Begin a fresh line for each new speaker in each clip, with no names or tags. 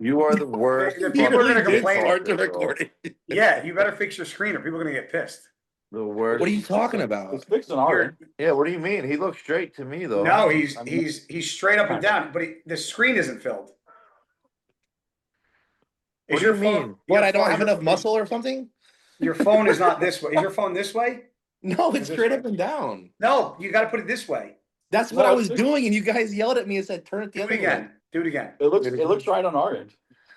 You are the worst.
The people are going to complain.
Start the recording.
Yeah, you better fix your screen or people are going to get pissed.
The worst.
What are you talking about?
It's fixed on our end.
Yeah, what do you mean? He looks straight to me though.
No, he's straight up and down, but the screen isn't filled.
What do you mean?
What, I don't have enough muscle or something?
Your phone is not this way. Is your phone this way?
No, it's straight up and down.
No, you got to put it this way.
That's what I was doing, and you guys yelled at me and said, turn it the other way.
Do it again.
It looks right on our end.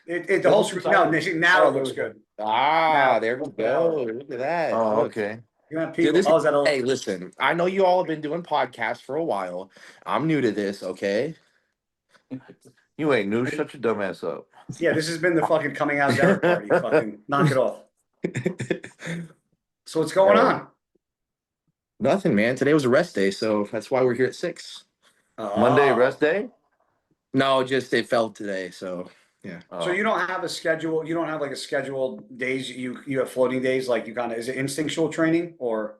The whole screen. No, now it looks good.
Ah, there we go. Look at that.
Oh, okay.
Hey, listen, I know you all have been doing podcasts for a while. I'm new to this, okay?
You ain't new. Shut your dumb ass up.
Yeah, this has been the fucking coming out Derek party. Fucking knock it off. So what's going on?
Nothing, man. Today was a rest day, so that's why we're here at 6.
Monday rest day?
No, just it fell today, so yeah.
So you don't have a schedule. You don't have like a scheduled days. You have floating days. Like you kind of, is it instinctual training or?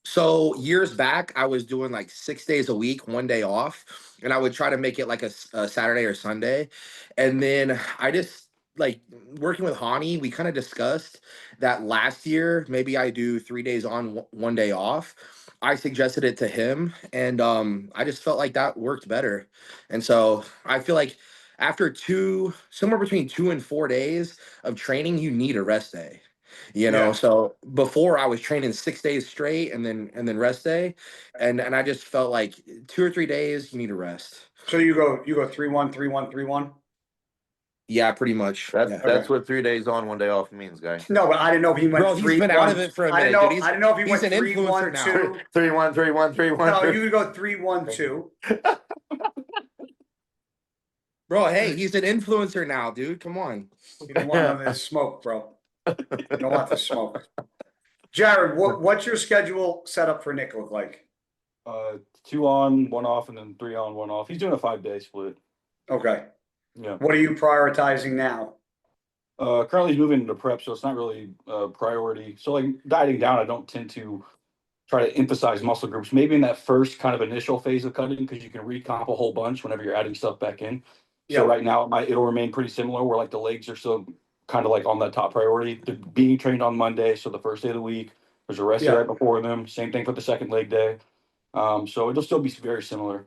So years back, I was doing like 6 days a week, 1 day off, and I would try to make it like a Saturday or Sunday. And then I just like working with Hani, we kind of discussed that last year, maybe I do 3 days on, 1 day off. I suggested it to him, and I just felt like that worked better. And so I feel like after somewhere between 2 and 4 days of training, you need a rest day. You know, so before I was training 6 days straight and then rest day, and I just felt like 2 or 3 days you need a rest.
So you go 3-1, 3-1, 3-1.
Yeah, pretty much.
That's what 3 days on, 1 day off means, guy.
No, but I didn't know if he went.
Bro, he's been out of it for a minute.
I didn't know if he went
an
3-1, 2.
3-1, 3-1, 3-1.
No, you would go 3-1, 2.
Bro, hey, he's an influencer now, dude. Come on.
You don't want none of this smoke, bro. You don't want the smoke. Jared, what's your schedule set up for Nick look like?
2 on, 1 off, and then 3 on, 1 off. He's doing a 5-day split.
Okay.
Yeah.
What are you prioritizing now?
Currently he's moving into prep, so it's not really a priority. So like dieting down, I don't tend to try to emphasize muscle groups. Maybe in that first kind of initial phase of cutting, because you can recomp a whole bunch whenever you're adding stuff back in. So right now it'll remain pretty similar, where like the legs are still kind of like on that top priority. They're being trained on Monday, so the first day of the week. There's a rest day right before them. Same thing for the second leg day. So it'll still be very similar.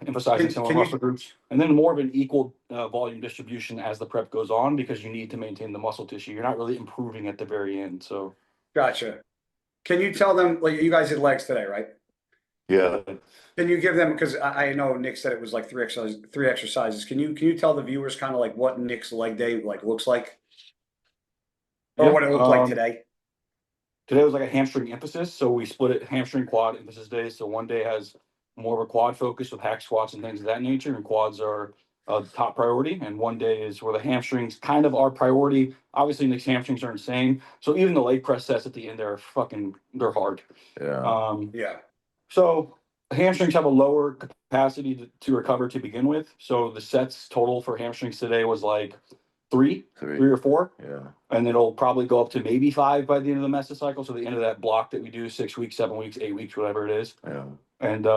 Emphasizing similar muscle groups, and then more of an equal volume distribution as the prep goes on, because you need to maintain the muscle tissue. You're not really improving at the very end. So
gotcha. Can you tell them, like, you guys did legs today, right?
Yeah.
Can you give them, because I know Nick said it was like 3 exercises. Can you tell the viewers kind of like what Nick's leg day like looks like, or what it looked like today?
Today was like a hamstring emphasis, so we split it hamstring quad emphasis days. So 1 day has more of a quad focus with hack squats and things of that nature, and quads are top priority. And 1 day is where the hamstrings kind of are priority. Obviously, Nick's hamstrings are insane, so even the leg press sets at the end they're hard.
Yeah.
So hamstrings have a lower capacity to recover to begin with. So the sets total for hamstrings today was like three or 4.
Yeah.
And it'll probably go up to maybe 5 by the end of the mesocycle. So the end of that block that we do, 6 weeks, 7 weeks, 8 weeks, whatever it is.
Yeah.
And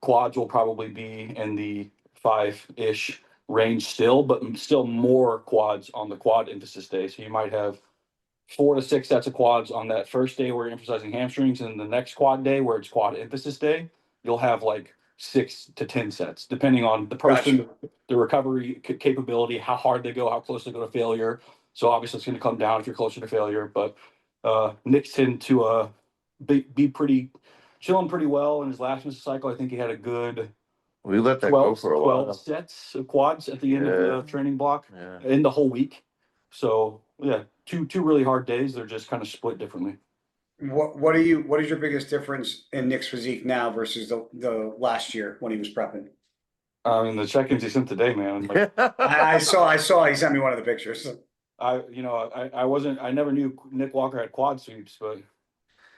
quads will probably be in the 5-ish range still, but still more quads on the quad emphasis day. So you might have 4 to 6 sets of quads on that first day where you're emphasizing hamstrings, and the next quad day where it's quad emphasis day, you'll have like 6 to 10 sets, depending on the person, the recovery capability, how hard they go, how close they go to failure. So obviously it's going to come down if you're closer to failure, but Nick's tend to be pretty chilling pretty well in his last mesocycle. I think he had a good
we let that go for a while.
12 sets of quads at the end of the training block in the whole week. So yeah, two really hard days. They're just kind of split differently.
What is your biggest difference in Nick's physique now versus the last year when he was prepping?
I mean, the check-ins he sent today, man. Like,
I saw he sent me one of the pictures.
I never knew Nick Walker had quad sweeps, but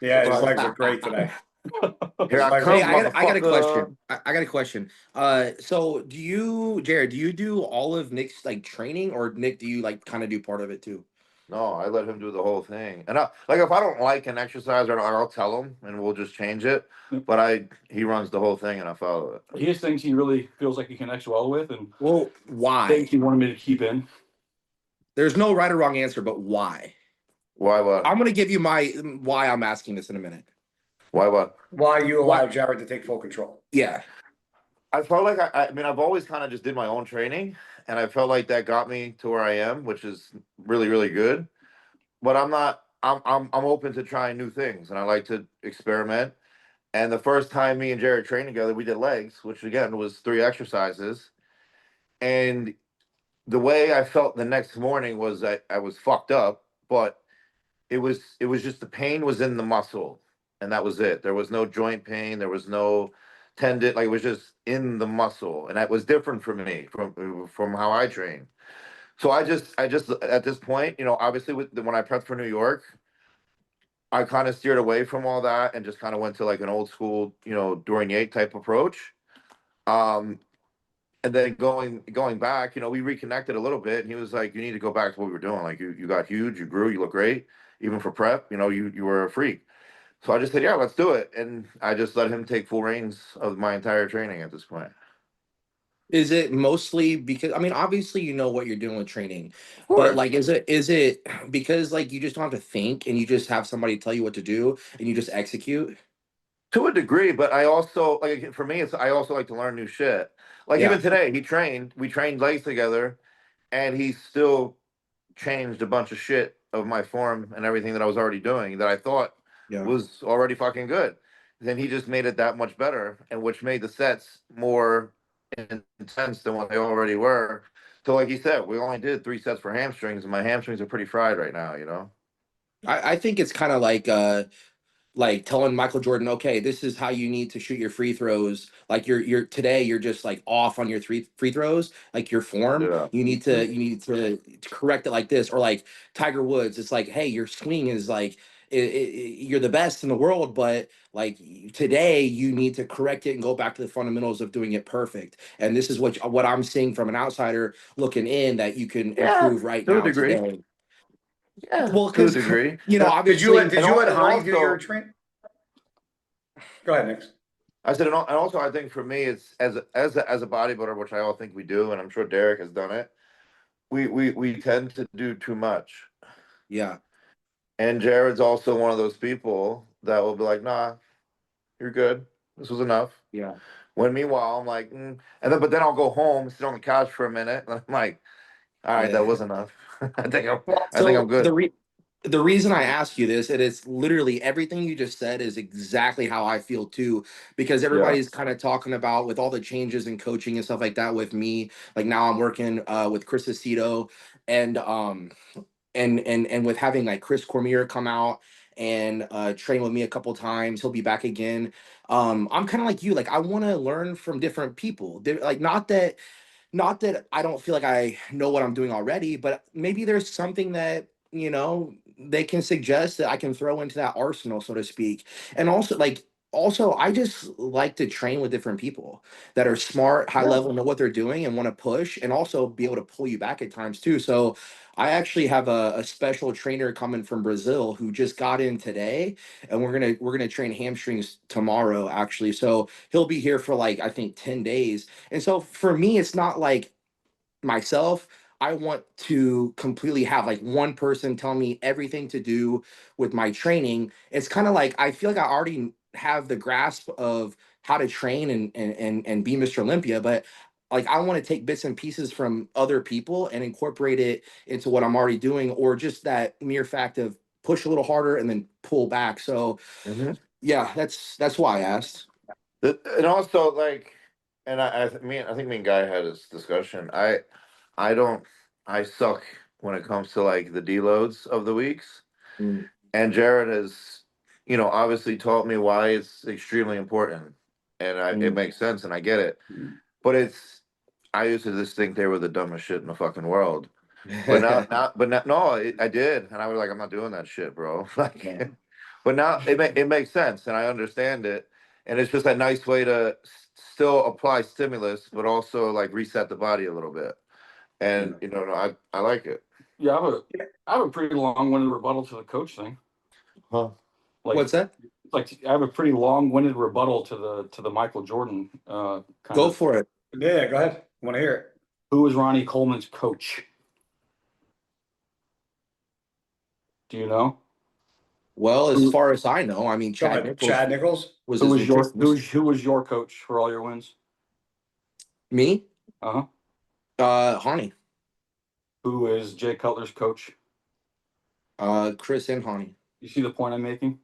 yeah, his legs are great today.
Hey, I got a question. I got a question. So Jared, do you do all of Nick's like training, or Nick, do you like kind of do part of it too?
No, I let him do the whole thing. And like if I don't like an exercise, or I'll tell him and we'll just change it.
Yep.
But he runs the whole thing and I follow it.
He has things he really feels like he connects well with, and
Well, why?
things he wanted me to keep in.
There's no right or wrong answer, but why?
Why what?
I'm gonna give you my why I'm asking this in a minute.
Why what?
Why you allow Jared to take full control?
Yeah.
I felt like I mean I've always kind of just did my own training, and I felt like that got me to where I am, which is really really good. But I'm not. I'm open to trying new things, and I like to experiment. And the first time me and Jared trained together, we did legs, which again was 3 exercises. And the way I felt the next morning was that I was fucked up, but it was just the pain was in the muscle, and that was it. There was no joint pain, there was no tendon, like it was just in the muscle, and that was different for me from how I train. So I just at this point, obviously when I prepped for New York, I kind of steered away from all that and just kind of went to like an old school, Dorian Yates type approach. Um, and then going back, we reconnected a little bit, and he was like, "You need to go back to what we were doing. Like you got huge, you grew, you look great, even for prep. You were a freak." So I just said, "Yeah, let's do it," and I just let him take full reins of my entire training at this point.
Is it mostly because I mean, obviously you know what you're doing with training,
Of
but
course.
like is it because like you just don't have to think and you just have somebody tell you what to do and you just execute?
To a degree, but I also like for me, I also like to learn new shit. Like
Yeah.
even today, we trained legs together, and he still changed a bunch of shit of my form and everything that I was already doing that I thought
Yeah.
was already fucking good. Then he just made it that much better, and which made the sets more intense than what they already were. So, like he said, we only did 3 sets for hamstrings, and my hamstrings are pretty fried right now.
I think it's kind of like telling Michael Jordan, okay, this is how you need to shoot your free throws. Like you're today, you're just like off on your three free throws, like your form.
Yeah.
You need to correct it like this, or like Tiger Woods. It's like, hey, your swing is like you're the best in the world, but like today you need to correct it and go back to the fundamentals of doing it perfect. And this is what I'm seeing from an outsider looking in that you can
Yeah,
improve right
to a
now
degree.
today.
Yeah,
Well,
to a
because
degree.
Did you let
obviously,
Hani do your
Also,
train? Go ahead, Nick.
I said, and also, I think for me, it's as a bodybuilder, which I all think we do, and I'm sure Derek has done it. We tend to do too much.
yeah.
And Jared's also one of those people that will be like, "Nah, you're good. This was enough."
Yeah.
When meanwhile, I'm like, but then I'll go home, sit on the couch for a minute, and I'm like, "All right, that
Yeah.
was enough. I think I'm
So
good."
the reason I ask you this, and it's literally everything you just said is exactly how I feel too, because
Yeah.
everybody's kind of talking about with all the changes in coaching and stuff like that with me. Like now I'm working with Chris Aceto and and with having like Chris Cormier come out and train with me a couple times. He'll be back again. I'm kind of like you, like I want to learn from different people. Like not that I don't feel like I know what I'm doing already, but maybe there's something that, they can suggest that I can throw into that arsenal, so to speak. And also I just like to train with different people that are smart, high
Yeah.
level, know what they're doing and want to push and also be able to pull you back at times too. So I actually have a special trainer coming from Brazil who just got in today, and we're gonna train hamstrings tomorrow actually. So he'll be here for like I think 10 days. And so for me, it's not like myself. I want to completely have like one person tell me everything to do with my training. It's kind of like I feel like I already have the grasp of how to train and be Mr. Olympia, but like I want to take bits and pieces from other people and incorporate it into what I'm already doing, or just that mere fact of push a little harder and then pull back. So
hmm
yeah, that's why I asked.
And also, like, and I think me and Guy had this discussion. I don't, I suck when it comes to like the deloads of the weeks.
Mm,
And Jared has, obviously taught me why it's extremely important, and it
mm.
makes sense, and I get it. But I used to just think they were the dumbest shit in the fucking world. But now, no, I did, and I was like, I'm not doing that shit, bro.
Yeah.
Like, but now it makes sense, and I understand it, and it's just a nice way to still apply stimulus, but also like reset the body a little bit.
Yeah.
And no, I like it.
Yeah, I have a pretty long-winded rebuttal to the coach thing.
Huh?
Like,
What's that?
like I have a pretty long-winded rebuttal to the Michael Jordan kind
Go
of.
for it.
Yeah, go ahead. I want to hear it.
Who was Ronnie Coleman's coach? Do you know?
Well, as
Who,
far as I know, I mean,
Go
Chad
ahead.
Nichols
Chad Nichols.
was
who
his
was your
nutritionist.
who was your coach for all your wins?
Me?
Uh-huh.
Hani.
Who is Jay Cutler's coach?
Chris and Hani.
You see the point I'm making?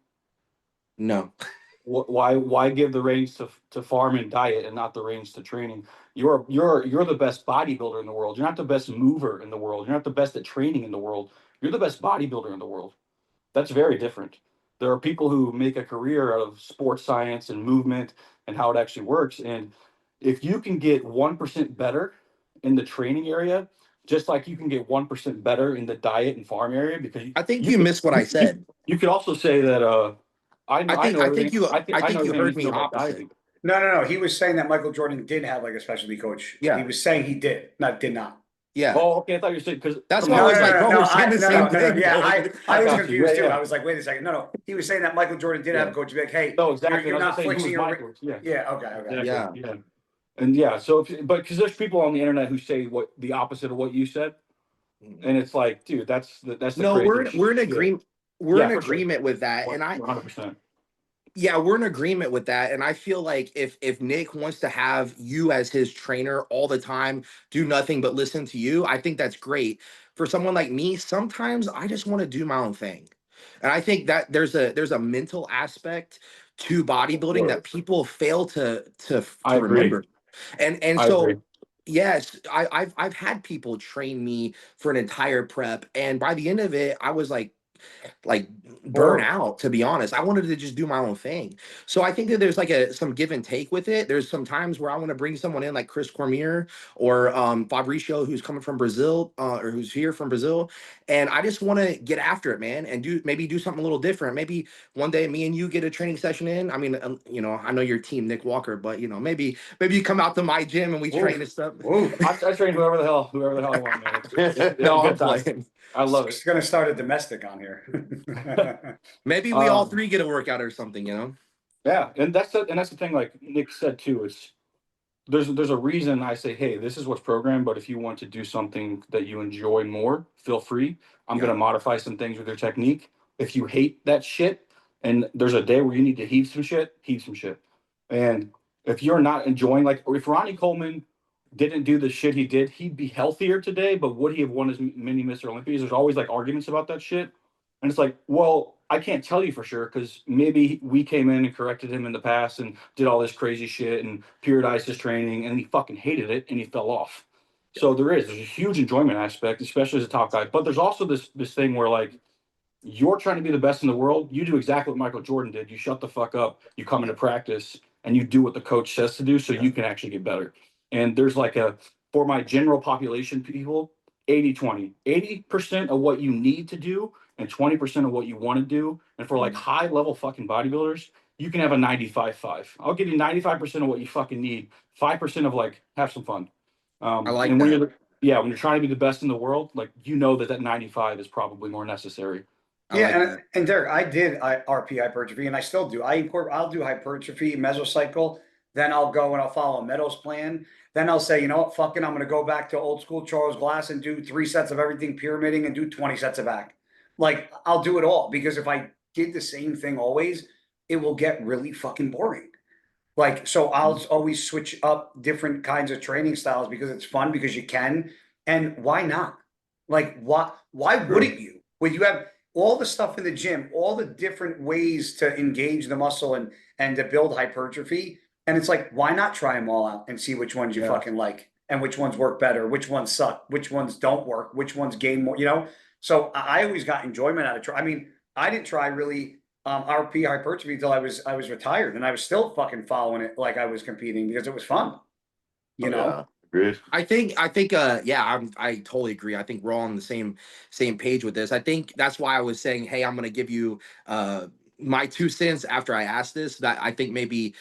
No.
Why give the reins to farm and diet and not the reins to training? You're the best bodybuilder in the world. You're not the best mover in the world. You're not the best at training in the world. You're the best bodybuilder in the world. That's very different. There are people who make a career out of sports science and movement and how it actually works. And if you can get 1% better in the training area, just like you can get 1% better in the diet and farm area, because
I think you missed what I said.
you could also say that I know
I think you
everything
heard
you
me
know about
opposite.
dieting.
No. He was saying that Michael Jordan did have like a specialty coach.
Yeah.
He was saying he did, not did not.
Yeah.
Oh, okay. I thought you were saying because
That's why I was like, bro, we're saying the same thing.
Yeah, I was
got you.
confused
Yeah,
too.
yeah.
I was like, wait a second. No. He was saying that Michael Jordan did have a coach. Be like, hey,
no, exactly.
you're
I was
not
saying, who
flexing
was
your.
my coach? Yeah.
Yeah. Okay.
Exactly.
Yeah.
And yeah, so but because there's people on the internet who say what the opposite of what you said, and it's like, dude, that's the
No,
craziest
we're in
shit.
agreement. We're in
for sure.
agreement with that, and
100%.
yeah, we're in agreement with that. And I feel like if Nick wants to have you as his trainer all the time, do nothing but listen to you, I think that's great. For someone like me, sometimes I just want to do my own thing. And I think that there's a mental aspect to bodybuilding that people fail to
I agree.
remember. And
I
so
agree.
yes, I've had people train me for an entire prep, and by the end of it, I was like burn out, to be honest. I wanted to just do my own thing. So I think that there's like some give and take with it. There's some times where I want to bring someone in like Chris Cormier or Fabricio, who's coming from Brazil, or who's here from Brazil, and I just want to get after it, man, and do something a little different. Maybe one day me and you get a training session in. I mean, I know your team, Nick Walker, but maybe you come out to my gym and we train and stuff.
I train whoever the hell I want, man. It's
No,
a
I'm
good time.
playing.
I love it.
It's gonna start a domestic on here.
Maybe we all three get a workout or something,
Yeah, and that's the thing. Like Nick said too, it's there's a reason I say, hey, this is what's programmed. But if you want to do something that you enjoy more, feel free. I'm gonna modify some things with your technique. If you hate that shit, and there's a day where you need to heave some shit. And if you're not enjoying, like, or if Ronnie Coleman didn't do the shit he did, he'd be healthier today. But would he have won his mini Mr. Olympias? There's always like arguments about that shit. And it's like, well, I can't tell you for sure because maybe we came in and corrected him in the past and did all this crazy shit and periodized his training and he fucking hated it and he fell off. So there's a huge enjoyment aspect, especially as a top guy. But there's also this thing where like you're trying to be the best in the world. You do exactly what Michael Jordan did. You shut the fuck up. You come into practice and you do what the coach says to do so you can actually get better. And there's like for my general population people, 80-20. 80% of what you need to do and 20% of what you want to do. And for like high level fucking bodybuilders, you can have a 95-5. I'll give you 95% of what you fucking need. 5% of like, have some fun.
I like
and when
that.
when you're trying to be the best in the world, like, that 95 is probably more necessary.
And Derek, I did RP hypertrophy, and I still do. I'll do hypertrophy, mesocycle, then I'll go and I'll follow a Meadows plan. Then I'll say, you know what, fucking, I'm going to go back to old school Charles Glass and do 3 sets of everything pyramiding and do 20 sets of back. Like, I'll do it all because if I did the same thing always, it will get really fucking boring. Like, so I'll always switch up different kinds of training styles because it's fun, because you can. And why not? Like, why wouldn't you? When you have all the stuff in the gym, all the different ways to engage the muscle and to build hypertrophy. And it's like, why not try them all out and see which ones you fucking like and which ones work better, which ones suck, which ones don't work, which ones gain more, So I always got enjoyment out of try. I mean, I didn't try really RP hypertrophy until I was retired, and I was still fucking following it like I was competing because it was fun. You know?
Yeah, agreed.
I think I totally agree. I think we're all on the same page with this. I think that's why I was saying, hey, I'm gonna give you my 2 cents after I asked this. That I think maybe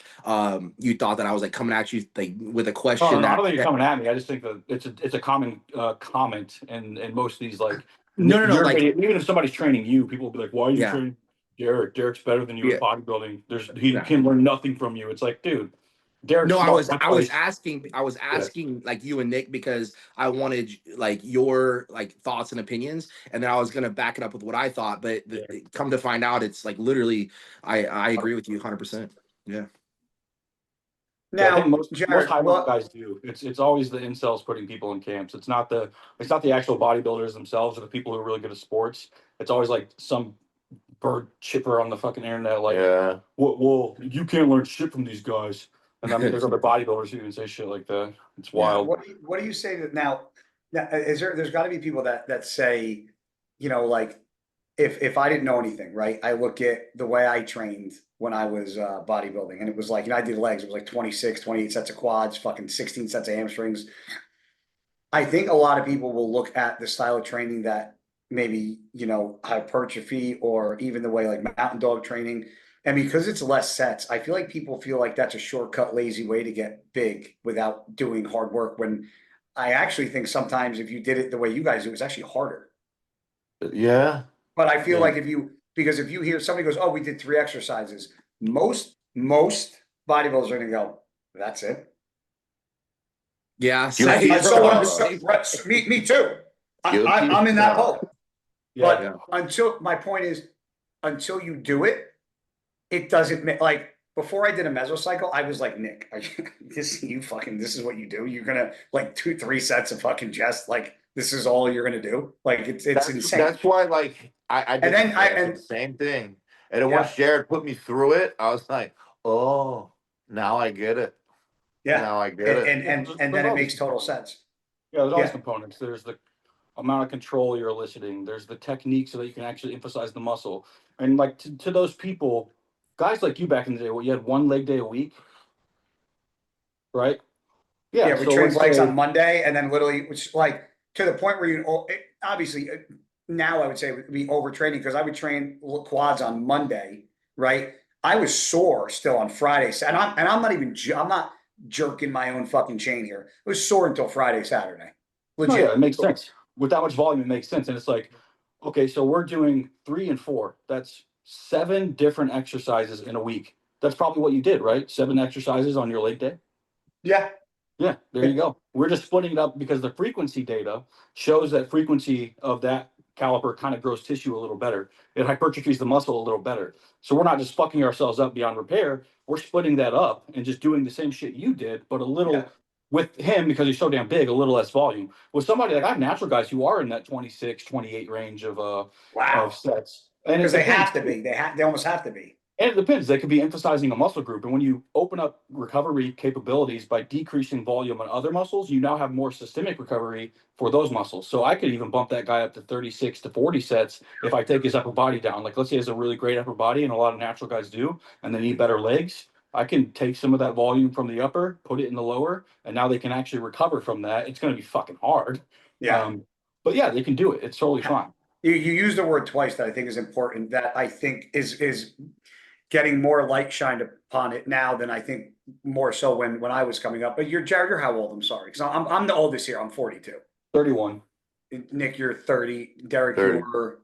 you thought that I was like coming at you like with a question.
I don't think you're coming at me. I just think that it's a common comment in most of these like
No, no, no.
You're an
Like,
idiot. Even if somebody's training you, people will be like, "Why are you
yeah,
training Derek? Derek's better than you
yeah,
at bodybuilding. He
yeah.
can learn nothing from you." It's like, dude, Derek's
No,
smart. That's
I
why
was
he's
asking, I was
yeah.
asking like you and Nick because I wanted like your like thoughts and opinions, and then I was gonna back it up with what I thought. But
Yeah.
come to find out, it's like literally, I agree with you 100%. Yeah.
Yeah, I think
Now,
most
Jared,
high level
what?
guys do. It's always the incels putting people in camps. It's not the actual bodybuilders themselves or the people who are really good at sports. It's always like some bird chipper on the fucking internet, like,
Yeah.
well, you can't learn shit from these guys. And I mean, there's other bodybuilders who even say shit like that. It's
Yeah.
wild.
What do you say that now? Now, there's got to be people that say, like if I didn't know anything, right? I look at the way I trained when I was bodybuilding, and it was like, I did legs. It was like 26, 28 sets of quads, fucking 16 sets of hamstrings. I think a lot of people will look at the style of training that maybe, hypertrophy or even the way like mountain dog training. And because it's less sets, I feel like people feel like that's a shortcut, lazy way to get big without doing hard work. When I actually think sometimes if you did it the way you guys do, it's actually harder.
Yeah.
But I feel
Yeah.
like because if you hear somebody goes, "Oh, we did 3 exercises," most bodybuilders are gonna go, "That's it."
Yeah,
Guilty
same,
as
So what
bro.
I'm
charged.
Same.
right, me too.
Guilty as
I'm in that
charged.
boat.
Yeah.
But
Yeah.
until my point is, until you do it, it doesn't make like before I did a mesocycle, I was like, Nick, this is what you do. You're gonna like 2, 3 sets of fucking chest, like this is all you're gonna do. Like it's insane.
That's why like I
And
did
then
the same thing. And then once
yeah,
Jared put me through it, I was like, oh, now I get it.
yeah.
Now I get
And
it.
and and, and
There's
then it
always
makes total
components.
sense.
Yeah, there's always
Yeah.
components. There's the amount of control you're eliciting. There's the technique so that you can actually emphasize the muscle. And like to those people, guys like you back in the day, you had one leg day a week, right? Yeah.
Yeah, we
So
trained
let's
legs
say
on Monday, and then literally, which like to the point where obviously now I would say it would be overtraining because I would train quads on Monday, right? I was sore still on Friday, and I'm not even I'm not jerking my own fucking chain here. I was sore until Friday, Saturday,
no, yeah, it
legit.
makes sense. With that much volume, it makes sense. And it's like, okay, so we're doing 3 and 4. That's 7 different exercises in a week. That's probably what you did, right? 7 exercises on your leg day.
Yeah,
Yeah, there you go. We're just splitting it up because the frequency data shows that frequency of that caliper kind of grows tissue a little better. It hypertrophies the muscle a little better. So we're not just fucking ourselves up beyond repair. We're splitting that up and just doing the same shit you did, but a
yeah,
little with him because he's so damn big, a little less volume. With somebody like I have natural guys who are in that 26, 28 range of
wow.
sets. And it
Because they
depends.
have to be. They almost have to be.
And it depends. They could be emphasizing a muscle group. And when you open up recovery capabilities by decreasing volume on other muscles, you now have more systemic recovery for those muscles. So I could even bump that guy up to 36 to 40 sets if I take his upper body down. Like, let's say he has a really great upper body, and a lot of natural guys do, and they need better legs. I can take some of that volume from the upper, put it in the lower, and now they can actually recover from that. It's going to be fucking hard.
Yeah.
But yeah, they can do it. It's totally fine.
You used a word twice that I think is important. That I think is getting more light shined upon it now than I think more so when I was coming up. But Jared, you're how old? I'm sorry, because I'm the oldest here. I'm 42.
31.
Nick, you're 30. Derek,
30.
you're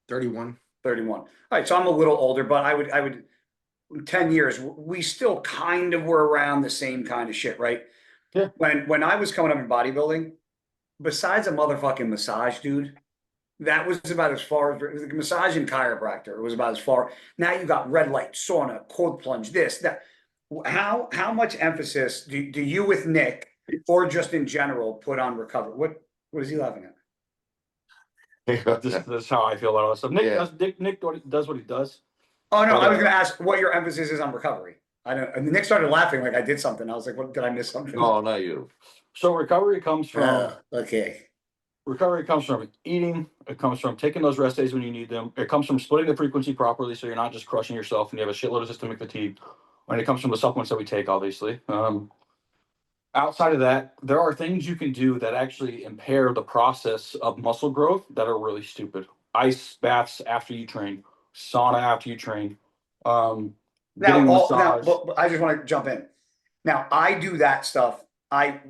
31.
31. All right, so I'm a little older, but I would 10 years. We still kind of were around the same kind of shit, right?
Yeah.
When I was coming up in bodybuilding, besides a motherfucking massage, dude. That was about as far as the massage and chiropractor. It was about as far. Now you got red light, sauna, cold plunge, this, that. How much emphasis do you with Nick or just in general put on recovery? What is he laughing at?
That's how I feel about all this stuff. Nick
Yeah.
does what he does.
Oh no,
But,
I was going to ask what your emphasis is on recovery. I don't. And Nick started laughing like I did something. I was like, "What did I miss something?"
No, not you.
So recovery comes from
Okay.
eating. It comes from taking those rest days when you need them. It comes from splitting the frequency properly, so you're not just crushing yourself and you have a shitload of systemic fatigue. And it comes from the supplements that we take, obviously. Outside of that, there are things you can do that actually impair the process of muscle growth that are really stupid. Ice baths after you train, sauna after you train, getting a massage.
But I just want to jump in. Now I do that stuff. I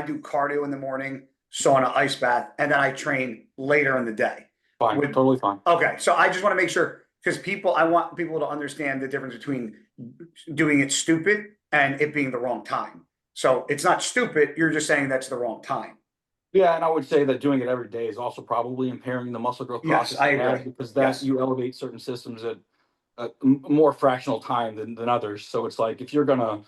do cardio in the morning, sauna, ice bath, and then I train later in the day.
Fine,
Would-
totally fine.
Okay, so I just want to make sure, because I want people to understand the difference between doing it stupid and it being the wrong time. So it's not stupid, you're just saying that's the wrong time.
Yeah, and I would say that doing it every day is also probably impairing the muscle growth
Yes,
process.
I
you have,
agree.
because that
Yes.
you elevate certain systems at a more fractional time than others. So it's like if you're gonna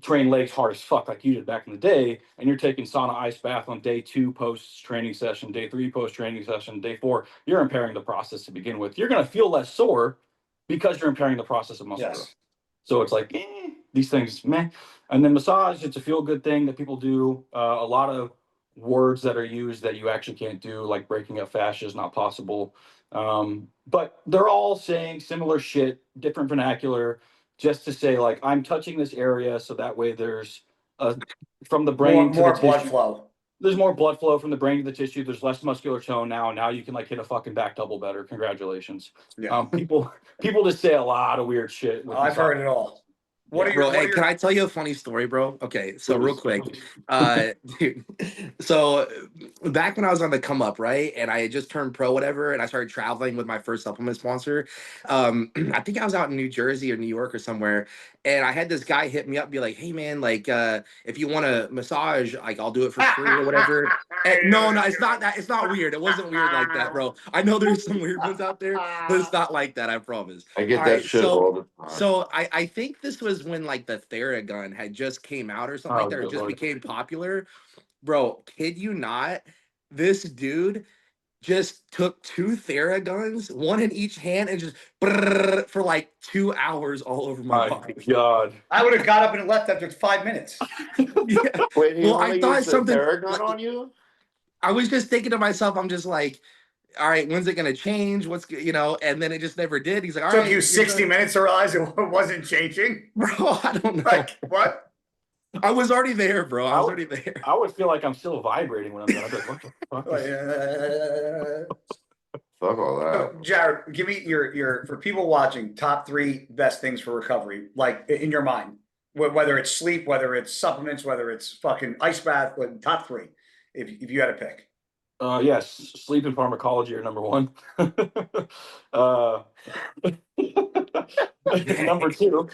train legs hard as fuck like you did back in the day, and you're taking sauna ice bath on day 2 post training session, day 3 post training session, day 4, you're impairing the process to begin with. You're gonna feel less sore because you're impairing the process of muscle growth.
Yes.
So it's like these things, meh. And then massage, it's a feel good thing that people do. A lot of words that are used that you actually can't do, like breaking up fascia is not possible. But they're all saying similar shit, different vernacular, just to say like I'm touching this area, so that way there's from the brain to
More
the
blood
tissue.
flow.
There's more blood flow from the brain to the tissue. There's less muscular tone now. Now you can like hit a fucking back double better. Congratulations.
Yeah.
People just say a lot of weird shit. With
I've heard it all. What are
Bro,
your,
hey, can I tell you a funny story, bro? Okay, so real
Please.
quick, dude. So back when I was on the come up, right, and I had just turned pro, whatever, and I started traveling with my first supplement sponsor. I think I was out in New Jersey or New York or somewhere, and I had this guy hit me up, be like, "Hey, man, like, if you want a massage, like, I'll do it for free or whatever." And no, it's not that. It's not weird. It wasn't weird like that, bro. I know there's some weird ones out there, but it's not like that. I promise.
I get
All
that
right,
shit
so.
all the time.
So I think this was when like the Theragun had just came out or something like that, or
good
just
Lord.
became popular. Bro, kid you not, this dude just took 2 Theraguns, one in each hand, and just brrrr for like 2 hours all over my
My
body.
God.
I would have got up and left after 5 minutes.
Yeah.
Wait, he
Well, I
really
thought
used the
something.
Theragun on you?
I was just thinking to myself, I'm just like, all right, when's it gonna change? And then it just never did. He's like, all
Took
right,
you
you're
60
done.
minutes to realize it wasn't changing.
Bro, I don't know.
Like, what?
I was already there, bro. I was already there.
I would feel like I'm still vibrating when I'm done. I'd be like, what the fuck?
Like,
Fuck all that.
So, Jared, give me your for people watching, top 3 best things for recovery, like in your mind, whether it's sleep, whether it's supplements, whether it's fucking ice bath, but top 3, if you had to pick.
Yes, sleep and pharmacology are number 1. Number 2,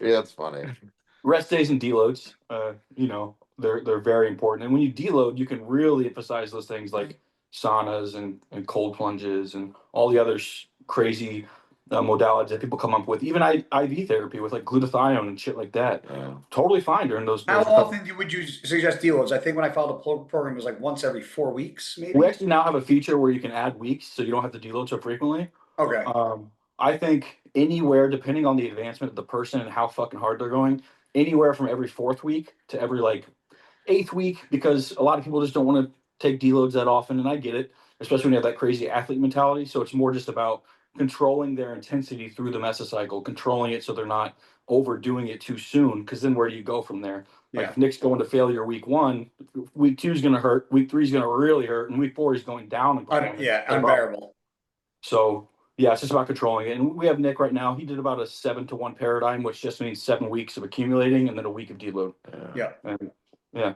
That's funny.
rest days and deloads. They're very important. And when you deload, you can really emphasize those things like saunas and cold plunges and all the other crazy modalities that people come up with. Even IV therapy with like glutathione and shit like that.
Yeah.
Totally fine during those.
How often would you suggest deloads? I think when I followed the program, it was like once every 4 weeks, maybe.
We actually now have a feature where you can add weeks, so you don't have to deload so frequently.
Okay.
I think anywhere, depending on the advancement of the person and how fucking hard they're going, anywhere from every 4th week to every like 8th week, because a lot of people just don't want to take deloads that often, and I get it, especially when you have that crazy athlete mentality. So it's more just about controlling their intensity through the mesocycle, controlling it so they're not overdoing it too soon, because then where do you go from there? Like if Nick's going to failure week 1, week 2 is going to hurt, week 3 is going to really hurt, and week 4 is going down in performance.
Unbearable.
So yeah, it's just about controlling it. And we have Nick right now. He did about a 7-to-1 paradigm, which just means 7 weeks of accumulating and then a week of deload.
Yeah.
And yeah.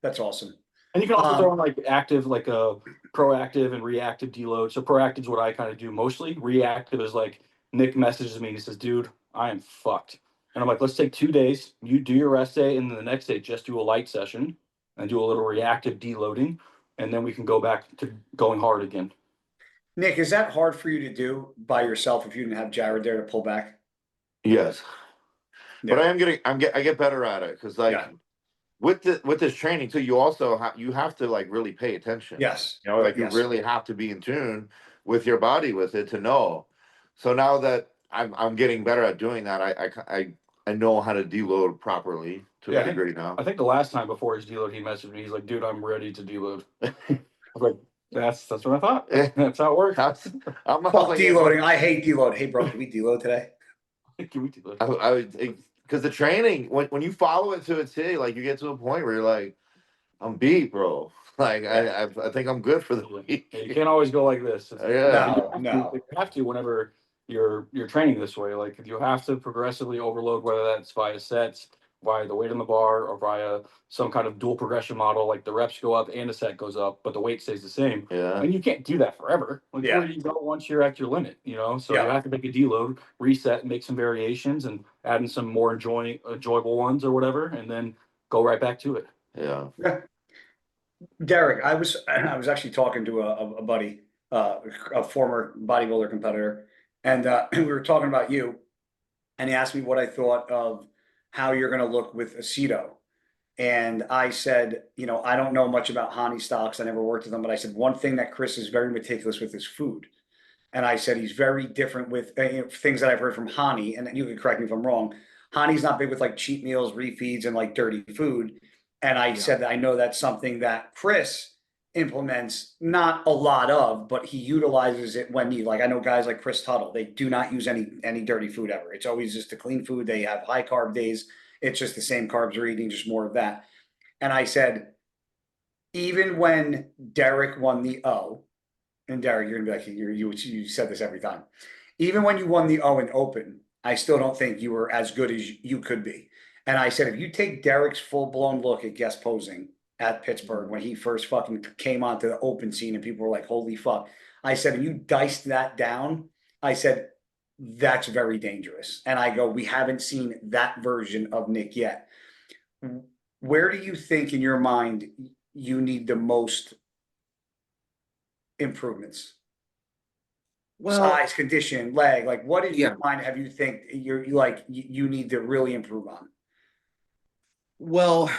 That's awesome.
And you can also throw in like active, like a proactive and reactive deload. So proactive is what I kind of do mostly. Reactive is like Nick messages me and he says, dude, I am fucked. And I'm like, let's take 2 days. You do your rest day, and then the next day just do a light session and do a little reactive deloading. And then we can go back to going hard again.
Nick, is that hard for you to do by yourself if you didn't have Jared there to pull back?
Yes.
Yeah.
But I get better at it because like with this training too, you also you have to like really pay attention.
Yes.
You know, like you really have to be in tune with your body with it to know. So now that I'm getting better at doing that, I know how to deload properly to a degree now.
I think the last time before his deload, he messaged me. He's like, dude, I'm ready to deload. I was like, that's what I thought. That's how it works.
Fuck deloading. I hate deload. Hey, bro, can we deload today?
Can we deload?
I would, because the training, when you follow it to a T, like you get to a point where you're like, I'm beat, bro. Like I think I'm good for the week.
You can't always go like this.
No.
You have to whenever you're training this way. Like you have to progressively overload, whether that's via sets, via the weight on the bar or via some kind of dual progression model, like the reps go up and the set goes up, but the weight stays the same.
Yeah.
And you can't do that forever. Like,
Yeah.
where do you go once you're at your limit? So
Yeah.
you have to make a deload, reset, make some variations, and add in some more enjoyable ones or whatever, and then go right back to it.
Yeah.
Derek, I was actually talking to a buddy, a former bodybuilder competitor, and we were talking about you, and he asked me what I thought of how you're going to look with Aceto. And I said, I don't know much about Hani stocks. I never worked with them, but I said one thing that Chris is very meticulous with is food. And I said he's very different with things that I've heard from Hani, and you can correct me if I'm wrong. Hani's not big with like cheat meals, refeeds, and like dirty food. And I said that I know that's something that Chris implements not a lot of, but he utilizes it when needed. Like I know guys like Chris Tuttle, they do not use any dirty food ever. It's always just the clean food. They have high carb days. It's just the same carbs they're eating, just more of that. And I said, even when Derek won the O, and Derek, you're gonna be like, you said this every time. Even when you won the O in Open, I still don't think you were as good as you could be. And I said, if you take Derek's full-blown look at guest posing at Pittsburgh when he first fucking came onto the open scene and people were like, holy fuck. I said, and you diced that down, I said, that's very dangerous. And I go, we haven't seen that version of Nick yet. Where do you think in your mind you need the most improvements?
Well,
Size, condition, leg, like what in
yeah.
your mind have you think you need to really improve on?
Well,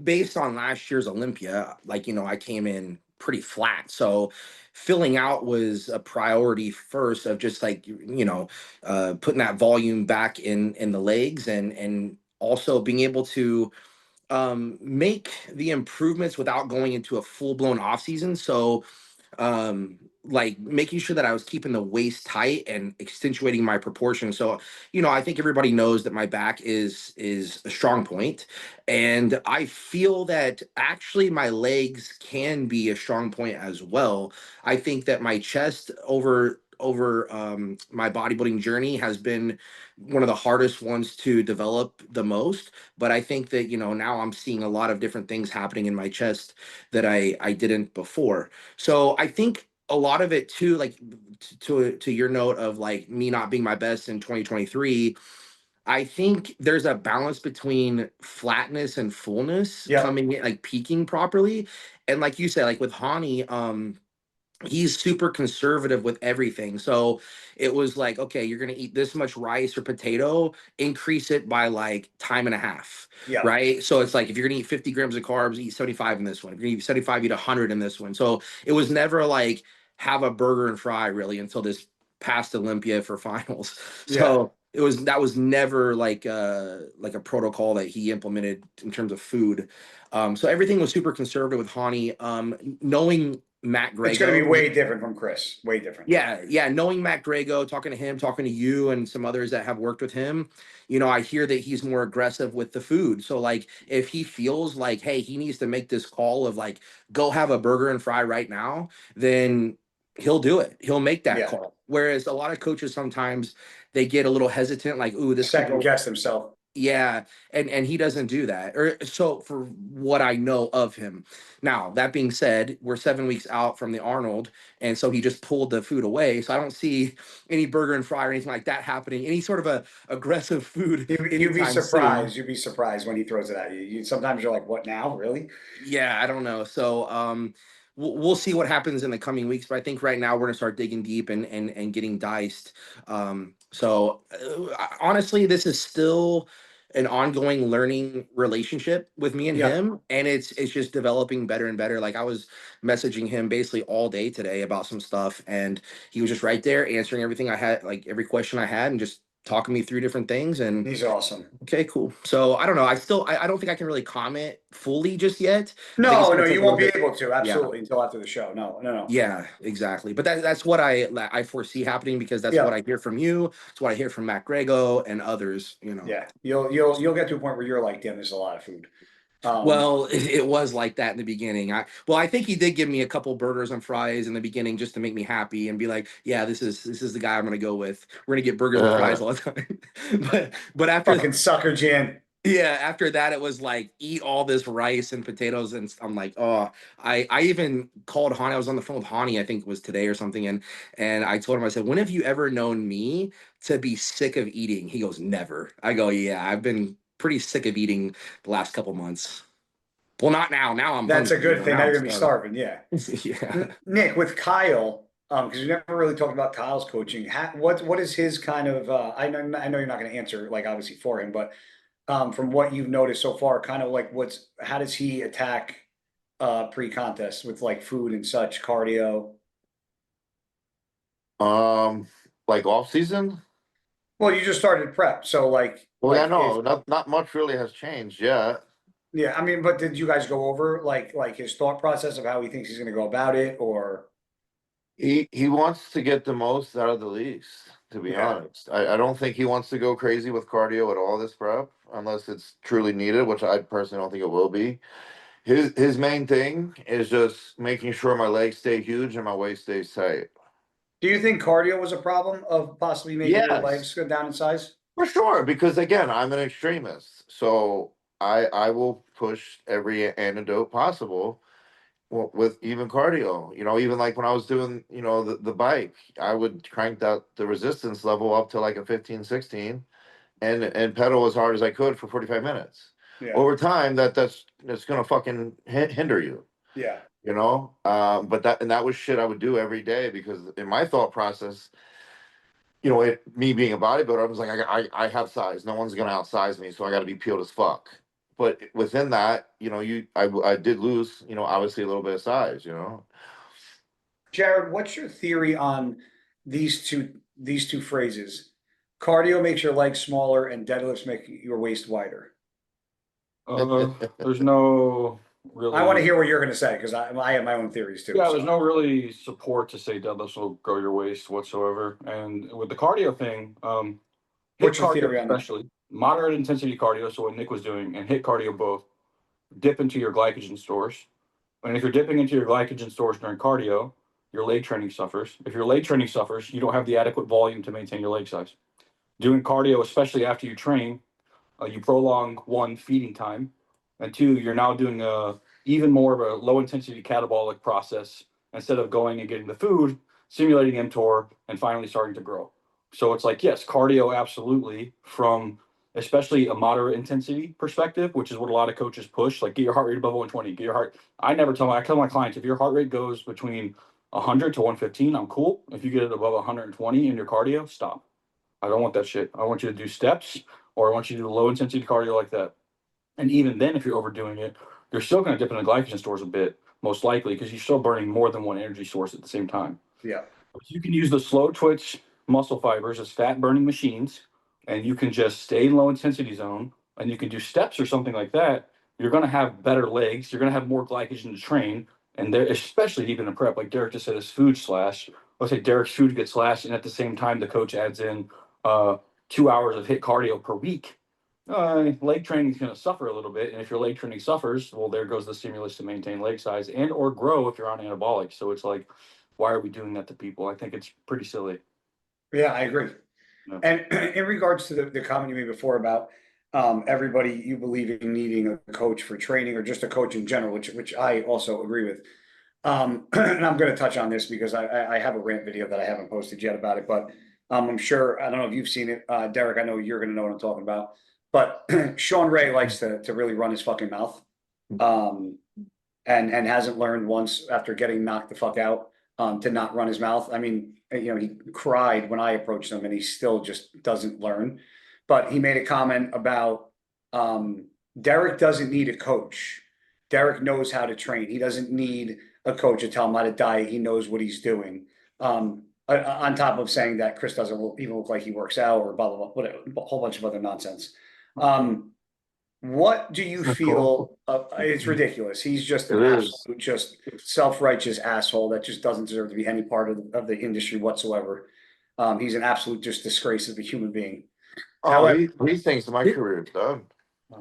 based on last year's Olympia, I came in pretty flat. So filling out was a priority first of just putting that volume back in the legs and also being able to make the improvements without going into a full-blown off season. So like making sure that I was keeping the waist tight and accentuating my proportion. So, I think everybody knows that my back is a strong point, and I feel that actually my legs can be a strong point as well. I think that my chest over my bodybuilding journey has been one of the hardest ones to develop the most, but I think that now I'm seeing a lot of different things happening in my chest that I didn't before. So I think a lot of it too, like to your note of like me not being my best in 2023, I think there's a balance between flatness and fullness
Yeah.
coming in, like peaking properly. And like you said, like with Hani, he's super conservative with everything. So it was like, okay, you're going to eat this much rice or potato, increase it by like time and a half.
Yeah.
Right. So it's like, if you're going to eat 50 grams of carbs, eat 75 in this one. If you're going to eat 75, eat 100 in this one. So it was never like have a burger and fry really until this past Olympia for finals. So that was never like a protocol that he implemented in terms of food. So everything was super conservative with Hani. Knowing Matt Grego.
It's going to be way different from Chris. Way different.
Yeah. Knowing Matt Grego, talking to him, talking to you and some others that have worked with him, I hear that he's more aggressive with the food. So like if he feels like, hey, he needs to make this call of like, go have a burger and fry right now, then he'll do it. He'll make that call. Whereas a lot of coaches sometimes they get a little hesitant, like, ooh, this
second guess himself.
Yeah, and he doesn't do that, or so for what I know of him. Now, that being said, we're 7 weeks out from the Arnold, and so he just pulled the food away. So I don't see any burger and fry or anything like that happening. Any sort of a aggressive food.
You'd be surprised.
Soon.
You'd be surprised when he throws it at you. Sometimes you're like, what now? Really?
Yeah, I don't know. So we'll see what happens in the coming weeks, but I think right now we're gonna start digging deep and getting diced. Honestly, this is still an ongoing learning relationship with me and him, and it's just developing better and better. Like I was messaging him basically all day today about some stuff, and he was just right there answering everything I had, like every question I had, and just talking me through different things. And
he's awesome.
Okay, cool. So I don't know. I don't think I can really comment fully just yet.
No, you won't be able to. Absolutely, until after the show. No.
Yeah, exactly. But that's what I foresee happening, because that's what I hear from you. It's what I hear from Matt Grego and others.
Yeah, you'll get to a point where you're like, damn, there's a lot of food.
Well, it was like that in the beginning. I think he did give me a couple burgers and fries in the beginning just to make me happy and be like, yeah, this is the guy I'm gonna go with. We're gonna get burgers and fries all the time. but after
fucking sucker, Jan.
Yeah, after that, it was like eat all this rice and potatoes, and I'm like, oh, I even called Hani. I was on the phone with Hani, I think it was today or something, and I told him, I said, when have you ever known me to be sick of eating? He goes, never. I go, yeah, I've been pretty sick of eating the last couple months. Well, not now. Now I'm
That's a
hungry.
good thing.
Now
Now
I'm
you're gonna be
starving.
starving. Yeah.
Yeah.
Nick, with Kyle, because we never really talked about Kyle's coaching. What is his kind of? I know you're not going to answer like obviously for him, but from what you've noticed so far, kind of like how does he attack pre-contest with like food and such, cardio?
Um, like off season.
Well, you just started prep, so
Well, yeah,
is
no, not much really has changed yet.
yeah. I mean, but did you guys go over like his thought process of how he thinks he's going to go about it, or
He wants to get the most out of the leagues, to be
yeah,
honest. I don't think he wants to go crazy with cardio at all this prep, unless it's truly needed, which I personally don't think it will be. His main thing is just making sure my legs stay huge and my waist stays tight.
do you think cardio was a problem of possibly making your
Yes,
legs go down in size?
for sure. Because again, I'm an extremist, so I will push every antidote possible with even cardio. Even like when I was doing the bike, I would crank the resistance level up to like a 15, 16, and pedal as hard as I could for 45 minutes.
Yeah,
Over time, that's gonna fucking hinder you.
yeah.
But that was shit I would do every day, because in my thought process, me being a bodybuilder, I was like, I have size. No one's gonna outsize me, so I got to be peeled as fuck. But within that, I did lose, obviously a little bit of size.
Jared, what's your theory on these two phrases? Cardio makes your legs smaller and deadlifts make your waist wider.
There's no
I want to
really,
hear what you're going to say because I have my own theories too.
yeah, there's
So
no really support to say deadlifts will grow your waist whatsoever. And with the cardio thing, hit
what's your
cardio
theory on that?
especially, moderate intensity cardio, so what Nick was doing, and hit cardio both, dip into your glycogen stores. And if you're dipping into your glycogen stores during cardio, your leg training suffers. If your leg training suffers, you don't have the adequate volume to maintain your leg size. Doing cardio, especially after you train, you prolong one, feeding time, and two, you're now doing even more of a low intensity catabolic process instead of going and getting the food, simulating mTOR, and finally starting to grow. So it's like, yes, cardio absolutely, from especially a moderate intensity perspective, which is what a lot of coaches push. Like, get your heart rate above 120. Get your heart. I tell my clients, if your heart rate goes between 100 to 115, I'm cool. If you get it above 120 in your cardio, stop. I don't want that shit. I want you to do steps, or I want you to do low intensity cardio like that. And even then, if you're overdoing it, you're still going to dip into the glycogen stores a bit, most likely, because you're still burning more than one energy source at the same time.
Yeah,
But you can use the slow twitch muscle fibers as fat burning machines, and you can just stay in low intensity zone, and you can do steps or something like that. You're going to have better legs. You're going to have more glycogen to train. And there, especially even in prep, like Derek just said, his food slash. Let's say Derek's food gets slashed, and at the same time, the coach adds in 2 hours of hit cardio per week. Leg training is going to suffer a little bit, and if your leg training suffers, well, there goes the stimulus to maintain leg size and or grow if you're on anabolic. So it's like, why are we doing that to people? I think it's pretty silly.
yeah, I agree.
No.
And in regards to the comment you made before about everybody you believe in needing a coach for training or just a coach in general, which I also agree with. And I'm going to touch on this because I have a rant video that I haven't posted yet about it, but I'm sure, I don't know if you've seen it, Derek, I know you're going to know what I'm talking about, but Sean Ray likes to really run his fucking mouth. And hasn't learned once after getting knocked the fuck out, to not run his mouth. I mean, he cried when I approached him and he still just doesn't learn. But he made a comment about, Derek doesn't need a coach. Derek knows how to train. He doesn't need a coach to tell him how to diet. He knows what he's doing. On top of saying that Chris doesn't even look like he works out or blah, blah, blah, whatever, a whole bunch of other nonsense. What do you feel? It's ridiculous. He's just an
It is.
absolute, just self-righteous asshole that just doesn't deserve to be any part of the industry whatsoever. He's an absolute just disgrace of a human being.
Oh,
However,
he thinks my
Did-
career is done.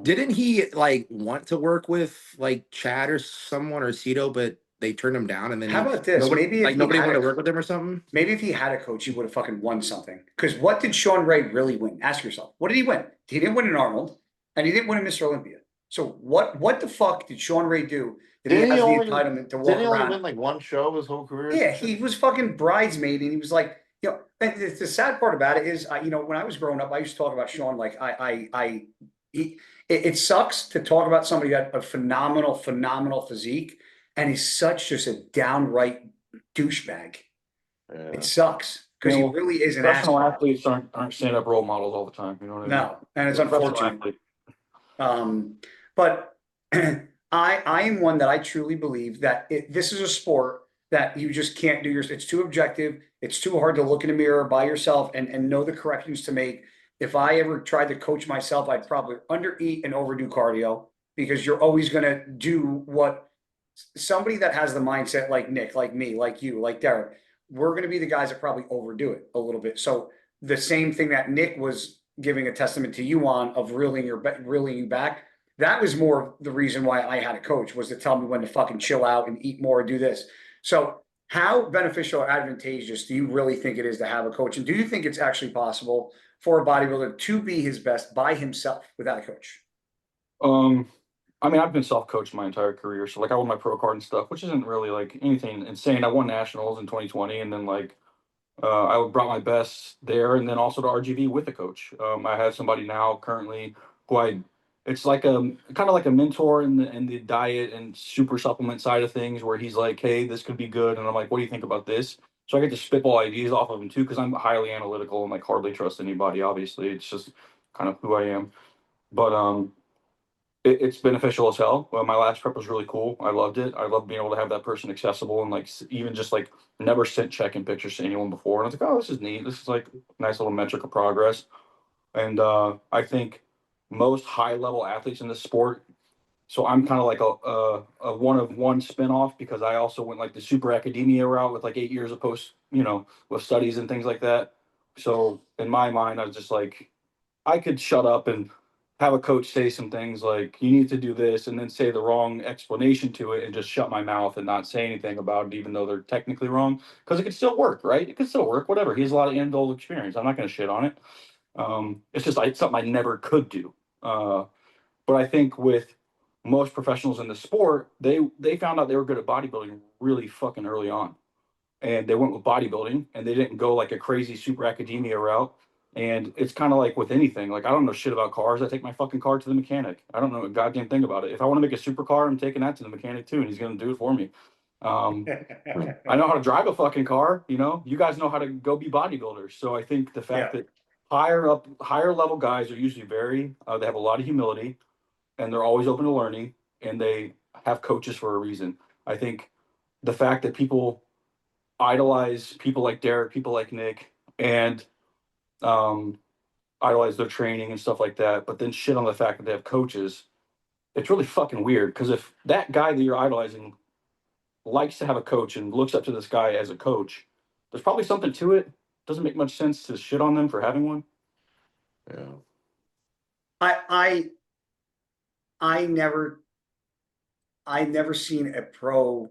Didn't he like want to work with like Chad or someone or Cito, but they turned him down, and then
how about this?
nobody,
Maybe if
like
he
nobody
had
wanted
a,
to work with him or something.
maybe if he had a coach, he would have fucking won something. Because what did Sean Ray really win? Ask yourself, what did he win? He didn't win an Arnold. and he didn't win a Mr. Olympia. So what the fuck did Sean Ray do that he
Didn't
has
he
the
only
entitlement to walk
didn't he only
around?
win like one show his whole career? Or
Yeah,
some
he
shit?
was fucking bridesmaid, and he was like, and the sad part about it is, when I was growing up, I used to talk about Sean like it sucks to talk about somebody who had a phenomenal physique, and he's such just a downright douchebag.
Yeah.
It sucks because he really is an
Professional
asshole.
athletes aren't stand-up role models all the time. You know what I mean?
No, and it's
Professional
unfortunate.
athlete.
But I am one that I truly believe that this is a sport that you just can't do it's too objective. It's too hard to look in a mirror by yourself and know the corrections to make. If I ever tried to coach myself, I'd probably undereat and overdo cardio, because you're always going to do what somebody that has the mindset like Nick, like me, like you, like Derek, we're going to be the guys that probably overdo it a little bit. So the same thing that Nick was giving a testament to you on, of reeling you back, that was more the reason why I had a coach, was to tell me when to fucking chill out and eat more and do this. So how beneficial or advantageous do you really think it is to have a coach? And do you think it's actually possible for a bodybuilder to be his best by himself without a coach?
I mean, I've been self-coached my entire career. So like I won my pro card and stuff, which isn't really like anything insane. I won nationals in 2020, and then like I brought my best there, and then also to RGV with a coach. I have somebody now currently who it's like a kind of like a mentor in the diet and super supplement side of things, where he's like, hey, this could be good, and I'm like, what do you think about this? So I get to spitball ideas off of him too, because I'm highly analytical and like hardly trust anybody. Obviously, it's just kind of who I am. But it's beneficial as hell. Well, my last prep was really cool. I loved it. I loved being able to have that person accessible, and like even just like never sent check-in pictures to anyone before. And I was like, oh, this is neat. This is like a nice little metric of progress. And I think most high-level athletes in this sport. So I'm kind of like a one of one spinoff, because I also went like the super academia route with like 8 years of post, with studies and things like that. So in my mind, I was just like, I could shut up and have a coach say some things like, you need to do this, and then say the wrong explanation to it and just shut my mouth and not say anything about it, even though they're technically wrong. Because it could still work, right? It could still work, whatever. He has a lot of end-goal experience. I'm not going to shit on it. It's just like something I never could do. But I think with most professionals in the sport, they found out they were good at bodybuilding really fucking early on. And they went with bodybuilding, and they didn't go like a crazy super academia route. And it's kind of like with anything. Like, I don't know shit about cars. I take my fucking car to the mechanic. I don't know a goddamn thing about it. If I want to make a supercar, I'm taking that to the mechanic too, and he's going to do it for me. I know how to drive a fucking car. You guys know how to go be bodybuilders. So I think the fact that higher level guys are usually they have a lot of humility, and they're always open to learning, and they have coaches for a reason. I think the fact that people idolize people like Derek, people like Nick, and um, idolize their training and stuff like that, but then shit on the fact that they have coaches. It's really fucking weird, because if that guy that you're idolizing likes to have a coach and looks up to this guy as a coach, there's probably something to it. Doesn't make much sense to shit on them for having one.
Yeah.
I never seen a pro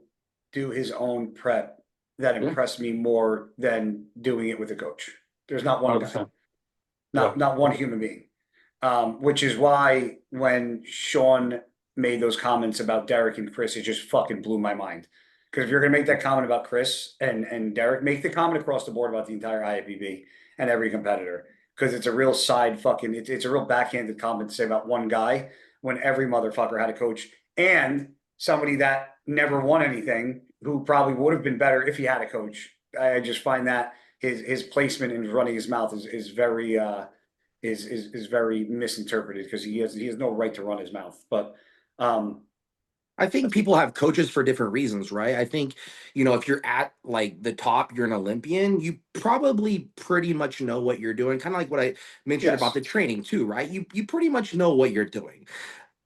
do his own prep that impressed me more than doing it with a coach. There's not one guy,
100%.
not one human being. Which is why when Sean made those comments about Derek and Chris, it just fucking blew my mind. Because if you're gonna make that comment about Chris and Derek, make the comment across the board about the entire IFBB and every competitor. Because it's a real it's a real backhanded comment to say about one guy, when every motherfucker had a coach, and somebody that never won anything, who probably would have been better if he had a coach. I just find that his placement in running his mouth is very very misinterpreted, because he has no right to run his mouth. But
I think people have coaches for different reasons, right? I think, if you're at like the top, you're an Olympian, you probably pretty much know what you're doing. Kind of like what I mentioned about the training too, right? You pretty much know what you're doing.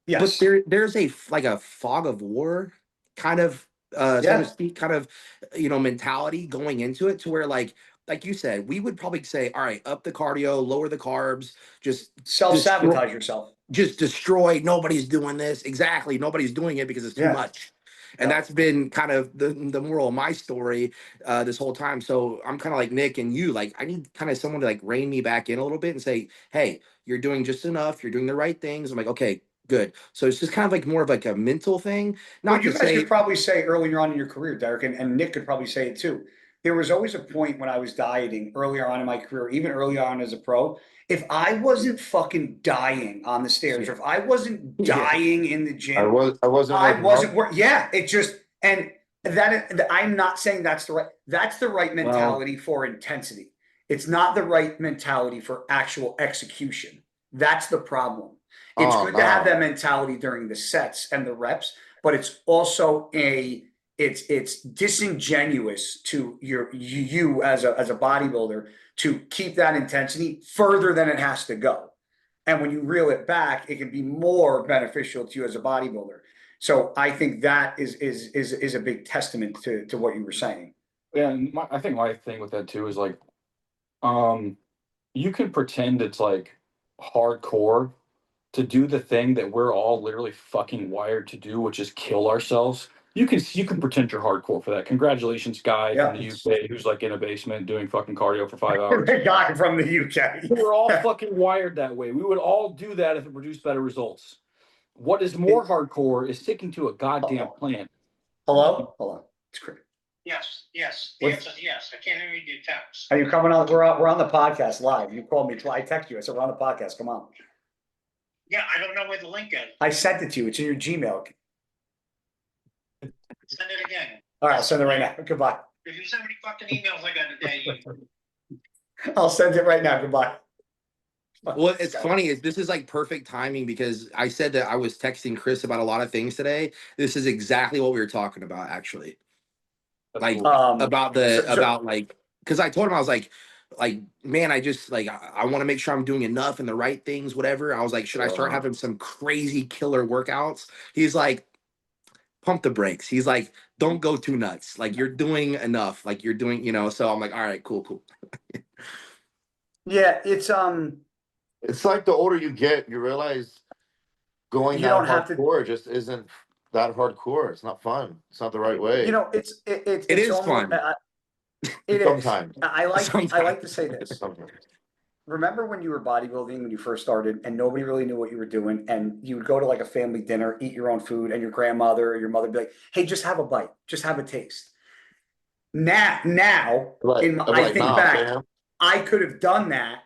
yes,
But there's like a fog of war kind of so to speak, kind of mentality going into it, to where like you said, we would probably say, all right, up the cardio, lower the carbs, just
self-sabotage yourself.
just destroy. Nobody's doing this. Exactly. Nobody's doing it because it's too much. And
Yeah.
that's been kind of the moral of my story this whole time. So I'm kind of like Nick and you, like I need kind of someone to like rein me back in a little bit and say, hey, you're doing just enough, you're doing the right things. I'm like, okay, good. So it's just kind of like more of like a mental thing.
Well,
Not
you
to
guys
say
could probably say earlier on in your career, Derek, and Nick could probably say it too. There was always a point when I was dieting earlier on in my career, even early on as a pro. If I wasn't fucking dying on the stairs, or if I wasn't
Yeah.
dying in the gym,
I wasn't working out.
Yeah, it just, and I'm not saying that's the right mentality for intensity. It's not the right mentality for actual execution. That's the problem. It's
Oh,
good to have
no.
that mentality during the sets and the reps, but it's also it's disingenuous to you as a bodybuilder to keep that intensity further than it has to go. And when you reel it back, it can be more beneficial to you as a bodybuilder. So I think that is a big testament to what you were saying.
Yeah, and I think my thing with that too is like, you can pretend it's like hardcore to do the thing that we're all literally fucking wired to do, which is kill ourselves. You can pretend you're hardcore for that. Congratulations, guy
Yeah.
from the UK who's like in a basement doing fucking cardio for 5 hours.
The guy from the UK.
We're all fucking wired that way. We would all do that if it produced better results. What is more hardcore is sticking to a goddamn plan.
Hello? Hold on. It's great.
Yes. The answer is yes. I can't read your text.
Are you coming on? We're on the podcast live. You called me. I text you. I said we're on the podcast. Come on.
Yeah, I don't know where the link is.
I sent it to you. It's in your Gmail.
Send it again.
All right, I'll send it right now. Goodbye.
If you send me fucking emails I got today,
I'll send it right now. Goodbye.
well, it's funny is this is like perfect timing because I said that I was texting Chris about a lot of things today. This is exactly what we were talking about, actually.
That's
Like
cool.
about like because I told him I was like man, I just like I want to make sure I'm doing enough and the right things, whatever. I was like, should I start having some crazy killer workouts? He's like, pump the brakes. He's like, don't go too nuts. Like you're doing enough. Like you're doing, so I'm like, all right, cool.
Yeah, it's
It's like the older you get, you realize going
You
that
don't have to-
hardcore just isn't that hardcore. It's not fun. It's not the right way.
it
is
almost,
fun.
It is.
Sometimes.
I like
Sometimes.
to say this.
Sometimes.
Remember when you were bodybuilding when you first started and nobody really knew what you were doing, and you would go to like a family dinner, eat your own food, and your grandmother or your mother would be like, hey, just have a bite, just have a taste. Now I think back,
fam.
I could have done that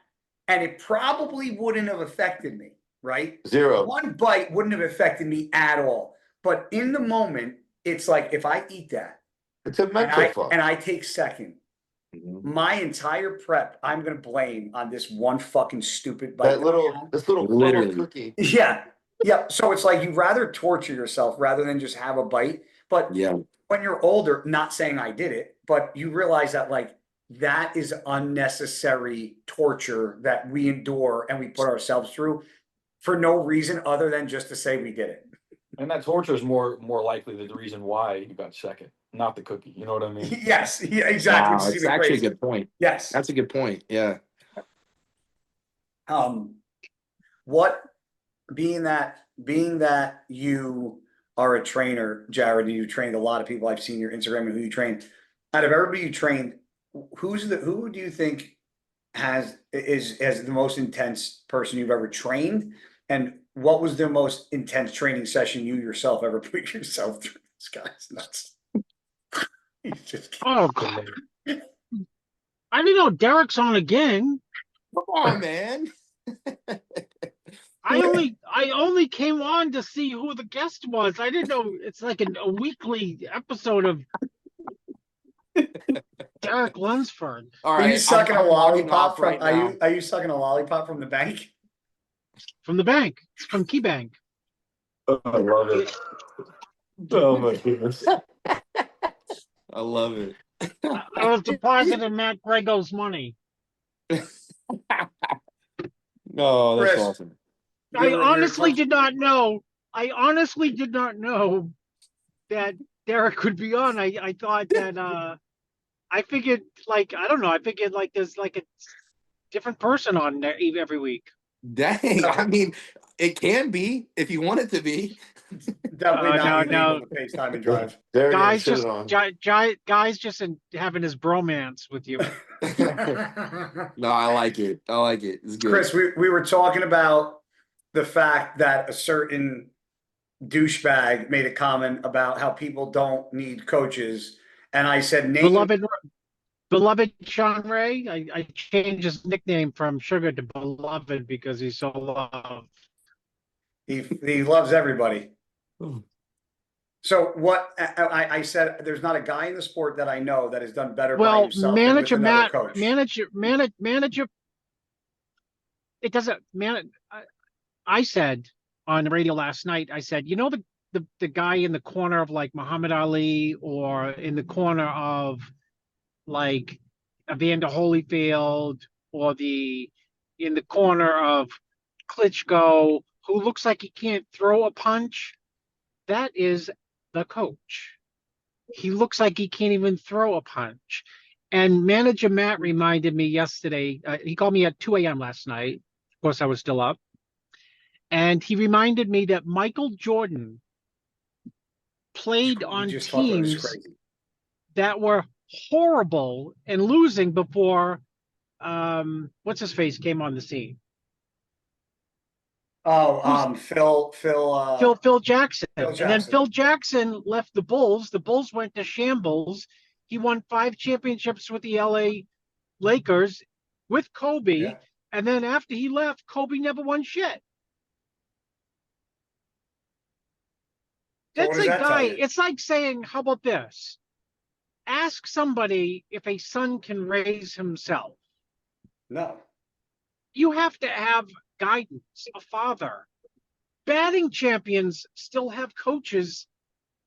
and it probably wouldn't have affected me, right?
Zero.
One bite wouldn't have affected me at all. But in the moment, it's like if I eat that
It's a mental fuck.
and I take second, my entire prep, I'm gonna blame on this one fucking stupid bite.
This little
Literally.
cookie.
Yeah. So it's like you'd rather torture yourself rather than just have a bite. But
Yeah.
when you're older, not saying I did it, but you realize that like that is unnecessary torture that we endure and we put ourselves through for no reason other than just to say we did it.
And that torture is more likely the reason why you got second, not the cookie. You know what I mean?
Yes, yeah, exactly.
Wow, it's actually a good point.
Yes.
That's a good point. Yeah.
What being that you are a trainer, Jared, and you trained a lot of people. I've seen your Instagram and who you trained. Out of everybody you trained, who do you think has the most intense person you've ever trained? And what was the most intense training session you yourself ever put yourself through? This guy's nuts. He's just
Oh, God. I didn't know Derek's on again.
Come on, man.
I only came on to see who the guest was. I didn't know it's like a weekly episode of Derek Lunsford.
All
Are
right.
you sucking a
I'm logging
lollipop
off
from
right now.
are you sucking a lollipop from the bank?
From the bank, from Key Bank.
I love it. Oh my goodness.
I love it.
I was depositing Matt Grego's money.
No, that's
Chris.
awesome.
I honestly did not know that Derek would be on. I thought that I figured like I don't know. I figured like there's like a different person on there every week.
Dang. I mean, It can be if you want it to be.
Definitely not
no,
illegal to FaceTime and drive.
They're getting
guys
shitted on.
guys just having his bromance with you.
No, I like it. I like it. It's good.
Chris, we were talking about the fact that a certain douchebag made a comment about how people don't need coaches. And I said, name
Beloved Sean Ray. I changed his nickname from Sugar to Beloved because he's so loved.
he loves everybody. So what I said, there's not a guy in the sport that I know that has done better by
Well,
himself than with
manager
another
Matt,
coach.
manager. It doesn't man. I said on the radio last night. I said, you know, the guy in the corner of like Muhammad Ali or in the corner of like Evander Holyfield or in the corner of Klitschko, who looks like he can't throw a punch. That is the coach. He looks like he can't even throw a punch. And manager Matt reminded me yesterday, he called me at 2 a.m. last night. Of course, I was still up. And he reminded me that Michael Jordan played on teams that were horrible and losing before what's his face came on the scene.
Phil
Jackson. And then Phil Jackson left the Bulls. The Bulls went to shambles. He won 5 championships with the LA Lakers with Kobe.
Yeah.
And then after he left, Kobe never won shit.
So
That's a guy. It's like saying, how about this? Ask somebody if a son can raise himself.
No.
You have to have guidance, a father. Batting champions still have coaches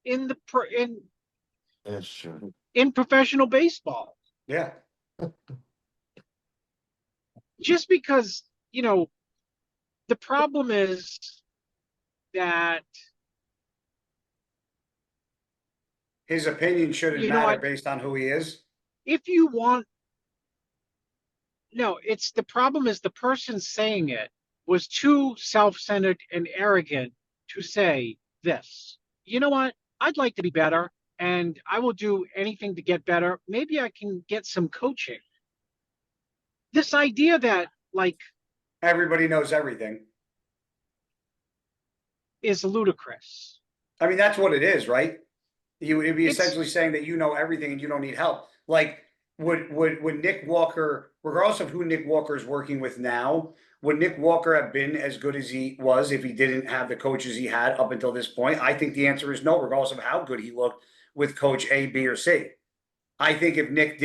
in
That's true.
in professional baseball.
Yeah.
Just because, you know, the problem is that
his opinion shouldn't matter based on who he is.
If you want, no, it's the problem is the person saying it was too self-centered and arrogant to say this. You know what? I'd like to be better and I will do anything to get better. Maybe I can get some coaching. This idea that like
everybody knows everything is
ludicrous.
I mean, that's what it is, right? It'd be essentially saying that you know everything and you don't need help. Like, would Nick Walker, regardless of who Nick Walker is working with now, would Nick Walker have been as good as he was if he didn't have the coaches he had up until this point? I think the answer is no, regardless of how good he looked with coach A, B, or C. I think if Nick,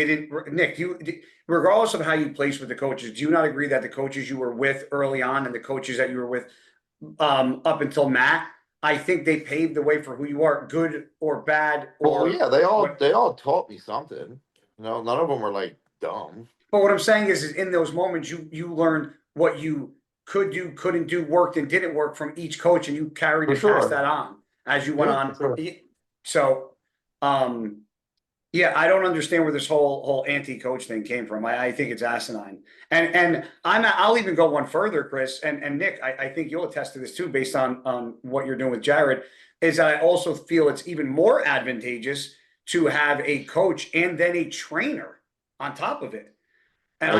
regardless of how you place with the coaches, do you not agree that the coaches you were with early on and the coaches that you were with up until Matt, I think they paved the way for who you are, good or bad? Or
yeah, they all taught me something. You know, none of them were like dumb.
But what I'm saying is in those moments, you learned what you could do, couldn't do, worked and didn't work from each coach, and you carried and passed that on as you went on. So, yeah, I don't understand where this whole anti-coach thing came from. I think it's asinine. And I'll even go one further, Chris, and Nick, I think you'll attest to this too, based on what you're doing with Jared, is that I also feel it's even more advantageous to have a coach and then a trainer on top of it. And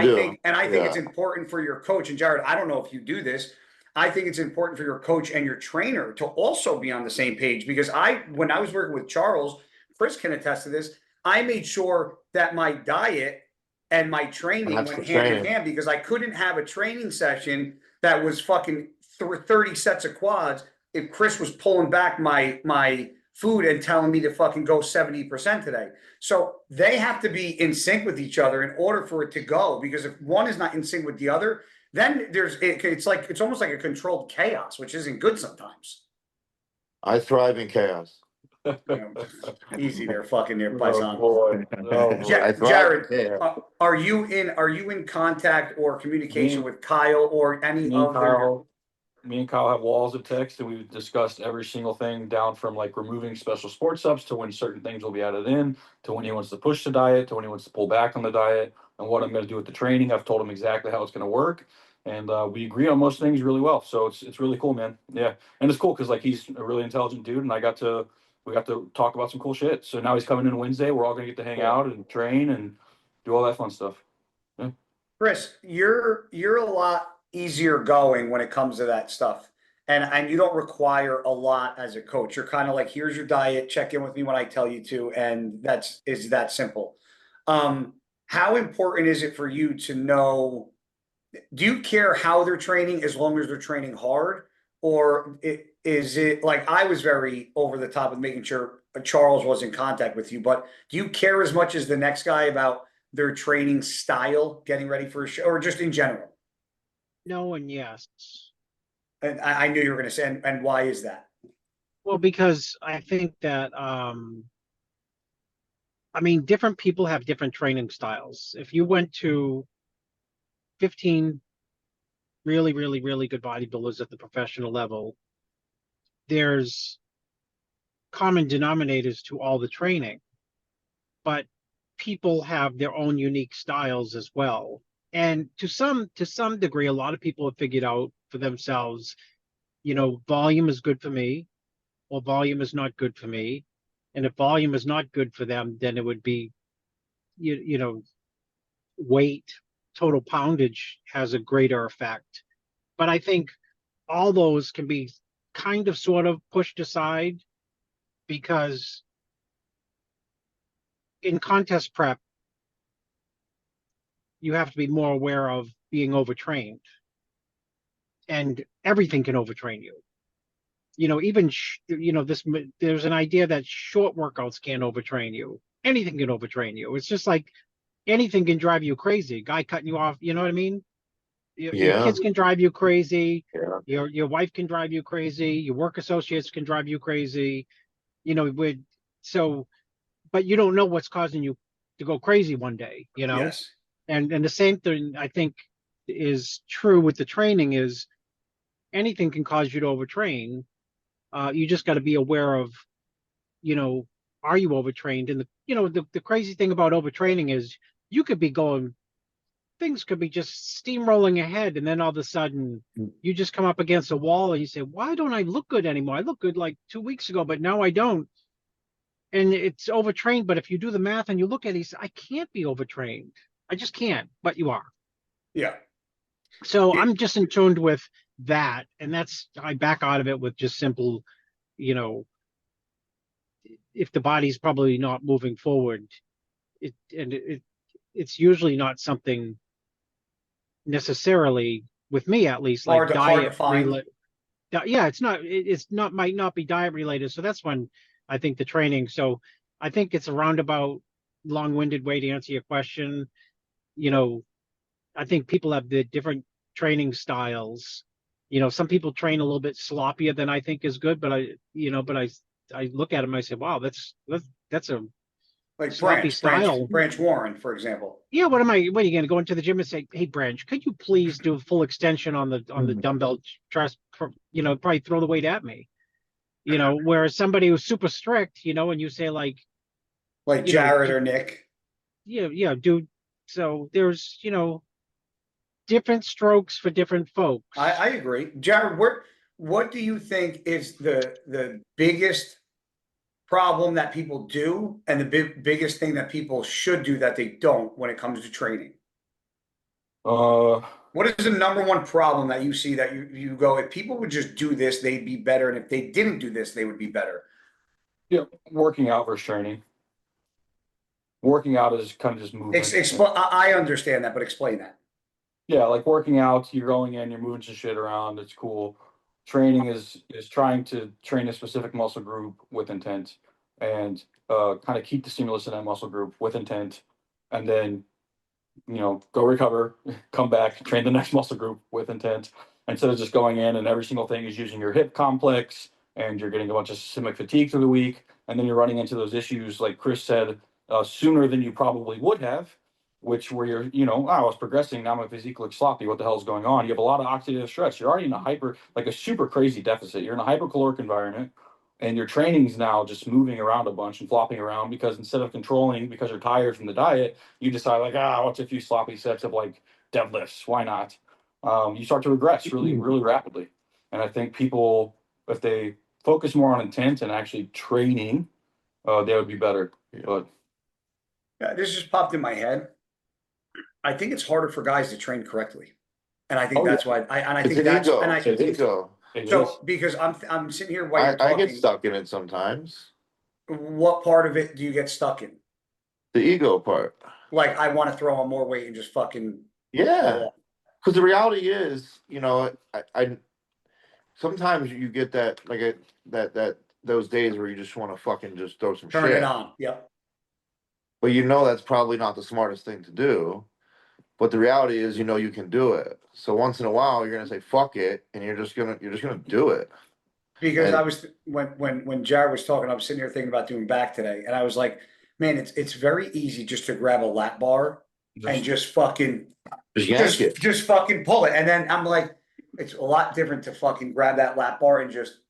I think it's important for your coach, and Jared, I don't know if you do this. I think it's important for your coach and your trainer to also be on the same page, because when I was working with Charles, Chris can attest to this, I made sure that my diet and my training went hand in hand, because I couldn't have a training session that was fucking 30 sets of quads if Chris was pulling back my food and telling me to fucking go 70% today. So they have to be in sync with each other in order for it to go, because if one is not in sync with the other, then it's almost like a controlled chaos, which isn't good sometimes.
I thrive in chaos.
Easy there, fucking near Paisan.
Jared,
are you in contact or communication with Kyle or any of them?
Me and Kyle have walls of text, and we've discussed every single thing, down from like removing special sports subs to when certain things will be added in, to when he wants to push the diet, to when he wants to pull back on the diet, and what I'm going to do with the training. I've told him exactly how it's going to work. and we agree on most things really well. So it's really cool, man. Yeah, and it's cool because like he's a really intelligent dude, and we got to talk about some cool shit. So now he's coming in Wednesday. We're all gonna get to hang out and train and do all that fun stuff. Yeah.
Chris, you're a lot easier going when it comes to that stuff. And you don't require a lot as a coach. You're kind of like, here's your diet, check in with me when I tell you to, and is that simple. How important is it for you to know, do you care how they're training as long as they're training hard? Or is it like I was very over the top with making sure Charles was in contact with you, but do you care as much as the next guy about their training style, getting ready for a show, or just in general?
No and yes.
And I knew you were going to say, and why is that?
Well, because I think that I mean, different people have different training styles. If you went to 15 really, really, really good bodybuilders at the professional level, there's common denominators to all the training, but people have their own unique styles as well. And to some degree, a lot of people have figured out for themselves, volume is good for me, or volume is not good for me. And if volume is not good for them, then it would be, you know, weight, total poundage has a greater effect. But I think all those can be kind of sort of pushed aside, because in contest prep, you have to be more aware of being overtrained, and everything can overtrain you. Even there's an idea that short workouts can't overtrain you. Anything can overtrain you. It's just like anything can drive you crazy. Guy cutting you off, you know what I mean? Your
Yeah.
kids can drive you crazy.
Yeah.
Your wife can drive you crazy. Your work associates can drive you crazy. With so, but you don't know what's causing you to go crazy one day.
Yes.
And the same thing I think is true with the training is anything can cause you to overtrain. You just got to be aware of, are you overtrained? And the crazy thing about overtraining is you could be going, things could be just steamrolling ahead, and then all of a sudden you just come up against a wall and you say, why don't I look good anymore? I looked good like 2 weeks ago, but now I don't. And it's overtrained. But if you do the math and you look at it, you say, I can't be overtrained. I just can't, but you are.
Yeah.
So I'm just in tuned with that. And I back out of it with just simple, you know, if the body's probably not moving forward, it's usually not something necessarily, with me at least, like
Hard to
diet
find.
related. Yeah, it's not might not be diet related. So that's when I think the training. So I think it's a roundabout, long-winded way to answer your question. I think people have the different training styles. Some people train a little bit sloppier than I think is good, but I look at them, I say, wow, that's a
Like
sloppy style.
Branch Warren, for example.
Yeah, what are you going to go into the gym and say, hey, Branch, could you please do a full extension on the dumbbell press, probably throw the weight at me, whereas somebody who's super strict, and you say like
Jared or Nick.
Yeah, dude. So there's, different strokes for different folks.
I agree. Jared, what do you think is the biggest problem that people do, and the biggest thing that people should do that they don't when it comes to training? What is the number one problem that you see that you go, if people would just do this, they'd be better, and if they didn't do this, they would be better?
Yeah, working out versus training. Working out is kind of just moving.
I understand that, but explain that.
Yeah, like working out, you're going in, you're moving some shit around, it's cool. Training is trying to train a specific muscle group with intent, and kind of keep the stimulus in that muscle group with intent, and then go recover, come back, train the next muscle group with intent, instead of just going in and every single thing is using your hip complex, and you're getting a bunch of systemic fatigue through the week, and then you're running into those issues like Chris said, sooner than you probably would have, which where you're, I was progressing, now my physique looks sloppy, what the hell's going on? You have a lot of oxidative stress, you're already in a super crazy deficit, you're in a hypercaloric environment, and your training's now just moving around a bunch and flopping around because instead of controlling, because you're tired from the diet, you decide like, what's a few sloppy sets of like deadlifts? Why not? you start to regress really, really rapidly. And I think people, if they focus more on intent and actually training, they would be better. But
Yeah, this just popped in my head. I think it's harder for guys to train correctly. And I think
Oh, yeah.
that's why I
It's
think
an
that's,
ego.
and
It's an ego.
it is.
so because I'm sitting here while you're
I get
talking,
stuck in it sometimes.
what part of it do you get stuck in?
The ego part.
Like, I want to throw on more weight and just fucking
Yeah.
fall off.
Because the reality is, you know, I sometimes you get that like that those days where you just want to fucking just throw some
Turn
shit.
it on. Yep.
But you know that's probably not the smartest thing to do. But the reality is, you know, you can do it. So once in a while, you're gonna say fuck it, and you're just gonna do it.
Because
And
I was when Jared was talking, I was sitting here thinking about doing back today, and I was like, man, it's very easy just to grab a lap bar and just fucking
just yank it.
just fucking pull it. And then I'm like, it's a lot different to fucking grab that lap bar and just.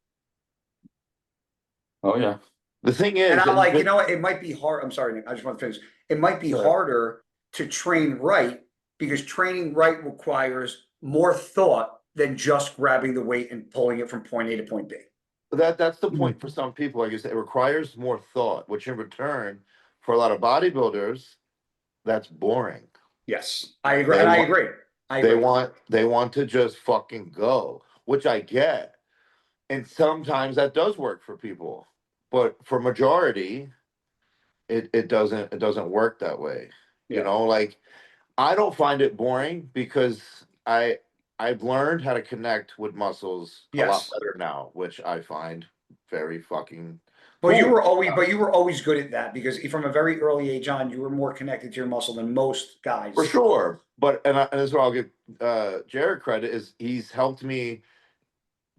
Oh yeah.
The thing is,
And I'm like, you know what? It might be hard. I'm sorry, Nick. I just want to finish. It might be
Sure.
harder to train right because training right requires more thought than just grabbing the weight and pulling it from point A to point B.
that's the point for some people. Like you said, it requires more thought, which in return, for a lot of bodybuilders, that's boring.
Yes, I agree.
They
And I
want-
agree.
They want to just fucking go, which I get. And sometimes that does work for people. But for majority, it doesn't work that way.
Yeah.
You know, like I don't find it boring because I've learned how to connect with muscles a lot
Yes.
better now, which I find very fucking
But you
cool.
were always good at that because from a very early age on, you were more connected to your muscle than most guys.
For sure. But and this is where I'll give Jared credit is he's helped me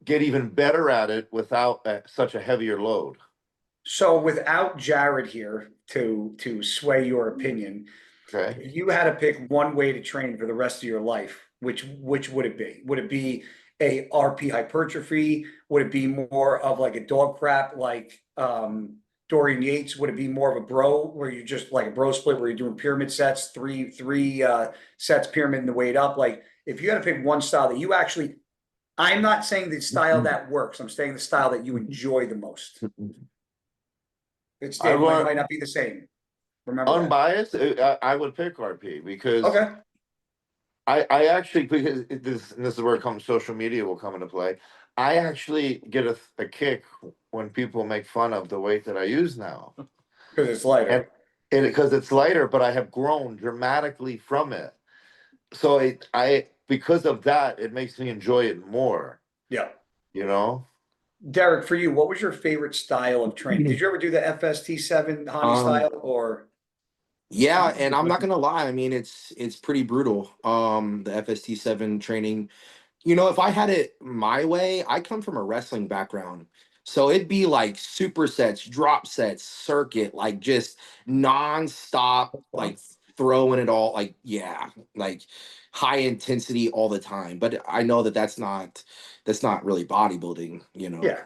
get even better at it without such a heavier load.
So without Jared here to sway your opinion,
Okay.
if you had to pick one way to train for the rest of your life, which would it be? Would it be a RP hypertrophy? Would it be more of like a dog crap like Dorian Yates? Would it be more of a bro where you just like a bro split where you're doing pyramid sets, three sets pyramid and the weight up? Like if you had to pick one style that you actually, I'm not saying the style that works. I'm saying the style that you enjoy the most. It might not be the same. Remember that.
Unbiased, I would pick RP because
Okay.
I actually because this is where social media will come into play. I actually get a kick when people make fun of the weight that I use now.
Because it's lighter.
And because it's lighter, but I have grown dramatically from it. So I because of that, it makes me enjoy it more.
Yeah.
You know?
Derek, for you, what was your favorite style of training? Did you ever do the FST7 Hani style or?
Yeah, and I'm not gonna lie. I mean, it's pretty brutal. The FST7 training. You know, if I had it my way, I come from a wrestling background. So it'd be like supersets, drop sets, circuit, like just nonstop, like throwing it all, like, yeah, like high intensity all the time. But I know that that's not really bodybuilding, you know.
Yeah.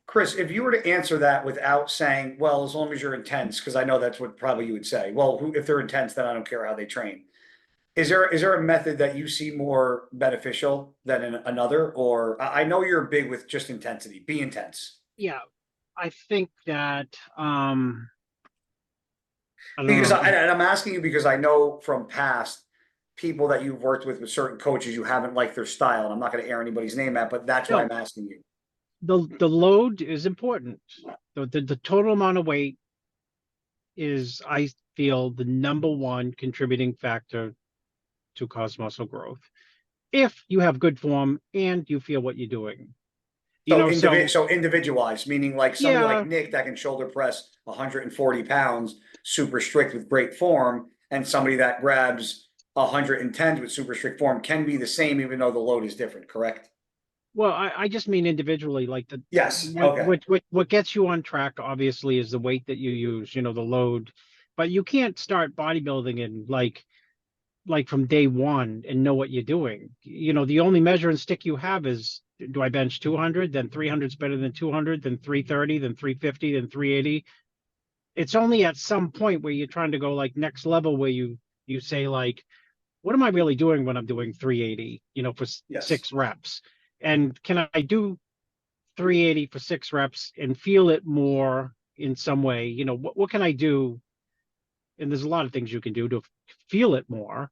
Chris, if you were to answer that without saying, well, as long as you're intense, because I know that's what probably you would say. Well, if they're intense, then I don't care how they train. Is there a method that you see more beneficial than another? Or I know you're big with just intensity. Be intense.
Yeah, I think that I don't
Because
know.
and I'm asking you because I know from past people that you've worked with certain coaches, you haven't liked their style. And I'm not going to air anybody's name out, but that's why
No.
I'm asking you.
The load is important. The total amount of weight is, I feel, the number one contributing factor to cause muscle growth. If you have good form and you feel what you're doing. You know,
So individualized, meaning like somebody
Yeah.
like Nick that can shoulder press 140 pounds, super strict with great form, and somebody that grabs 110 with super strict form can be the same, even though the load is different, correct?
Well, I just mean individually, like
Yes. Okay.
what gets you on track obviously is the weight that you use, you know, the load. But you can't start bodybuilding and like from day one and know what you're doing. You know, the only measuring stick you have is, do I bench 200? Then 300 is better than 200, then 330, then 350, then 380. It's only at some point where you're trying to go like next level where you say like, what am I really doing when I'm doing 380, for
Yes.
6 reps? And can I do 380 for 6 reps and feel it more in some way? What can I do? And there's a lot of things you can do to feel it more,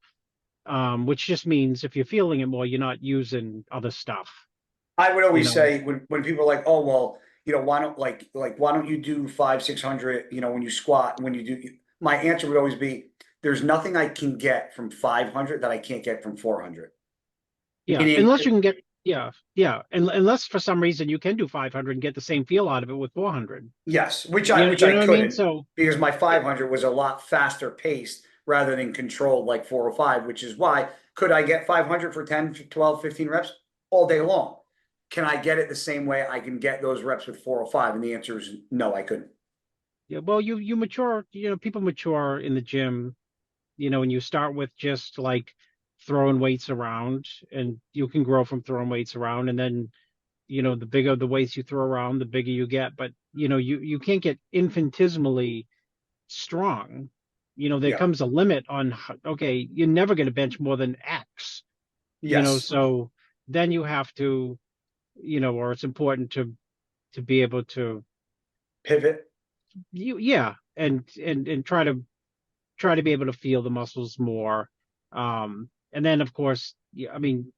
which just means if you're feeling it more, you're not using other stuff.
I would
You
always
know,
say when people are like, oh well, why don't why don't you do 500, 600, when you squat, when you do, my answer would always be, there's nothing I can get from 500 that I can't get from 400.
yeah,
Meaning,
unless you can get, yeah, and unless for some reason you can do 500 and get the same feel out of it with 400.
yes, which
You
I
know,
which
you
I
know what I mean?
couldn't,
So
because my 500 was a lot faster paced rather than controlled like 405, which is why could I get 500 for 10, 12, 15 reps all day long? Can I get it the same way I can get those reps with 405? And the answer is no, I couldn't.
yeah, well, you mature. People mature in the gym. And you start with just like throwing weights around, and you can grow from throwing weights around, and then the bigger the weights you throw around, the bigger you get. But you can't get infinitesimally strong. There
Yeah.
comes a limit on okay, you're never going to bench more than X.
Yes.
So then you have to, or it's important to be able to
Pivot.
yeah, and try to be able to feel the muscles more. And then of course, I mean,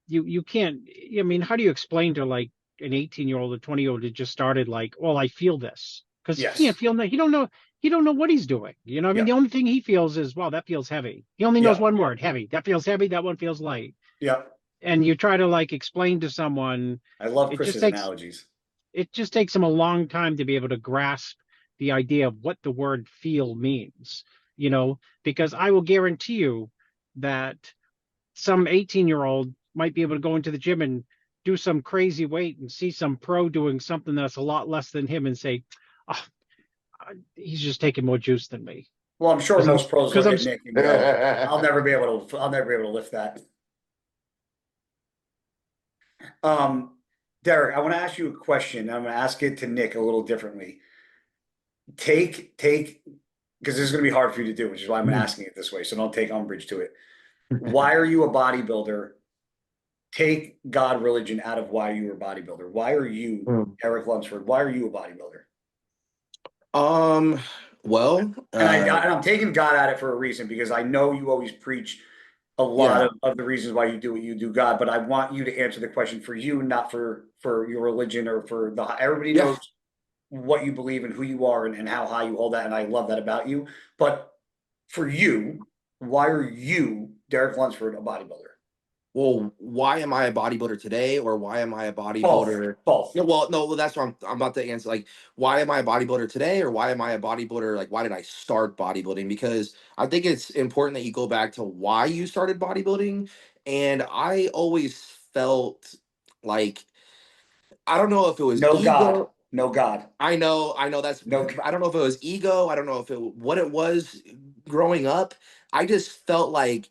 you can't. I mean, how do you explain to like an 18-year-old or 20-year-old who just started like, well, I feel this, because he can't
Yes.
feel that. He don't know what he's doing. I mean,
Yeah.
the only thing he feels is, wow, that feels heavy. He only knows
Yeah.
one word, heavy. That feels heavy. That one feels light.
Yeah.
And you try to like explain to someone,
I love
it just
Chris's
takes
analogies.
it just takes them a long time to be able to grasp the idea of what the word feel means, because I will guarantee you that some 18-year-old might be able to go into the gym and do some crazy weight and see some pro doing something that's a lot less than him and say, oh, he's just taking more juice than me.
Well, I'm sure
Because I'm,
most pros
because
look
I'm,
at Nick and go, I'll never be able to lift that. Derek, I want to ask you a question. I'm going to ask it to Nick a little differently. Take, because this is going to be hard for you to do, which is why I'm asking it this way. So don't take umbrage to it. Why are you a bodybuilder? Take God, religion out of why you were a bodybuilder. Why are you, Eric Lunsford? Why are you a bodybuilder?
Well,
And I'm taking God at it for a reason, because I know you always preach a lot
yeah.
of the reasons why you do what you do, God, but I want you to answer the question for you, not for your religion or for everybody
Yeah.
knows what you believe and who you are and how high you hold that. And I love that about you. But for you, why are you, Derek Lunsford, a bodybuilder?
Well, why am I a bodybuilder today, or why am I a
Both.
bodybuilder?
Both.
No, well, that's what I'm about to answer. Like, why am I a bodybuilder today, or why am I a bodybuilder? Like, why did I start bodybuilding? Because I think it's important that you go back to why you started bodybuilding. And I always felt like, I don't know if it was
No God.
ego.
No God.
I know that's,
No.
I don't know if it was ego. I don't know if what it was growing up. I just felt like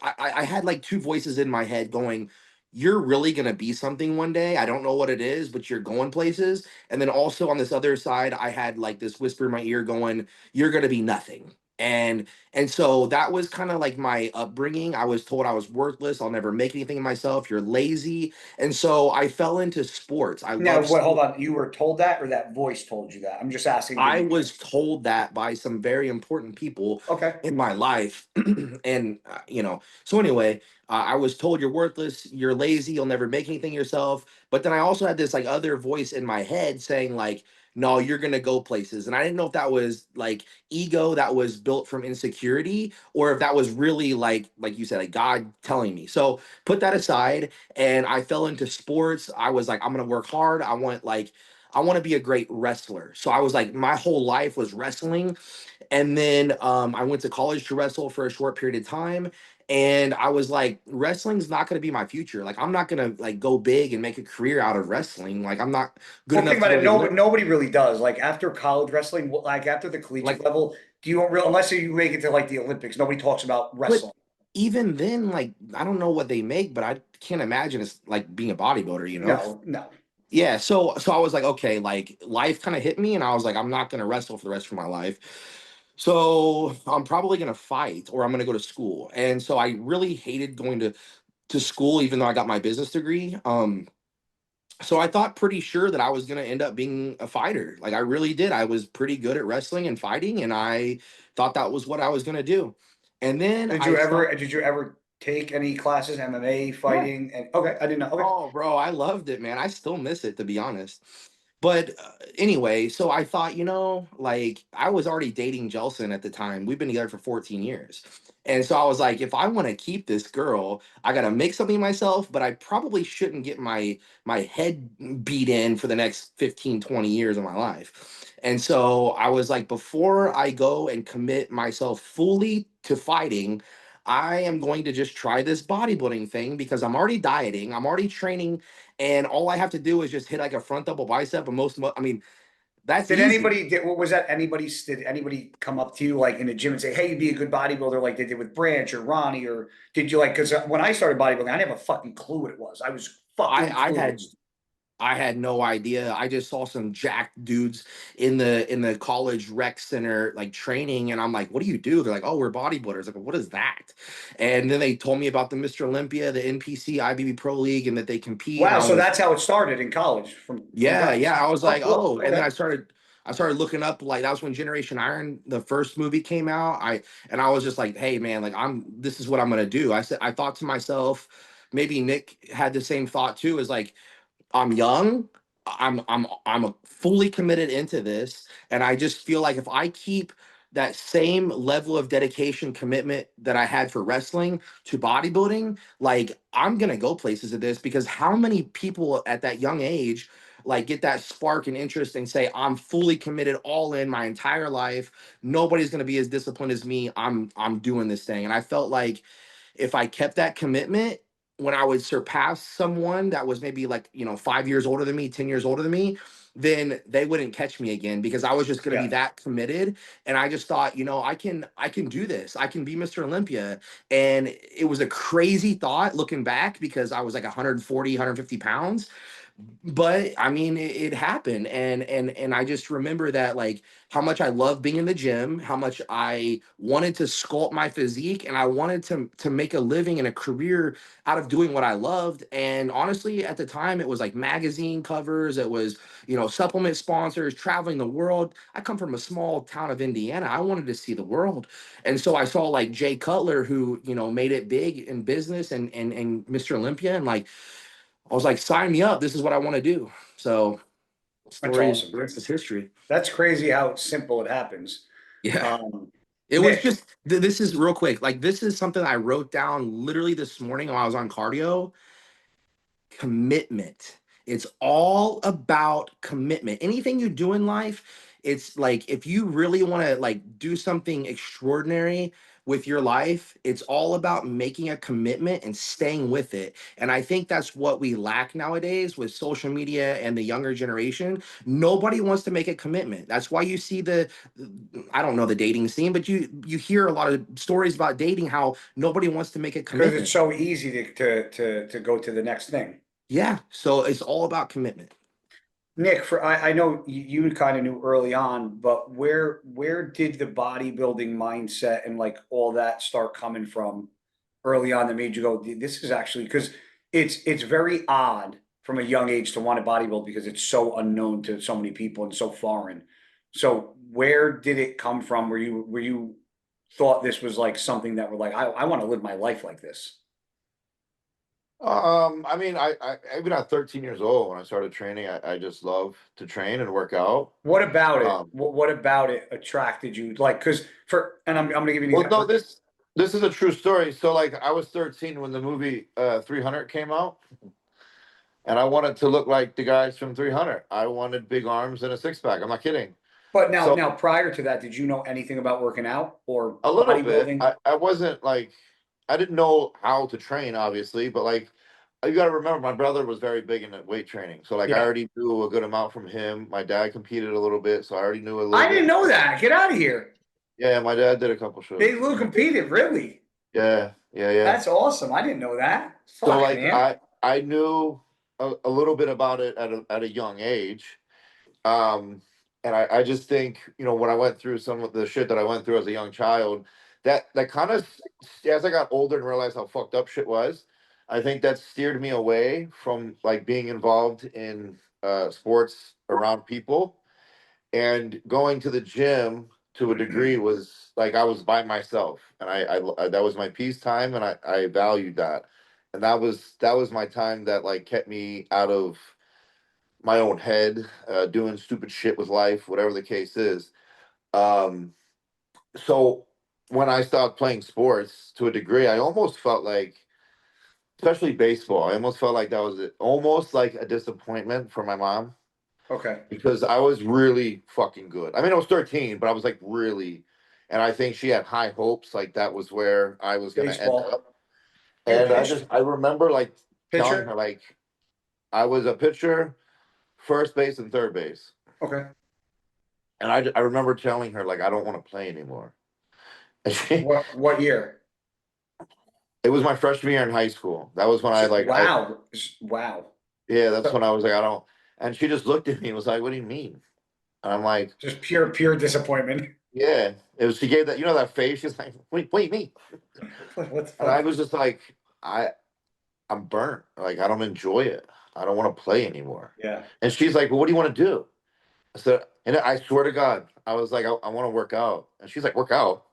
I had like two voices in my head going, you're really going to be something one day. I don't know what it is, but you're going places. And then also on this other side, I had like this whisper in my ear going, you're going to be nothing. And so that was kind of like my upbringing. I was told I was worthless. I'll never make anything of myself. You're lazy. And so I fell into sports. I
Now,
love
what? Hold
sports.
on. You were told that, or that voice told you that? I'm just asking to
I
be
was told that by some very important people
okay.
in my life. And, so anyway, I was told you're worthless, you're lazy, you'll never make anything yourself. But then I also had this like other voice in my head saying, like, no, you're going to go places. And I didn't know if that was like ego that was built from insecurity, or if that was really like you said, like God telling me. So put that aside. And I fell into sports. I was like, I'm going to work hard. I want to be a great wrestler. So I was like, my whole life was wrestling. And then I went to college to wrestle for a short period of time. And I was like, wrestling's not going to be my future. Like, I'm not going to like go big and make a career out of wrestling. Like, I'm not good
Well, think
enough to
about
go
it.
to the Olympics.
Nobody really does. Like after college wrestling, like after the collegiate
Like,
level, do you real unless you make it to like the Olympics? Nobody talks about
but
wrestling.
even then, like, I don't know what they make, but I can't imagine it's like being a bodybuilder, you know?
No, no.
Yeah. So I was like, okay, like life kind of hit me, and I was like, I'm not going to wrestle for the rest of my life. So I'm probably gonna fight or I'm gonna go to school. And so I really hated going to school, even though I got my business degree. So I thought pretty sure that I was gonna end up being a fighter. Like I really did. I was pretty good at wrestling and fighting, and I thought that was what I was gonna do. And then
Did
I
you
saw,
ever take any classes, MMA,
yeah.
fighting? And okay, I didn't know. Okay.
Oh, bro, I loved it, man. I still miss it, to be honest. But anyway, so I thought, like I was already dating Jelson at the time. We've been together for 14 years. And so I was like, if I want to keep this girl, I got to make something of myself, but I probably shouldn't get my head beat in for the next 15, 20 years of my life. And so I was like, before I go and commit myself fully to fighting, I am going to just try this bodybuilding thing because I'm already dieting, I'm already training, and all I have to do is just hit like a front double bicep. And I mean, that's
Did
easy.
anybody what was that? Did anybody come up to you like in the gym and say, "Hey, you'd be a good bodybuilder," like they did with Branch or Ronnie, or did you like? Because when I started bodybuilding, I didn't have a fucking clue what it was. I was fucking
I had
clueless.
I had no idea. I just saw some jacked dudes in the college rec center like training, and I'm like, "What do you do?" They're like, "Oh, we're bodybuilders." Like, what is that? And then they told me about the Mr. Olympia, the NPC IBB Pro League, and that they compete. And
Wow,
I
so
was
that's how it started in college from
Yeah,
Branch.
yeah. I was
Oh,
like,
cool.
oh, and then
Okay.
I started looking up, like that was when Generation Iron, the first movie came out. I was just like, hey man, like this is what I'm gonna do. I thought to myself, maybe Nick had the same thought too, is like I'm young. I'm fully committed into this, and I just feel like if I keep that same level of dedication, commitment that I had for wrestling to bodybuilding, like I'm gonna go places at this because how many people at that young age like get that spark and interest and say I'm fully committed all in my entire life. Nobody's gonna be as disciplined as me. I'm doing this thing. And I felt like if I kept that commitment, when I would surpass someone that was maybe like, 5 years older than me, 10 years older than me, then they wouldn't catch me again because I was just going to be
Yeah.
that committed. And I just thought, I can do this. I can be Mr. Olympia. And it was a crazy thought looking back because I was like 140, 150 pounds, but I mean it happened. And I just remember that, like, how much I love being in the gym, how much I wanted to sculpt my physique, and I wanted to make a living and a career out of doing what I loved. And honestly, at the time it was like magazine covers, it was, supplement sponsors, traveling the world. I come from a small town of Indiana. I wanted to see the world. And so I saw like Jay Cutler, who, made it big in business, and Mr. Olympia, and like I was like, sign me up. This is what I want to do. So,
That's
story,
awesome.
the rest is history.
That's crazy how simple it happens.
Yeah.
Um,
It was
Nick,
just, this is real quick. Like, this is something I wrote down literally this morning while I was on cardio. Commitment. It's all about commitment. Anything you do in life, it's like if you really want to like do something extraordinary with your life, it's all about making a commitment and staying with it. And I think that's what we lack nowadays with social media and the younger generation. Nobody wants to make a commitment. That's why you see I don't know the dating scene, but you hear a lot of stories about dating, how nobody wants to make a
because it's
commitment.
so easy to go to the next thing.
Yeah, so it's all about commitment.
Nick, I know you kind of knew early on, but where did the bodybuilding mindset and like all that start coming from early on that made you go, this is actually because it's very odd from a young age to want to bodybuild because it's so unknown to so many people and so foreign. So where did it come from? Where you thought this was like something that were like, I want to live my life like this?
I mean, even at 13 years old when I started training, I just love to train and work out.
What about it?
Um,
What about it attracted you? Like, because and I'm gonna give you an
well, no,
example.
this is a true story. So, like, I was 13 when the movie 300 came out, and I wanted to look like the guys from 300. I wanted big arms and a six pack. I'm not kidding.
But now,
So,
now prior to that, did you know anything about working out or
a little bit.
bodybuilding?
I wasn't like I didn't know how to train, obviously, but like you got to remember, my brother was very big into weight training, so like I
Yeah.
already knew a good amount from him. My dad competed a little bit, so I already knew a little
I
bit.
didn't know that. Get out of here.
Yeah, my dad did a couple shows.
They Lou competed, really.
Yeah, yeah, yeah.
That's awesome. I didn't know that.
So
Fuck,
like
man.
I knew a little bit about it at a young age. Um, And I just think, you know, when I went through some of the shit that I went through as a young child, that kind of, as I got older and realized how fucked up shit was, I think that steered me away from like being involved in sports around people, and going to the gym to a degree was like I was by myself, and I that was my peace time, and I valued that, and that was my time that like kept me out of my own head, doing stupid shit with life, whatever the case is. Um, so when I stopped playing sports to a degree, I almost felt like, especially baseball, I almost felt like that was almost like a disappointment for my mom,
Okay.
because I was really fucking good. I mean, I was 13, but I was like really, and I think she had high hopes, like that was where I was gonna end
Baseball.
up.
You
And
pitched?
I remember like telling her
Pitcher?
like I was a pitcher, first base and third base.
Okay.
And I remember telling her like I don't want to play anymore. And
What year?
it was my freshman year in high school. That was when I like
Wow. Wow.
yeah, that's
So
when I was like I don't. And she just looked at me and was like, "What do you mean?" And I'm like,
just pure disappointment.
"Yeah." It was, she gave that, you know, that face. She's like, "Wait, me."
What the
And I
fuck?
was just like, I'm burnt. Like I don't enjoy it. I don't want to play anymore.
Yeah.
And she's like, "Well, what do you want to do?" I said, and I swear to God, I was like, I want to work out. And she's like, "Work out?"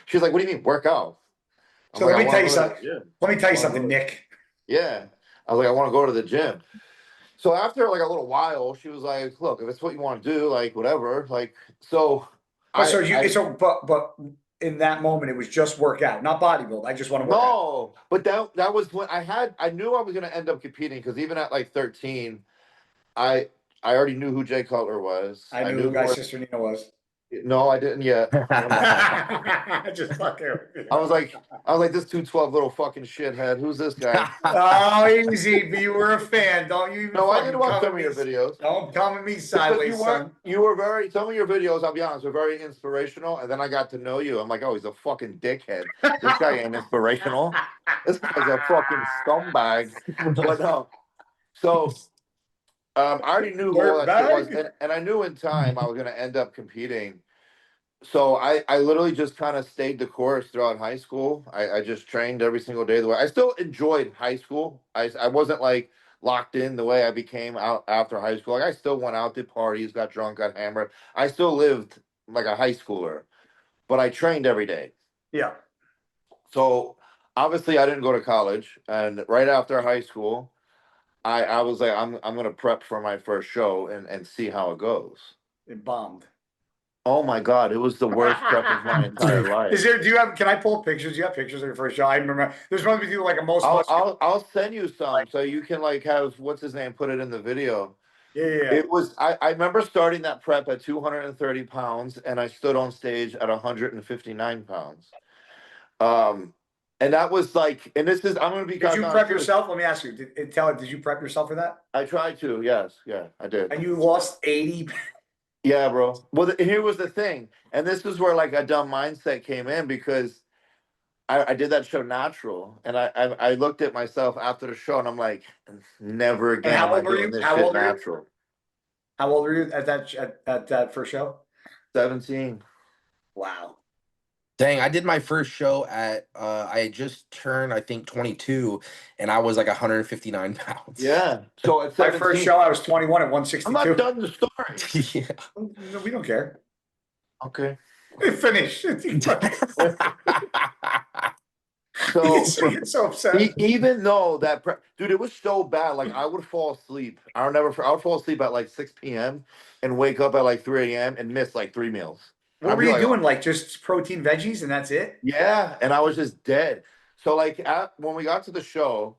She's like, "What do you mean work out?" I'm
So
like,
let
"I
me
want
tell
to
you
go to
something.
the gym.
Let me tell
I
you
want to
something,
go to
Nick.
yeah." I was like, "I want to go to the gym." So after like a little while, she was like, "Look, if it's what you want to do, like whatever." Like so,
But so
I
but in that moment it was just workout, not bodybuild. I just want to work out.
no, but that was when I knew I was gonna end up competing, because even at like 13, I I already knew who Jay Cutler was.
I
I
knew
knew
who
who
Guy's sister Nina was.
no, I didn't yet. Come on.
Just fucking with you.
I was like this 212 little fucking shithead. Who's this guy?
Oh, easy. But you were a fan. Don't you even
No, I did
fucking
watch
come
some
at
of
me.
your videos.
Don't come at me
Because
sideways, son.
you were very, some of your videos, I'll be honest, were very inspirational. And then I got to know you. I'm like, oh, he's a fucking dickhead. This guy ain't inspirational. This guy's a fucking scumbag. But no. So I already knew who all
Dirt
that shit was.
bag.
And I knew in time I was gonna end up competing. So I literally just kind of stayed the course throughout high school. I just trained every single day the way I still enjoyed high school. I wasn't like locked in the way I became out after high school. Like I still went out, did parties, got drunk, got hammered. I still lived like a high schooler, but I trained every day.
Yeah.
So obviously I didn't go to college, and right after high school, I was like I'm gonna prep for my first show and see how it goes.
It bombed.
Oh my God, it was the worst prep of my entire life.
Do you have, can I pull pictures? Do you have pictures of your first show? I remember there's supposed to be like a most
I'll
muscular.
I'll send you some so you can like have what's his name put it in the video.
Yeah.
It was I remember starting that prep at 230 pounds, and I stood on stage at 159 pounds. And that was like, and this is I'm gonna be
Did you
goddamn
prep
serious.
yourself? Let me ask you. Did you prep yourself for that?
I tried to, yes, yeah, I did.
And you lost 80.
Yeah, bro. Well, here was the thing, and this is where like a dumb mindset came in, because I did that show natural, and I looked at myself after the show, and I'm like, never
And
again
how
am I
old were
doing
you?
this
How
shit
old are you?
natural.
How old were you at that first show?
17.
Wow.
Dang, I did my first show at I had just turned, I think, 22, and I was like 159 pounds.
Yeah. So at
My first
17,
show, I was 21 at
I'm
162.
not done the story.
Yeah.
No, we don't care.
Okay.
Finish.
So
You get so upset.
even though that dude, it was so bad. Like I would fall asleep. I would fall asleep at like 6 p.m. and wake up at like 3 a.m. and miss like 3 meals.
What
I'd
were
be
you
like,
doing? Like just protein veggies and that's it?
yeah, and I was just dead. So like when we got to the show,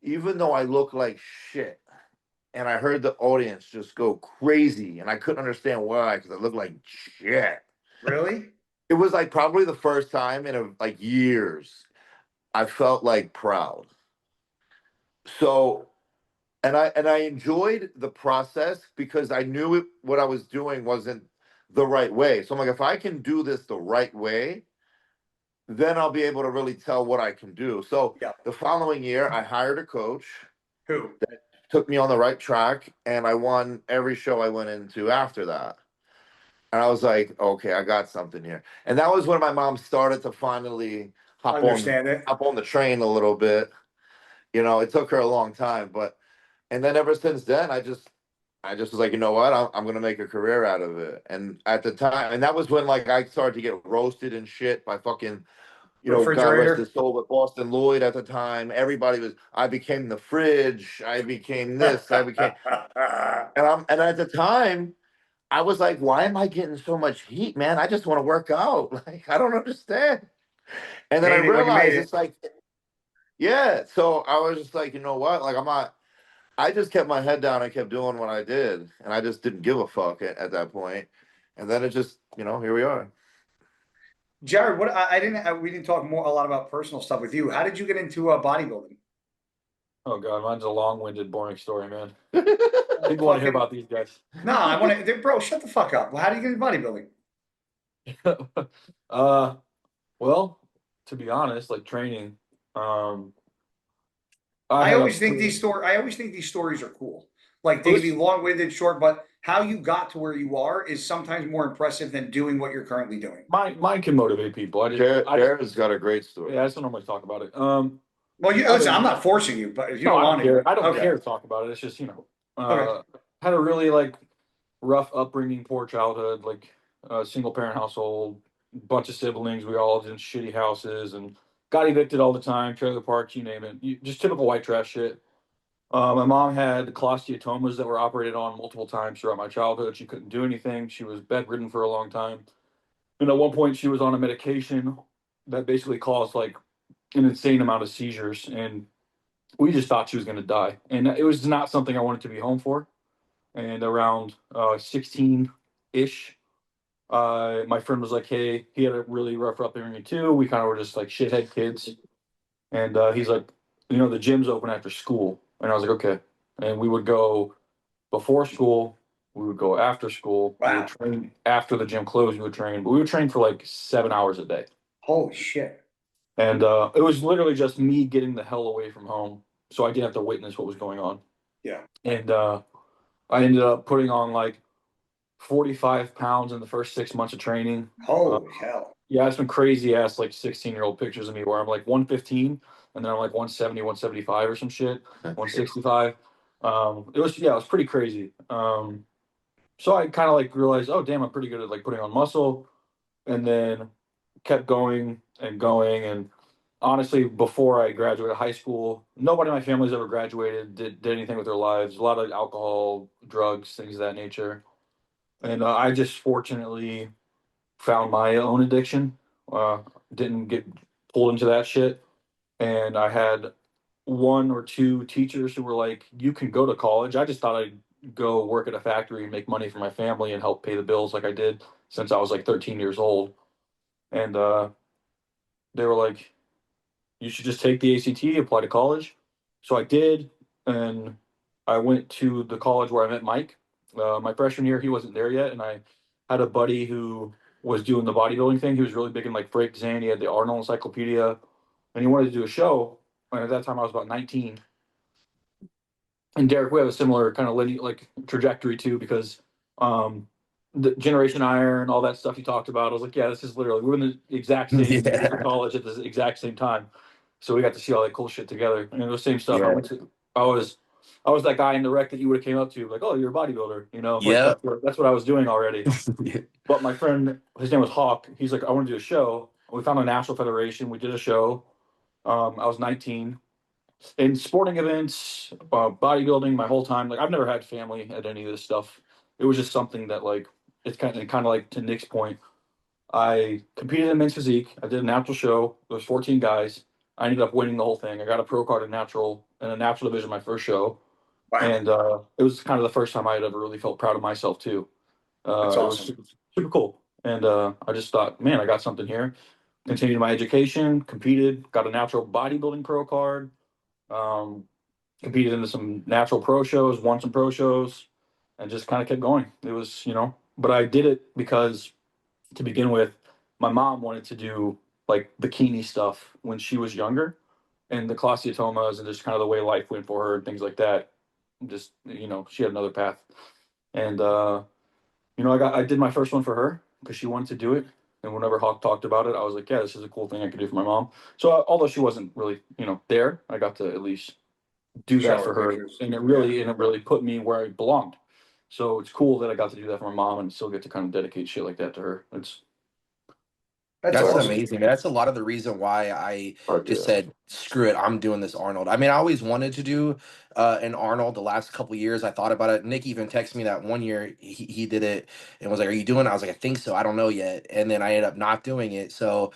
even though I looked like shit, and I heard the audience just go crazy, and I couldn't understand why, because I looked like shit.
Really?
It was like probably the first time in like years I felt like proud. So, and I enjoyed the process, because I knew what I was doing wasn't the right way. So I'm like, if I can do this the right way, then I'll be able to really tell what I can do. So
Yeah.
the following year, I hired a coach
Who?
took me on the right track, and I won every show I went into after that. And I was like, okay, I got something here. And that was when my mom started to finally
Understand it.
hop on the train a little bit. You know, it took her a long time, but and then ever since then, I just was like, you know what, I'm gonna make a career out of it. And at the time, and that was when like I started to get roasted and shit by fucking, you know, God rest
Refrigerator.
his soul, but Boston Lloyd at the time. Everybody was, I became the fridge, I became this, I became, and at the time, I was like, why am I getting so much heat, man? I just want to work out. Like, I don't understand. And then I
Made it when you made
realized
it.
it's like, yeah. So I was just like, you know what? Like, I'm not, I just kept my head down and kept doing what I did. And I just didn't give a fuck at that point. And then it just, you know, here we are.
Jared, what we didn't talk a lot about personal stuff with you. How did you get into bodybuilding?
Oh God, mine's a long-winded, boring story, man. People want to hear about these guys.
No, I want to, bro. Shut the fuck up. Well, how do you get into bodybuilding?
Well, to be honest, like training, um,
I
had a
always think these stories are cool. Like they
Well,
can be long-winded, short, but how you got to where you are is sometimes more impressive than doing what you're currently doing.
mine can motivate people.
Jared's got a great story.
Yeah, I just don't normally talk about it.
Well, you listen. I'm not forcing you, but if you
No,
don't
I don't
want to,
care. I don't
okay.
care to talk about it. It's just,
Okay.
had a really like rough upbringing, poor childhood, like a single parent household, bunch of siblings. We all lived in shitty houses and got evicted all the time, trailer parks, you name it. Just typical white trash shit. My mom had cholesteatomas that were operated on multiple times throughout my childhood. She couldn't do anything. She was bedridden for a long time. And at one point, she was on a medication that basically caused like an insane amount of seizures. And we just thought she was going to die. And it was not something I wanted to be home for. And around 16 ish, my friend was like, hey, he had a really rough upbringing too. We kind of were just like shithead kids. And he's like, the gym's open after school. And I was like, okay. And we would go before school. We would go after school. We would
Wow.
train after the gym closed. We would train, but we would train for like 7 hours a day.
Holy shit.
And it was literally just me getting the hell away from home, so I didn't have to witness what was going on.
Yeah.
And I ended up putting on like 45 pounds in the first 6 months of training.
Holy hell.
Yeah, it's been crazy ass like 16-year-old pictures of me where I'm like 115 and then I'm like 170, 175 or some shit, 165. It was pretty crazy. So I kind of like realized, oh damn, I'm pretty good at like putting on muscle, and then kept going and going. And honestly, before I graduated high school, nobody in my family's ever graduated, did anything with their lives. A lot of alcohol, drugs, things of that nature. And I just fortunately found my own addiction. Uh, didn't get pulled into that shit. And I had one or two teachers who were like, you can go to college. I just thought I'd go work at a factory and make money for my family and help pay the bills like I did since I was like 13 years old. And they were like, you should just take the ACT, apply to college. So I did. And I went to the college where I met Mike. My freshman year, he wasn't there yet. And I had a buddy who was doing the bodybuilding thing. He was really big in like Break Zane. He had the Arnold Encyclopedia and he wanted to do a show. And at that time, I was about 19. And Derek, we have a similar kind of like trajectory too, because the Generation Iron, all that stuff you talked about. I was like, yeah, this is literally we're in the exact same years of college at the exact same time, so we got to see all that cool shit together. And the same stuff.
Yeah.
I was that guy in the rec that you would have came up to, like, oh, you're a bodybuilder, Like,
Yeah.
that's what I was doing already. But my friend, his name was Hawk. He's like, I want to do a show. We found a national federation. We did a show. I was 19. In sporting events, bodybuilding, my whole time, like I've never had family at any of this stuff. It was just something that like it's kind of like to Nick's point. I competed in men's physique. I did a natural show. There was 14 guys. I ended up winning the whole thing. I got a pro card in a natural division my first show,
Wow.
and it was kind of the first time I had ever really felt proud of myself too.
That's
It was
awesome.
super cool, and I just thought, man, I got something here. Continued my education, competed, got a natural bodybuilding pro card. Competed into some natural pro shows, won some pro shows, and just kind of kept going. It was, but I did it because to begin with, my mom wanted to do like bikini stuff when she was younger, and the cholesteatomas and just kind of the way life went for her and things like that. just, you know, she had another path. And, you know, I did my first one for her because she wanted to do it. And whenever Hawk talked about it, I was like, yeah, this is a cool thing I could do for my mom. So although she wasn't really, you know, there, I got to at least do
Show
that
her
for her.
pictures.
And it really put me where I belonged. So it's cool that I got to do that for my mom and still get to kind of dedicate shit like that to her.
That's
That's
awesome.
amazing, man. That's a lot of the reason why I
Fuck
just
yeah.
said, screw it, I'm doing this Arnold. I mean, I always wanted to do an Arnold the last couple years. I thought about it. Nick even texted me that one year he did it and was like, are you doing it? I was like, I think so. I don't know yet. And then I ended up not doing it. So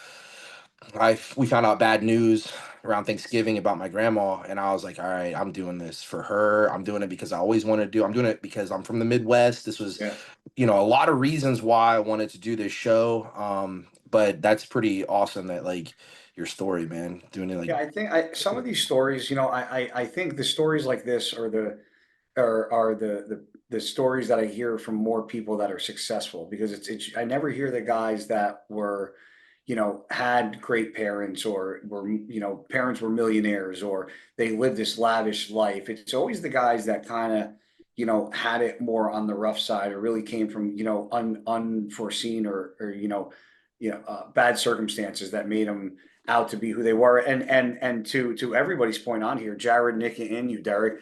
we found out bad news around Thanksgiving about my grandma, and I was like, all right, I'm doing this for her. I'm doing it because I always wanted to do. I'm doing it because I'm from the Midwest. This was,
Yeah.
you know, a lot of reasons why I wanted to do this show. But that's pretty awesome that like your story, man, doing it like.
Yeah, I think some of these stories, you know, I think the stories like this are the stories that I hear from more people that are successful, because it's I never hear the guys that were, you know, had great parents, or were, you know, parents were millionaires, or they lived this lavish life. It's always the guys that kind of, you know, had it more on the rough side, or really came from, you know, unforeseen, or bad circumstances that made them out to be who they were. And to everybody's point on here, Jared, Nick, and you, Derek,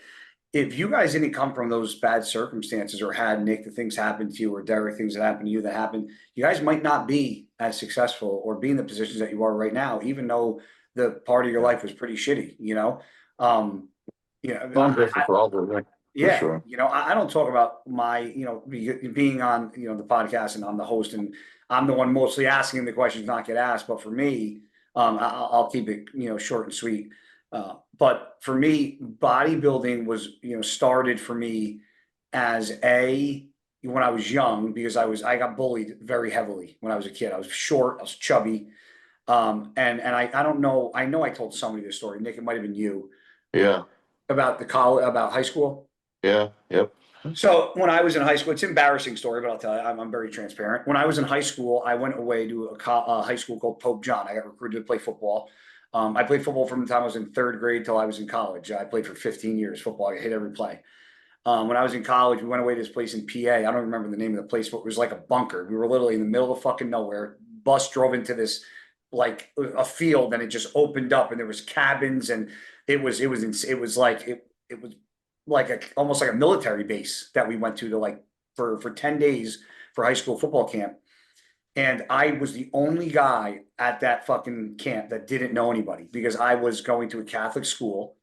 if you guys didn't come from those bad circumstances, or had, Nick, the things happen to you, or Derek, things that happened to you that happened, you guys might not be as successful or be in the positions that you are right now, even though the part of your life was pretty shitty, you know? Um,
I'm grateful for all of it.
yeah,
sure.
you know, I don't talk about my, you know, being on, you know, the podcast, and I'm the host, and I'm the one mostly asking the questions, not get asked. But for me, I'll keep it, you know, short and sweet. But for me, bodybuilding was, you know, started for me as when I was young, because I got bullied very heavily when I was a kid. I was short, I was chubby. And I don't know, I know I told somebody this story, Nick, it might have been you,
Yeah.
about about high school.
Yeah. Yep.
So when I was in high school, it's an embarrassing story, but I'll tell you, I'm very transparent. When I was in high school, I went away to a high school called Pope John. I got recruited to play football. I played football from the time I was in third grade till I was in college. I played for 15 years football. I hit every play. When I was in college, we went away to this place in PA. I don't remember the name of the place, but it was like a bunker. We were literally in the middle of fucking nowhere. Bus drove into this, like, a field, and it just opened up, and there was cabins, and it was like almost like a military base that we went to like for 10 days for high school football camp. And I was the only guy at that fucking camp that didn't know anybody, because I was going to a Catholic school.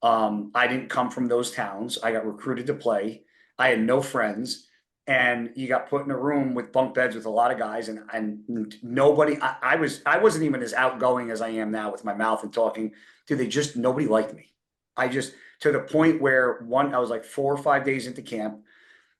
I didn't come from those towns. I got recruited to play. I had no friends, and you got put in a room with bunk beds with a lot of guys, and nobody. I wasn't even as outgoing as I am now with my mouth and talking. Dude, nobody liked me. I just, to the point where I was like 4 or 5 days into camp,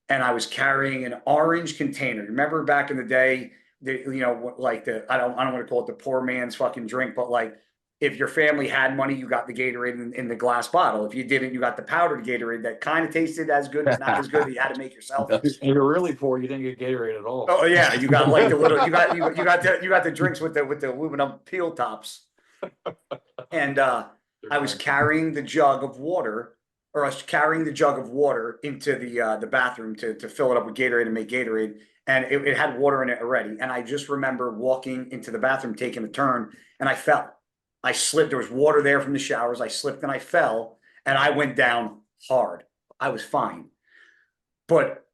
and I was carrying an orange container. Remember back in the day, like I don't want to call it the poor man's fucking drink, but like, if your family had money, you got the Gatorade in the glass bottle. If you didn't, you got the powdered Gatorade that kind of tasted as good as not as good, that you had to make yourself.
And you're really poor. You didn't get Gatorade at all.
Oh yeah, you got like the little you got the drinks with the aluminum peel tops. And I was carrying the jug of water, or I was carrying the jug of water into the bathroom to fill it up with Gatorade and make Gatorade, and it had water in it already. And I just remember walking into the bathroom, taking a turn, and I fell. I slipped. There was water there from the showers. I slipped and I fell, and I went down hard. I was fine, but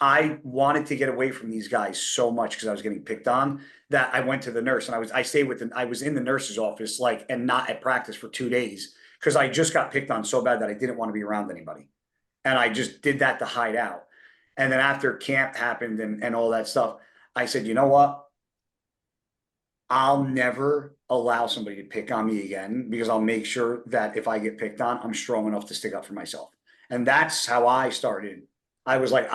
I wanted to get away from these guys so much because I was getting picked on, that I went to the nurse, and I was in the nurse's office, like, and not at practice for 2 days, because I just got picked on so bad that I didn't want to be around anybody. And I just did that to hide out. And then after camp happened and all that stuff, I said, you know what? I'll never allow somebody to pick on me again, because I'll make sure that if I get picked on, I'm strong enough to stick up for myself. And that's how I started. I was like,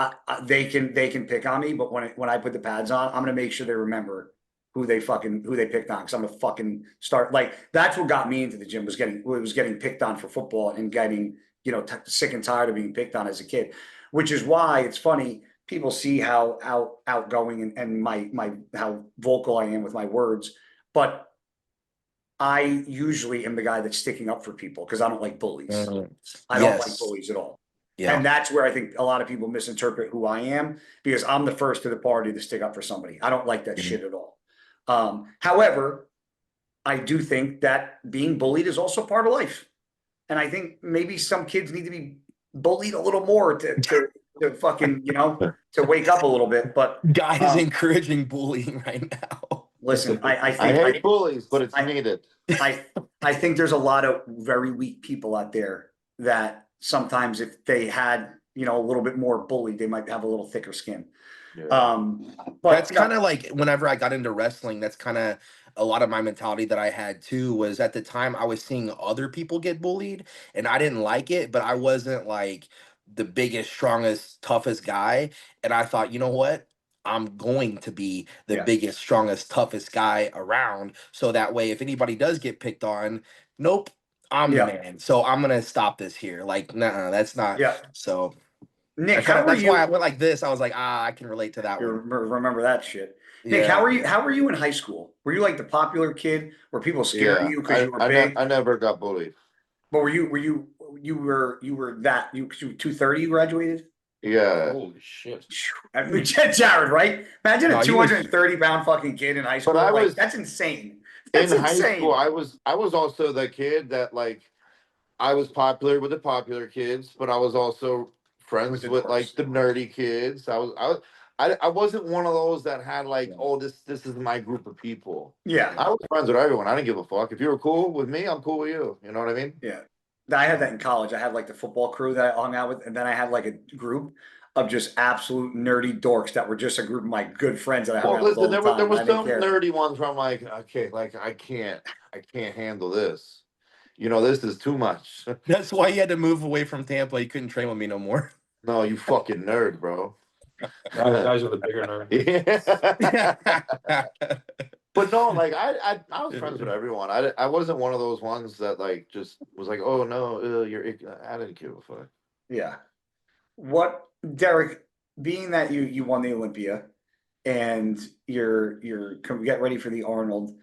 they can pick on me, but when I put the pads on, I'm gonna make sure they remember who they picked on, because I'm gonna fucking start. Like, that's what got me into the gym, was getting picked on for football, and getting, you know, sick and tired of being picked on as a kid. Which is why it's funny, people see how outgoing and my how vocal I am with my words, but I usually am the guy that's sticking up for people, because I don't like bullies. I don't like
Yes.
bullies at all.
Yeah.
And that's where I think a lot of people misinterpret who I am, because I'm the first to the party to stick up for somebody. I don't like that shit at all. However, I do think that being bullied is also part of life. And I think maybe some kids need to be bullied a little more to fucking, to wake up a little bit. But
Guys encouraging bullying right now.
listen, I
I
think
hate bullies, but it's
I-
needed.
I think there's a lot of very weak people out there that sometimes if they had, a little bit more bullied, they might have a little thicker skin.
Yeah.
But
That's kind of like whenever I got into wrestling, that's kind of a lot of my mentality that I had too. Was at the time I was seeing other people get bullied and I didn't like it, but I wasn't like the biggest, strongest, toughest guy. And I thought, you know what? I'm going to be the
Yeah.
biggest, strongest, toughest guy around. So that way, if anybody does get picked on, nope, I'm the
Yeah.
man. So I'm gonna stop this here. Like, nah, that's not.
Yeah.
So
Nick,
that's why I went like this. I was like, I can relate to that
you
one.
remember that shit. Nick,
Yeah.
how were you in high school? Were you like the popular kid? Were people scared of you because you were big?
I never got bullied.
But you were that you 230 you graduated?
Yeah.
Holy shit.
I mean, Jared, right? Imagine
No,
a
you was-
230-pound fucking kid in high school.
But I
Like,
was-
that's insane. That's
In high
insane.
school, I was also the kid that like I was popular with the popular kids, but I was also friends
With
with,
the
like
dorks.
the nerdy kids. I wasn't one of those that had like,
Yeah.
oh, this is my group of people.
Yeah.
I was friends with everyone. I didn't give a fuck. If you were cool with me, I'm cool with you. You know what I mean?
Yeah. I had that in college. I had like the football crew that I hung out with, and then I had like a group of just absolute nerdy dorks that were just a group of my good friends that I hung
Well,
out with all
listen,
the
there
time.
was
I didn't
some
care.
nerdy ones where I'm like, okay, like I can't handle this. This is too much.
That's why you had to move away from Tampa. You couldn't train with me no more.
No, you fucking nerd, bro.
Guys are the bigger nerd.
Yeah. But no, like I was friends with everyone. I wasn't one of those ones that like just was like, oh no, I didn't give a fuck.
Yeah. What, Derek, being that you won the Olympia and you're get ready for the Arnold,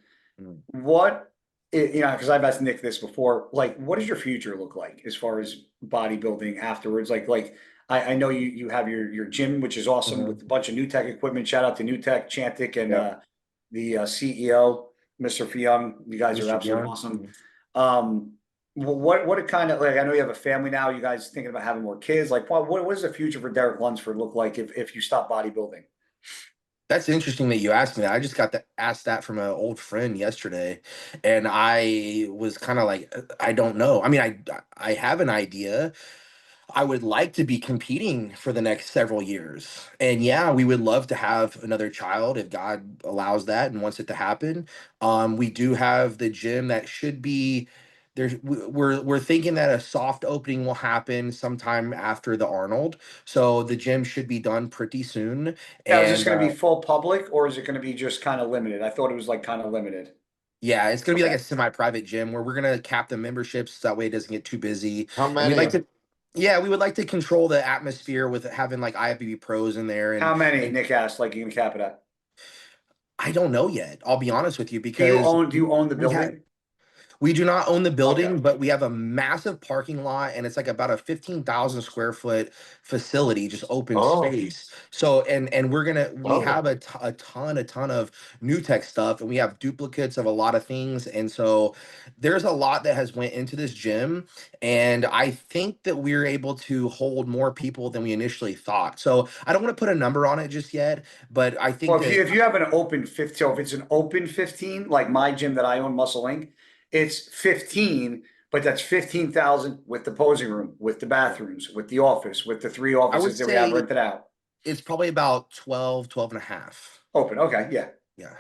what, because I've asked Nick this before, like, what does your future look like as far as bodybuilding afterwards? Like I know you have your gym, which is awesome, with a bunch of new tech equipment. Shout out to New Tech, Chantic, and the CEO, Mr. Fiyoung. You guys are
Mr.
absolutely
Young.
awesome. What it kind of like? I know you have a family now. You guys thinking about having more kids? Like, what does the future for Derek Lunsford look like if you stop bodybuilding?
That's interesting that you asked me that. I just got asked that from an old friend yesterday, and I was kind of like, I don't know. I mean, I have an idea. I would like to be competing for the next several years. And yeah, we would love to have another child if God allows that and wants it to happen. We do have the gym that should be there's we're thinking that a soft opening will happen sometime after the Arnold. So the gym should be done pretty soon.
Now, is this
And
going to be full public or is it going to be just kind of limited? I thought it was like kind of limited.
yeah, it's gonna be like
Okay.
a semi-private gym where we're gonna cap the memberships so that way it doesn't get too busy.
How
And
many?
we would like to control the atmosphere with having like IFBB pros in there.
How many?
And
Nick asked, like, you can cap it at.
I don't know yet. I'll be honest with you
Do
because
you own the
we have
building?
we do not own the building,
Okay.
but we have a massive parking lot, and it's like about a 15,000 square foot facility, just open
Oh.
space. So, and we
Oh.
have a ton of new tech stuff, and we have duplicates of a lot of things. And so there's a lot that has went into this gym, and I think that we're able to hold more people than we initially thought. So I don't want to put a number on it just yet, but I think
Well,
that
if you have an open 15, so if it's an open 15, like my gym that I own, Muscle Inc., it's 15, but that's 15,000 with the posing room, with the bathrooms, with the office, with the 3 offices that we have
say
rented out.
it's probably about 12 and a half.
Open. Okay. Yeah.
Yeah.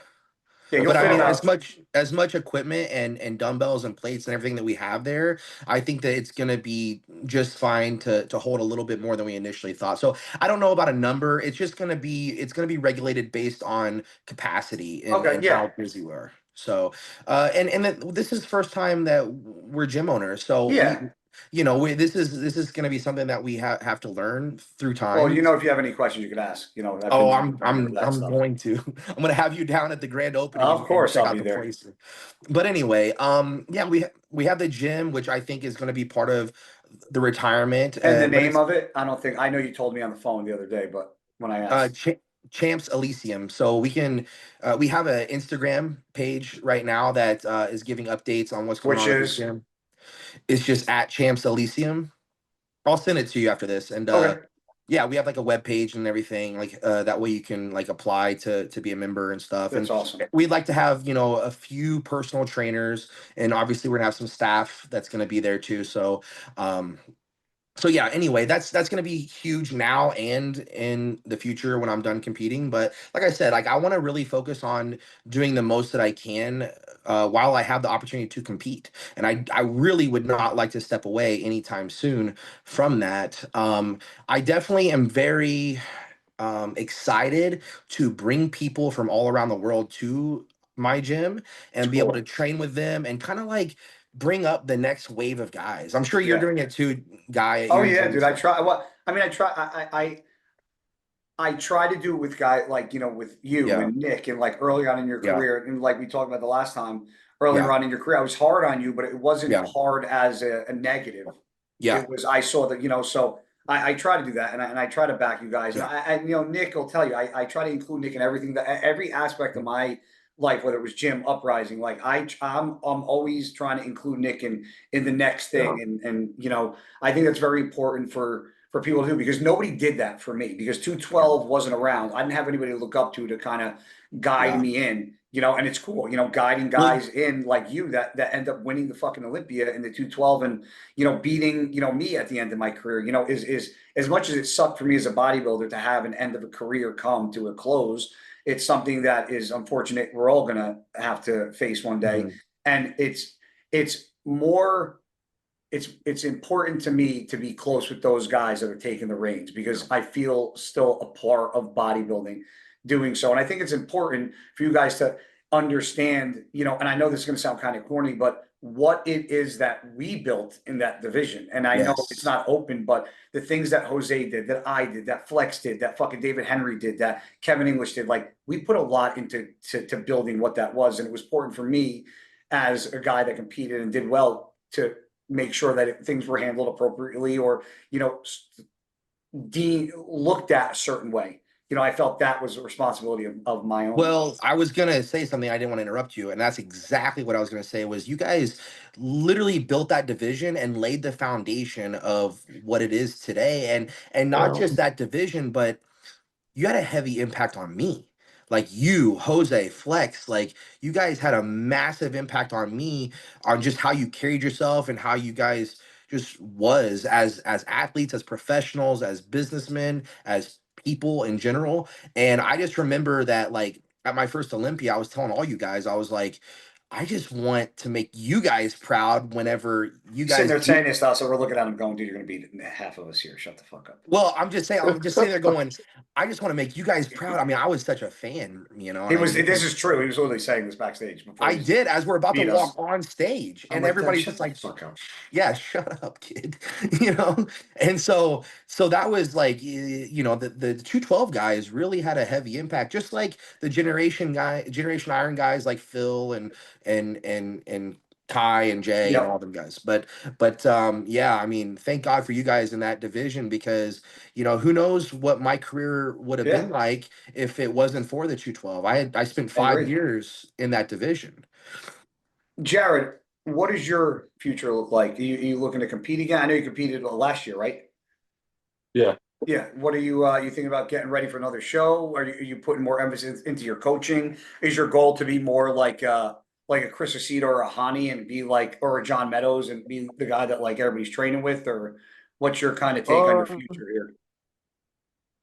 Yeah. You'll
But I
fit
mean,
enough.
as much equipment and dumbbells and plates and everything that we have there, I think that it's gonna be just fine to hold a little bit more than we initially thought. So I don't know about a number. It's gonna be regulated based on capacity
Okay,
and
yeah.
how busy we are. So and this is the first time that we're gym owners. So
Yeah.
this is gonna be something that we have to learn through time.
Well, if you have any questions, you can ask. I've
Oh,
been
I'm
that stuff.
going to. I'm gonna have you down at the grand opening.
Of course,
check
I'll
out
be
the
there.
place. But anyway, yeah, we have the gym, which I think is going to be part of the retirement.
And the
But
name
it's
of it, I don't think, I know you told me on the phone the other day, but when I asked.
Champs Elysium. So we have an Instagram page right now that is giving updates on what's going
Which
on at the
is,
gym. It's just at Champs Elysium. I'll send it to you after this. And
okay,
yeah, we have like a web page and everything. Like that way you can like apply to be a member and stuff.
that's
And
awesome.
we'd like to have, a few personal trainers, and obviously we're gonna have some staff that's gonna be there too. So yeah, anyway, that's gonna be huge now and in the future when I'm done competing. But like I said, like I want to really focus on doing the most that I can while I have the opportunity to compete. And I really would not like to step away anytime soon from that. I definitely am very excited to bring people from all around the world to my gym
It's
and be able to
cool.
train with them and kind of like bring up the next wave of guys. I'm sure you're
Yeah.
doing it too, Guy, at
Oh
your
yeah,
gym.
dude. I try. Well, I mean, I try to do it with guys like, with you
Yeah,
and Nick and like early on in your
yeah,
career. And like we talked about the last time, earlier
yeah,
on in your career, I was hard on you, but it wasn't
yeah,
hard as a negative.
yeah,
It was, I saw that, so I try to do that, and I try to back you guys. And
yeah,
Nick will tell you, I try to include Nick in everything, that every aspect of my life, whether it was gym, uprising, like I'm always trying to include Nick in the next
yeah,
thing. And I think that's very important for people to do, because nobody did that for me, because
yeah,
212 wasn't around. I didn't have anybody to look up to kind of guide
yeah.
me in, and it's cool, guiding
Well,
guys in like you that end up winning the fucking Olympia in the 212, and beating, me at the end of my career, is as much as it sucked for me as a bodybuilder to have an end of a career come to a close. It's something that is unfortunate. We're all gonna have to face one day,
mhm,
and it's more. It's important to me to be close with those guys that are taking the reins,
yeah.
because I feel still a part of bodybuilding doing so. And I think it's important for you guys to understand, and I know this is going to sound kind of corny, but what it is that we built in that division. And I know it's
Yes.
not open, but the things that Jose did, that I did, that Flex did, that fucking David Henry did, that Kevin English did, like we put a lot into to building what that was. And it was important for me as a guy that competed and did well to make sure that things were handled appropriately, or looked at a certain way. I felt that was a responsibility of my own.
Well, I was gonna say something. I didn't want to interrupt you, and that's exactly what I was gonna say. Was you guys literally built that division and laid the foundation of what it is today, and not
Yeah.
just that division, but you had a heavy impact on me. Like you, Jose, Flex, like you guys had a massive impact on me on just how you carried yourself and how you guys just was as athletes, as professionals, as businessmen, as people in general. And I just remember that like at my first Olympia, I was telling all you guys, I was like, I just want to make you guys proud whenever you
Sitting
guys
there
do.
saying this stuff, so we're looking at him going, "Dude, you're going to beat half of us here. Shut the fuck up."
Well, I'm just sitting there going, I just want to make you guys proud. I mean, I was such a fan, you know what
He
I
was.
mean?
This is true. He was literally saying this backstage before
I
he
did as we're about to
beat
walk
us.
on stage,
I'm
and
like, "Then
everybody's
shut
just
the
like,
fuck up."
yeah, shut up, kid. You know? And so that was like, the 212 guys really had a heavy impact, just like the Generation Iron guys like Phil and Kai and Jay and all
Yep.
them guys. But yeah, I mean, thank God for you guys in that division, because who knows what my career would have been
Yeah.
like if it wasn't for the 212. I spent
I
five
agree.
years in that division.
Jared, what does your future look like? Are you looking to compete again? I know you competed last year, right?
Yeah.
Yeah. What are you thinking about getting ready for another show? Are you putting more emphasis into your coaching? Is your goal to be more like a Chris Aceto or a Hani, and be like, or a John Meadows, and be the guy that like everybody's training with? Or what's your kind of take on your
Um,
future here?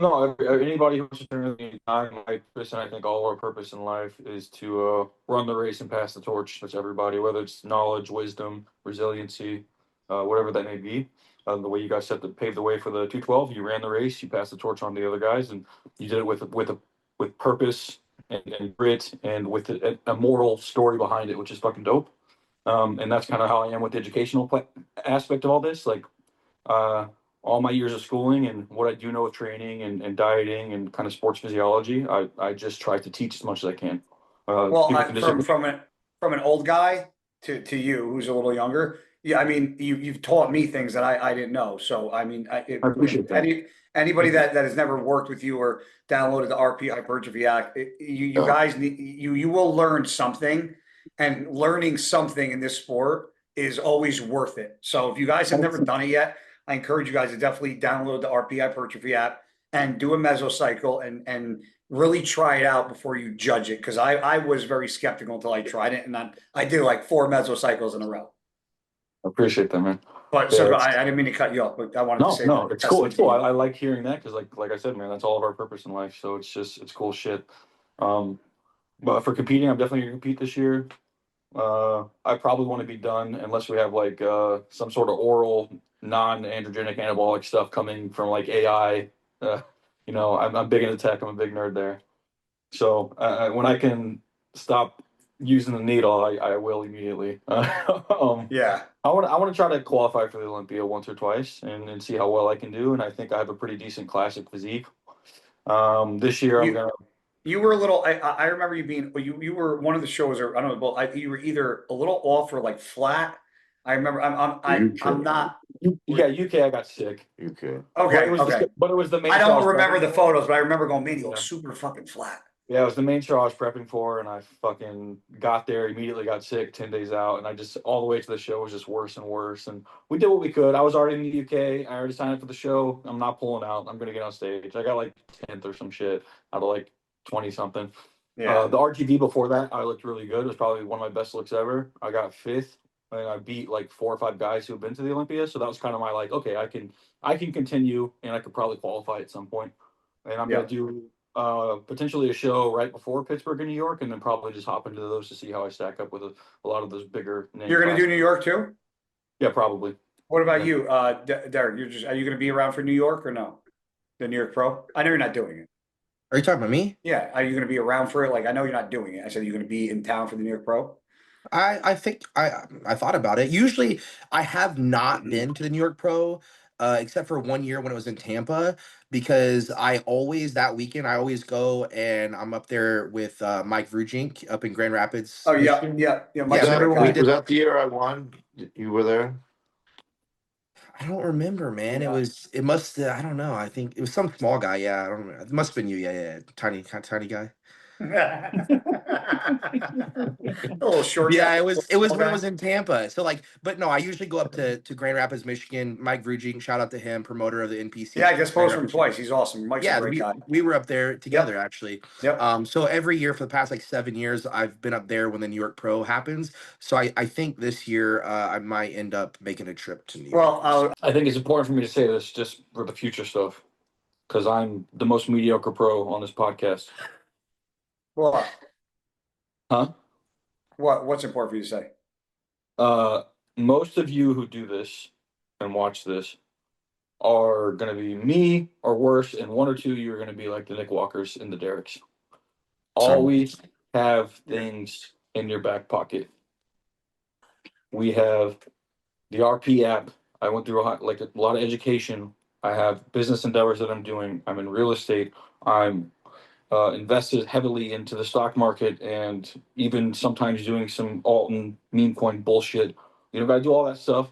no, anybody who wants to turn any time, my purpose, and I think all our purpose in life is to run the race and pass the torch to everybody, whether it's knowledge, wisdom, resiliency, whatever that may be. The way you guys paved the way for the 212, you ran the race, you passed the torch on to the other guys, and you did it with purpose and grit, and with a moral story behind it, which is fucking dope. And that's kind of how I am with the educational aspect of all this. Like, uh, all my years of schooling and what I do know with training and dieting and kind of sports physiology, I just try to teach as much as I can.
Well,
People can
from
disagree.
from an old guy to you who's a little younger, Yeah, I mean, you've taught me things that I didn't know. So I mean,
I appreciate that.
Anybody that has never worked with you or downloaded the RP Hypertrophy app, you
Yeah.
guys need you will learn something, and learning something in this sport is always worth it. So if you guys have never done it yet, I encourage you guys to definitely download the RP Hypertrophy app and do a mesocycle and really try it out before you judge it. Because I was very skeptical until I tried it, and I did like 4 mesocycles in a row.
I appreciate that, man.
But so I didn't mean to cut you off, but I wanted to say
No,
that.
it's cool. It's cool. I like hearing that because, like I said, man, that's all of our purpose in life. So it's cool shit. But for competing, I'm definitely gonna compete this year. I probably want to be done unless we have like some sort of oral non-androgenic anabolic stuff coming from like AI. You know, I'm big into tech. I'm a big nerd there. So when I can stop using the needle, I will immediately.
Yeah.
I want to try to qualify for the Olympia once or twice and see how well I can do. And I think I have a pretty decent classic physique. This year I'm gonna.
You were a little. I remember you being. You were one of the shows, or I don't know. Both. You were either a little off or like flat. I remember. I'm not.
Yeah, UK. I got sick.
UK.
Okay.
But it was the main.
I
show
don't
was
remember
prepping
the photos, but I remember going, man, you look
Yeah.
super fucking flat.
Yeah, it was the main show I was prepping for, and I fucking got there, immediately got sick, 10 days out, and I just, all the way to the show was just worse and worse. And we did what we could. I was already in the UK. I already signed up for the show. I'm not pulling out. I'm going to get on stage. I got like 10th or some shit out of like 20 something.
Yeah.
The RTD before that, I looked really good. It was probably one of my best looks ever. I got 5th, and I beat like 4 or 5 guys who have been to the Olympia. So that was kind of my like, okay, I can continue, and I could probably qualify at some point. And I'm going to do potentially a show right before Pittsburgh and New York, and then probably just hop into those to see how I stack up with a lot of those bigger names.
You're going to do New York too?
Yeah, probably.
What about you, Derek? Are you going to be around for New York or no? The New York Pro? I know you're not doing it.
Are you talking about me?
Yeah. Are you going to be around for it? Like, I know you're not doing it. I said you're going to be in town for the New York Pro.
I think I thought about it. Usually, I have not been to the New York Pro, except for 1 year when it was in Tampa, because I always that weekend I always go and I'm up there with Mike Vrujink up in Grand Rapids.
Oh yeah,
Michigan.
yeah.
Yeah, remember when we did?
Was that the year I won? You were there?
I don't remember, man.
Yeah.
It must. I don't know. I think it was some small guy. Yeah, I don't remember. It must have been you. Yeah, tiny guy.
A little short.
Yeah,
guy.
it was when it
Okay.
was in Tampa. So like, but no, I usually go up to Grand Rapids, Michigan. Mike Vrujink, shout out to him, promoter of the NPC.
Yeah, I just
Grand
posted him
Rapids.
twice. He's awesome. Mike's a great guy.
we were up there together actually.
Yep.
So every year for the past like 7 years, I've been up there when the New York Pro happens. So I think this year I might end up making a trip to New York.
Well,
I think it's important for me to say this just for the future stuff, because I'm the most mediocre pro on this podcast.
what?
Huh?
What's important for you to say?
Most of you who do this and watch this are going to be me or worse, and 1 or 2 you're going to be like the Nick Walkers and the Derricks. Always have things in your back pocket. We have the RP app. I went through like a lot of education. I have business endeavors that I'm doing. I'm in real estate. I'm invested heavily into the stock market, and even sometimes doing some alt and meme coin bullshit. You don't got to do all that stuff,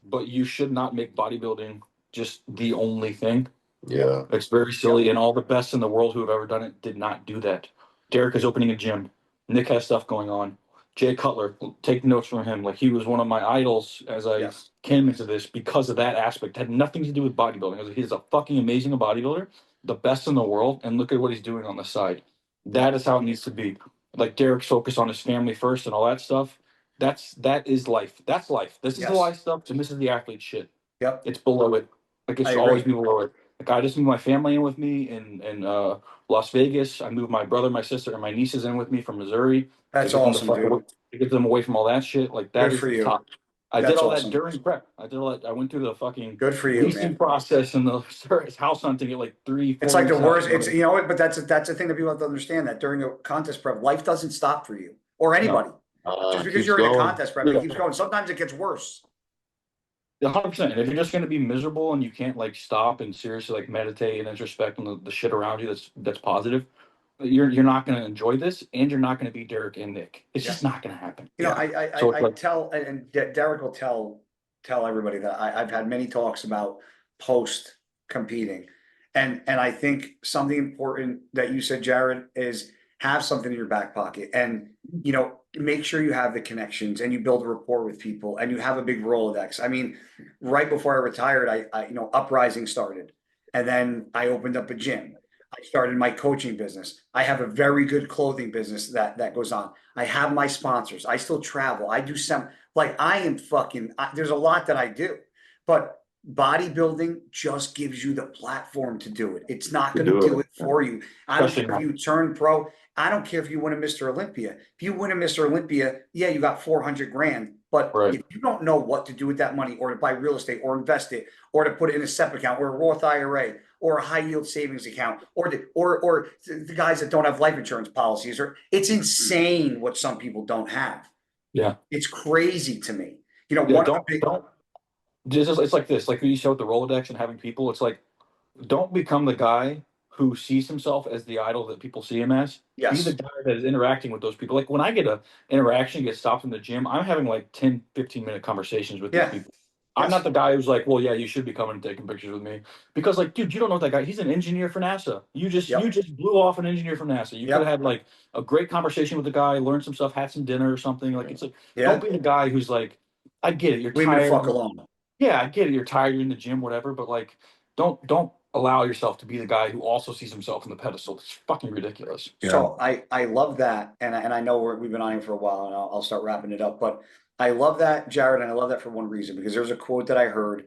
but you should not make bodybuilding just the only thing.
Yeah.
It's very silly, and all the best in the world who have ever done it did not do that. Derek is opening a gym. Nick has stuff going on. Jay Cutler, take notes from him. Like, he was one of my idols as I came into this because of that aspect. It had nothing to do with bodybuilding. He's a fucking amazing bodybuilder, the best in the world, and look at what he's doing on the side. That is how it needs to be. Like, Derek's focus on his family first and all that stuff. That is life. That's life. This is the life stuff, and this is the athlete shit.
Yep.
It's below it. Like, it should always be below it. Like, I just moved my family in with me in Las Vegas. I moved my brother, my sister, and my nieces in with me from Missouri.
That's awesome, dude.
To get them away from all that shit. Like, that
Good
is
for you.
top. I did
That's
all
awesome.
that during prep. I did all that. I went through the fucking
Good for you,
leasing
man.
process and the house hunting at like 3-4
It's like the
weeks
worst.
out.
It's but that's the thing that people have to understand, that during a contest prep, life doesn't stop for you or anybody. Just because you're in a contest prep, it keeps going. Sometimes it gets worse.
100%. If you're just going to be miserable and you can't like stop and seriously like meditate and introspect on the shit around you that's positive, you're not going to enjoy this, and you're not going to be Derek and Nick. It's just not going to happen.
You know,
So it's
I
like,
tell, and Derek will tell everybody that I've had many talks about post competing. And I think something important that you said, Jared, is have something in your back pocket and, you know, make sure you have the connections and you build a rapport with people and you have a big Rolodex. I mean, right before I retired, I you know, Uprising started and then I opened up a gym. I started my coaching business. I have a very good clothing business that goes on. I have my sponsors. I still travel. I do some, like, I am fucking, there's a lot that I do, but bodybuilding just gives you the platform to do it. It's not going to do it for you. I don't care if you turn pro. I don't care if you win a Mr. Olympia. If you win a Mr. Olympia, yeah, you got 400 grand. But if you don't know what to do with that money, or to buy real estate, or invest it, or to put it in a SEP account, or a Roth IRA, or a high yield savings account, or the guys that don't have life insurance policies, or it's insane what some people don't have.
yeah,
It's crazy to me. You know,
yeah.
one of the big,
Don't. It's like this, like when you show with the Rolodex and having people. It's like, don't become the guy who sees himself as the idol that people see him as. Be the
yes,
guy that is interacting with those people. Like when I get a interaction, get stopped in the gym, I'm having like 10, 15-minute conversations with these
yeah,
people. I'm
yes,
not the guy who's like, well, yeah, you should be coming and taking pictures with me. Because like, dude, you don't know that guy. He's an engineer for NASA. You
yep,
just blew off an engineer from NASA. You could have
yep,
had like a great conversation with the guy, learned some stuff, had some dinner or something. Like it's like, don't
yeah.
be the guy who's like, I get it, you're
Leave me the fuck
tired.
alone.
Yeah, I get it. You're tired. You're in the gym, whatever. But like, don't allow yourself to be the guy who also sees himself in the pedestal. It's fucking ridiculous.
So I love that, and I know we've been on here for a while, and I'll start wrapping it up. But I love that, Jared, and I love that for one reason, because there's a quote that I heard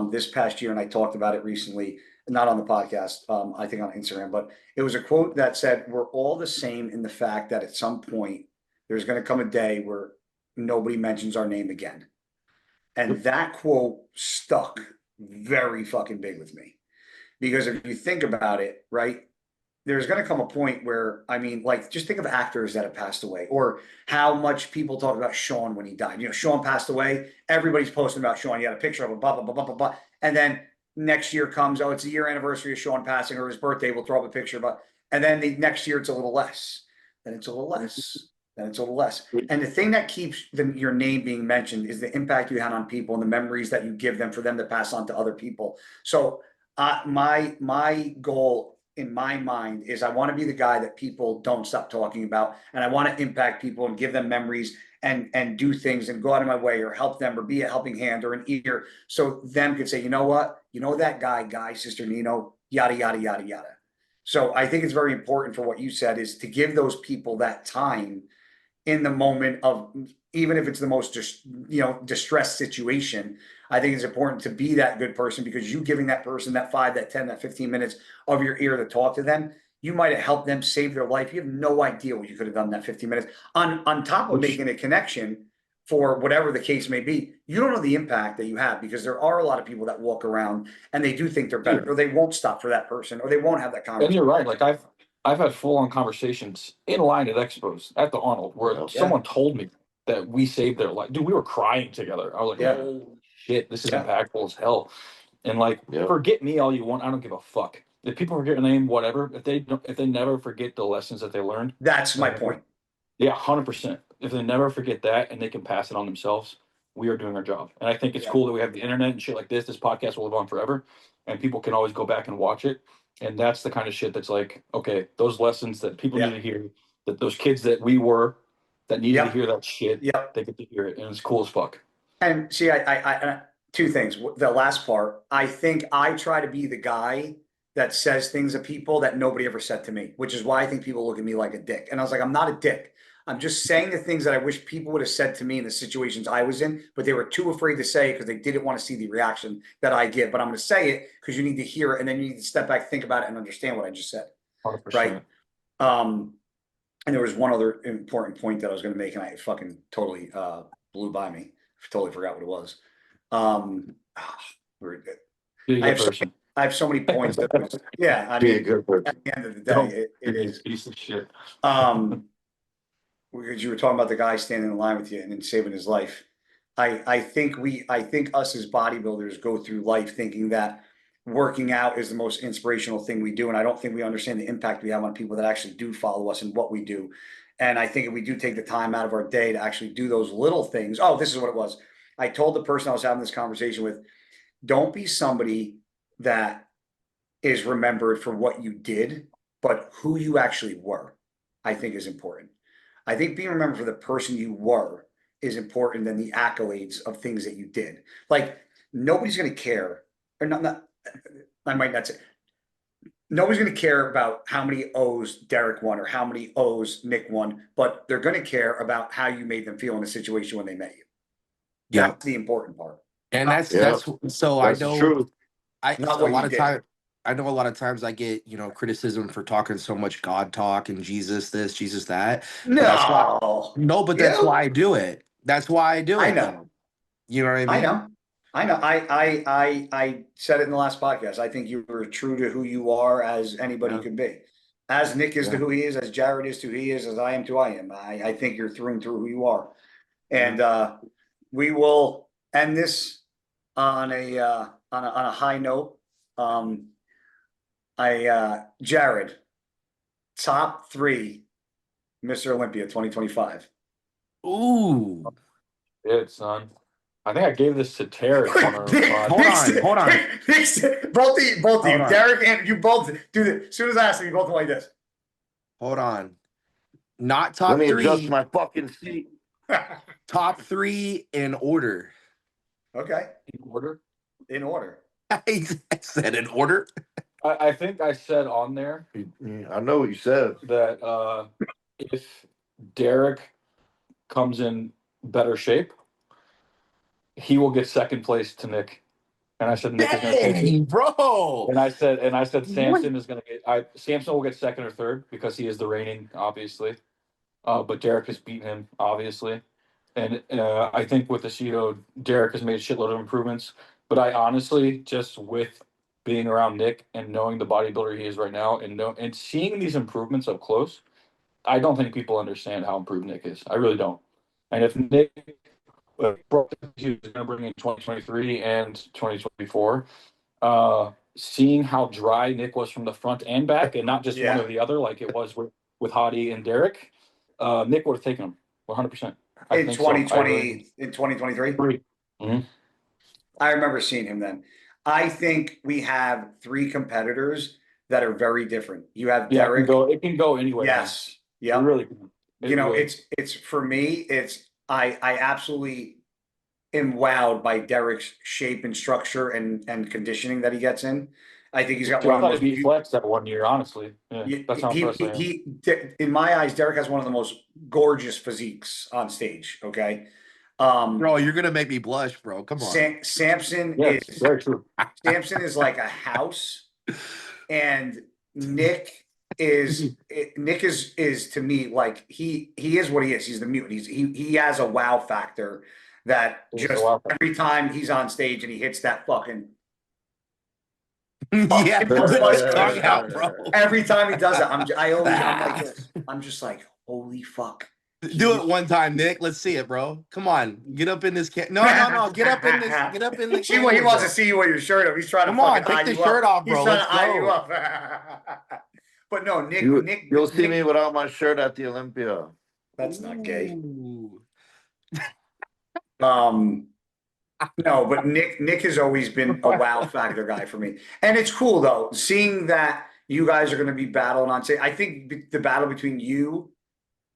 this past year, and I talked about it recently, not on the podcast, I think on Instagram, but it was a quote that said, "We're all the same in the fact that at some point there's going to come a day where nobody mentions our name again." And that quote stuck very fucking big with me, because if you think about it, right? There's going to come a point where, I mean, like, just think of actors that have passed away, or how much people talk about Sean when he died. You know, Sean passed away. Everybody's posting about Sean. You had a picture of him, blah, blah, blah, blah, blah, blah. And then next year comes, oh, it's the year anniversary of Sean passing, or his birthday. We'll throw up a picture about, and then the next year it's a little less. Then it's a little less. Then it's a little less. And the thing that keeps your name being mentioned is the impact you had on people and the memories that you give them for them to pass on to other people. So my goal in my mind is I want to be the guy that people don't stop talking about, and I want to impact people and give them memories and do things and go out of my way or help them or be a helping hand or an ear, so them could say, you know what, you know, that guy, Sister Nino, yada yada yada yada. So I think it's very important for what you said, is to give those people that time in the moment of, even if it's the most distressed situation. I think it's important to be that good person, because you giving that person that 5, that 10, that 15 minutes of your ear to talk to them, you might have helped them save their life. You have no idea what you could have done in that 15 minutes, on top of making a connection for whatever the case may be. You don't know the impact that you have, because there are a lot of people that walk around and they do think they're better, or they won't stop for that person, or they won't have that
And
conversation.
you're right. Like I've had full on conversations in line at expos at the Arnold where someone told me that we saved their life. Dude, we were crying together. I was like,
Yeah.
holy shit, this is
Yeah.
impactful as hell. And like, forget me all you want. I don't give a fuck. If people forget your name, whatever. If they never forget the lessons that they learned,
That's my point.
yeah, 100%. If they never forget that and they can pass it on themselves, we are doing our job. And I think it's cool that we have the internet and shit like this. This podcast will live on forever, and people can always go back and watch it. And that's the kind of shit that's like, okay, those lessons that people need to hear, that those kids that we were that needed to hear that shit, they get to hear it, and it's cool as fuck.
And see, I two things. The last part, I think I try to be the guy that says things to people that nobody ever said to me, which is why I think people look at me like a dick. And I was like, I'm not a dick. I'm just saying the things that I wish people would have said to me in the situations I was in, but they were too afraid to say it because they didn't want to see the reaction that I give. But I'm going to say it because you need to hear it, and then you need to step back, think about it, and understand what I just said.
100%.
Right. And there was one other important point that I was going to make, and I fucking totally blew by me. Totally forgot what it was. I have so many points that was, I
Be a
mean,
good person.
at the end of the day, it is.
Piece of shit.
Because you were talking about the guy standing in line with you and then saving his life. I think us as bodybuilders go through life thinking that working out is the most inspirational thing we do. And I don't think we understand the impact we have on people that actually do follow us and what we do. And I think if we do take the time out of our day to actually do those little things. Oh, this is what it was. I told the person I was having this conversation with, don't be somebody that is remembered for what you did, but who you actually were, I think is important. I think being remembered for the person you were is important than the accolades of things that you did. Like nobody's going to care, or not, I might not say, nobody's going to care about how many O's Derek won or how many O's Nick won, but they're going to care about how you made them feel in a situation when they met you.
Yeah.
That's the important part.
And that's so
That's
I know
true.
Not
a
what
lot
you
of
did.
time I know a lot of times I get, criticism for talking so much God talk and Jesus this, Jesus that. But that's why that's
You?
why I do it. That's why I do
I
it
know.
though. You know what I
I
mean?
know. I know. I said it in the last podcast. I think you were true to who you are as anybody
Yeah.
could be. As Nick is to
Yeah.
who he is, as Jared is to who he is, as I am to I am. I think you're through and through who you are. And we will end this on a high note. Jared, top 3 Mr. Olympia 2025.
Ooh.
Good, son. I think I gave this to Tarek on our pod.
Hold on.
Both of you,
Hold on.
Derek and you both do this. As soon as I ask you, both go like this.
Hold on. Not top
Let me
3.
adjust my fucking seat.
Top 3 in order.
Okay.
In order?
In order.
I said in order.
I think I said on there
I know what you said.
that if Derek comes in better shape, he will get second place to Nick. And I said Nick is going to take it.
Bro.
And I said Samson is going to get. Samson will get second or third because he is the reigning, obviously. But Derek has beaten him, obviously. And I think with Aceto, Derek has made a shitload of improvements. But I honestly, just with being around Nick and knowing the bodybuilder he is right now, and seeing these improvements up close, I don't think people understand how improved Nick is. I really don't. And if Nick he was going to bring in 2023 and 2024, seeing how dry Nick was from the front and back, and not just one or the other, like it was with Hadi and Derek, Nick would have taken him 100%.
In 2020, in 2023.
Mm-hmm.
I remember seeing him then. I think we have 3 competitors that are very different. You have Derek.
It can go anywhere.
Yes.
Yeah. It really can.
It's for me, I absolutely am wowed by Derek's shape and structure and conditioning that he gets in. I think he's got one of the most.
He flexed that 1 year, honestly. Yeah, that's how impressed I am.
In my eyes, Derek has one of the most gorgeous physiques on stage. Okay.
Bro, you're gonna make me blush, bro. Come on.
Samson is
very true.
Samson is like a house, and Nick is to me like he is what he is. He's the mutant. He has a wow factor that every time he's on stage and he hits that fucking
yeah, tongue out, bro.
Every time he does it, I'm like this. I'm just like, holy fuck.
Do it one time, Nick. Let's see it, bro. Come on, get up in this. No. Get up in this. Get up in the.
See what he wants to see you with your shirt up. He's trying to
come on, take the shirt off, bro.
He's trying to eye you up. But no, Nick.
You'll see me without my shirt at the Olympia.
That's not gay. No, but Nick has always been a wow factor guy for me, and it's cool though seeing that you guys are going to be battling on. Say, I think the battle between you,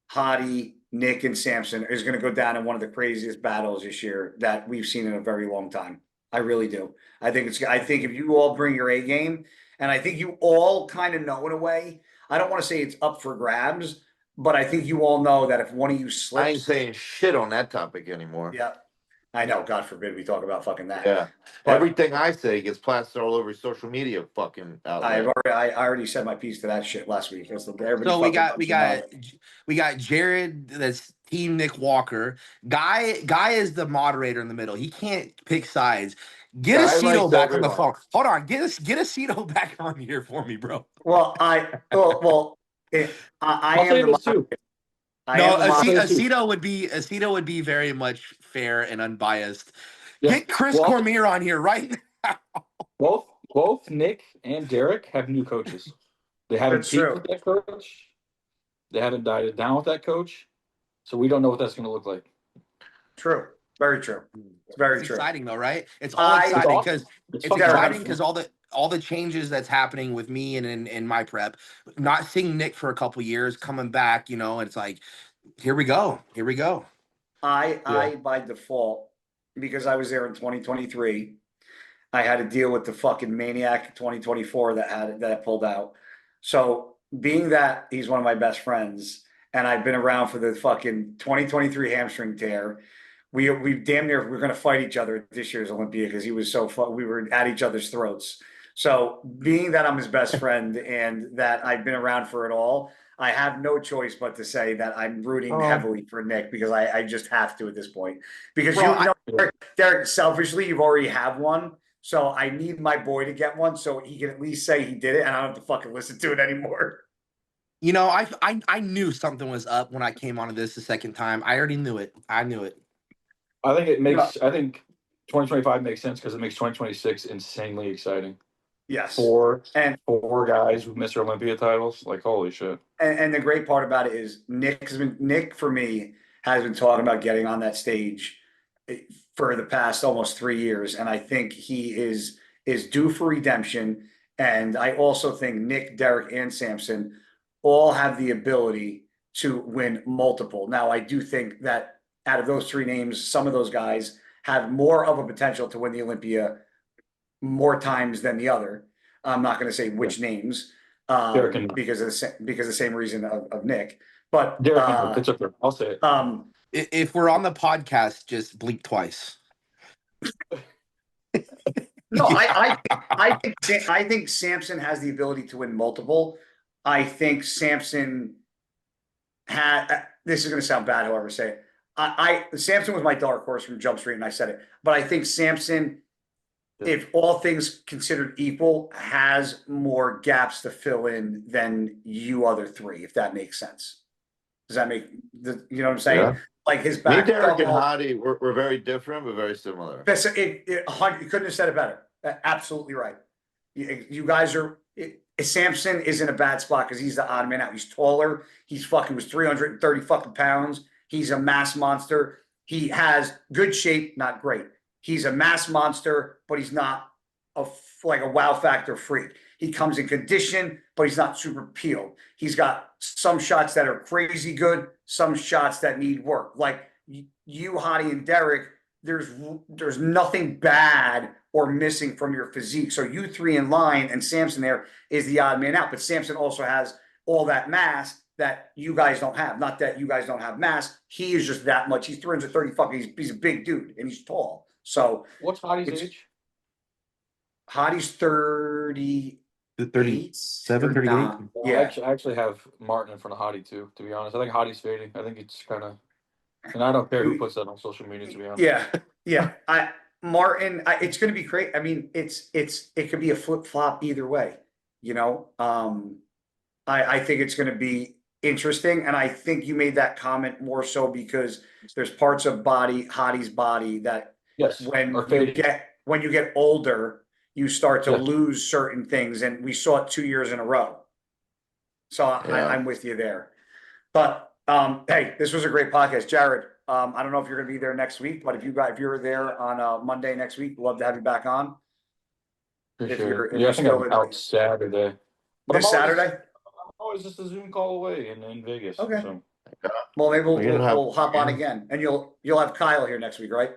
Hadi, Nick, and Samson is going to go down in one of the craziest battles this year that we've seen in a very long time. I really do. I think if you all bring your A game, and I think you all kind of know in a way. I don't want to say it's up for grabs, but I think you all know that if one of you slips,
I ain't saying shit on that topic anymore.
Yeah. I know, God forbid we talk about fucking that.
Yeah.
But
everything I say gets plastered all over social media fucking out there.
I already said my piece to that shit last week. So
we got Jared, that's Team Nick Walker. Guy is the moderator in the middle. He can't pick sides. Get Aceto back on the phone. Hold on, get Aceto back on here for me, bro.
Well, I am the
too.
Aceto would be very much fair and unbiased. Yeah. Get Chris Cormier on here right now.
Both both Nick and Derek have new coaches. They haven't
That's
peaked
true.
with that coach. They haven't dieted down with that coach. So we don't know what that's going to look like.
True. Very true. It's very
It's
true.
exciting though, right? It's all
I-
It's
exciting
awesome.
because
It's
it's
fucking
Derek,
exciting
awesome.
because all the changes that's happening with me and in my prep, not seeing Nick for a couple years, coming back, you know, it's like, here we go. Here we go.
I by default, because I was there in 2023, I had to deal with the fucking maniac 2024 that pulled out. So being that he's one of my best friends and I've been around for the fucking 2023 hamstring tear, we damn near we're gonna fight each other at this year's Olympia because he was so fun. We were at each other's throats. So being that I'm his best friend and that I've been around for it all, I have no choice but to say that I'm rooting heavily for Nick because I just have to at this point. Because
Bro,
you know, Derek, selfishly, you've already have one. So I need my boy to get one so he can at least say he did it and I don't have to fucking listen to it anymore.
You know, I knew something was up when I came onto this the second time. I already knew it. I knew it.
I think it makes. I think 2025 makes sense because it makes 2026 insanely exciting.
Yes.
Four
And
guys who missed their Olympia titles. Like holy shit.
and the great part about it is Nick for me has been talking about getting on that stage for the past almost 3 years, and I think he is due for redemption. And I also think Nick, Derek, and Samson all have the ability to win multiple. Now, I do think that out of those three names, some of those guys have more of a potential to win the Olympia more times than the other. I'm not going to say which names
Derek and
because of the same reason of Nick. But
Derek, it's okay. I'll say it.
If we're on the podcast, just blink twice.
No, I think Samson has the ability to win multiple. I think Samson had. This is going to sound bad, however, say it. Samson was my dark horse from Jump Street, and I said it. But I think Samson, if all things considered equal, has more gaps to fill in than you other three, if that makes sense. Does that make you know what I'm saying?
Yeah.
Like his
Me,
back
Derek, and
double.
Hadi, we're very different, but very similar.
You couldn't have said it better. Absolutely right. You guys are. Samson is in a bad spot because he's the odd man out. He's taller. He's fucking was 330 fucking pounds. He's a mass monster. He has good shape, not great. He's a mass monster, but he's not like a wow factor freak. He comes in condition, but he's not super peeled. He's got some shots that are crazy good, some shots that need work. Like you, Hadi, and Derek, there's nothing bad or missing from your physique. So you three in line and Samson there is the odd man out. But Samson also has all that mass that you guys don't have. Not that you guys don't have mass. He is just that much. He's 330 fucking, he's a big dude and he's tall. So
What's Hadi's age?
Hadi's 30.
37, 38.
Yeah.
I actually have Martin in front of Hadi too, to be honest. I think Hadi's fading. I think it's kind of, and I don't care who puts that on social media, to be honest.
Yeah. Martin, it's going to be great. I mean, it could be a flip flop either way, you know. I think it's going to be interesting, and I think you made that comment more so because there's parts of Hadi's body that when you get older, you start to lose certain things, and we saw it 2 years in a row. So I'm with you there. But hey, this was a great podcast, Jared. I don't know if you're going to be there next week, but if you're there on Monday next week, we'd love to have you back on.
I think I'm out Saturday.
This Saturday?
I'm always just a Zoom call away in Vegas.
Okay.
So.
Well, maybe we'll hop on again, and you'll have Kyle here next week, right?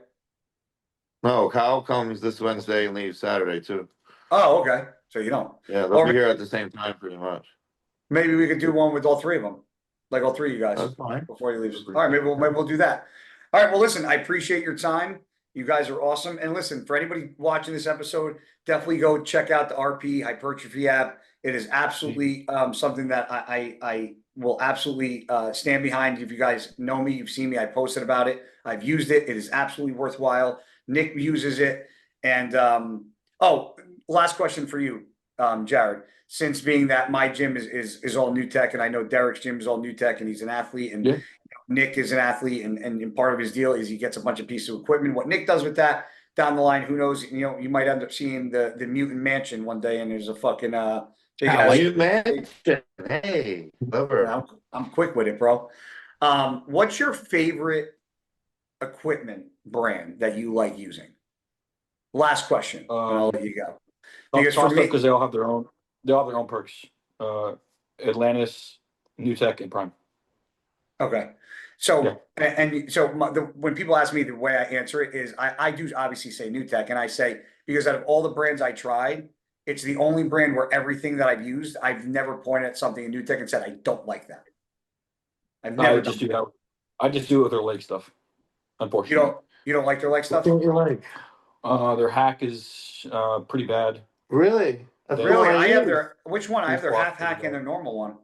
No, Kyle comes this Wednesday and leaves Saturday too.
Oh, okay. So you don't.
Yeah, they'll be here at the same time, pretty much.
Maybe we could do one with all three of them, like all three of you guys.
That's fine.
Before you leave. All right, maybe we'll do that. All right. Well, listen, I appreciate your time. You guys are awesome. And listen, for anybody watching this episode, definitely go check out the RP Hypertrophy app. It is absolutely something that I will absolutely stand behind. If you guys know me, you've seen me, I posted about it. I've used it. It is absolutely worthwhile. Nick uses it. And last question for you, Jared. Since being that my gym is all new tech, and I know Derek's gym is all new tech, and he's an athlete, and Nick is an athlete, and part of his deal is he gets a bunch of pieces of equipment. What Nick does with that down the line, who knows? You know, you might end up seeing the Mutant Mansion one day, and there's a fucking big
Yeah,
ass.
like-
You man, hey, clever.
I'm quick with it, bro. What's your favorite equipment brand that you like using? Last question, and I'll let you go. Because for me,
because they all have their own perks. Atlantis, New Tech, and Prime.
okay. So,
Yeah.
and so when people ask me, the way I answer it is I do obviously say New Tech, and I say, because out of all the brands I tried, it's the only brand where everything that I've used, I've never pointed at something in New Tech and said, I don't like that. I've never
I just do that. I just do it with their leg stuff. Unfortunately,
you don't like their leg stuff?
What do you like?
their hack is pretty bad.
Really? That's
Really?
what
I have
use.
their, which one? I have their
True
half
squat
hack
pretty
and their normal one.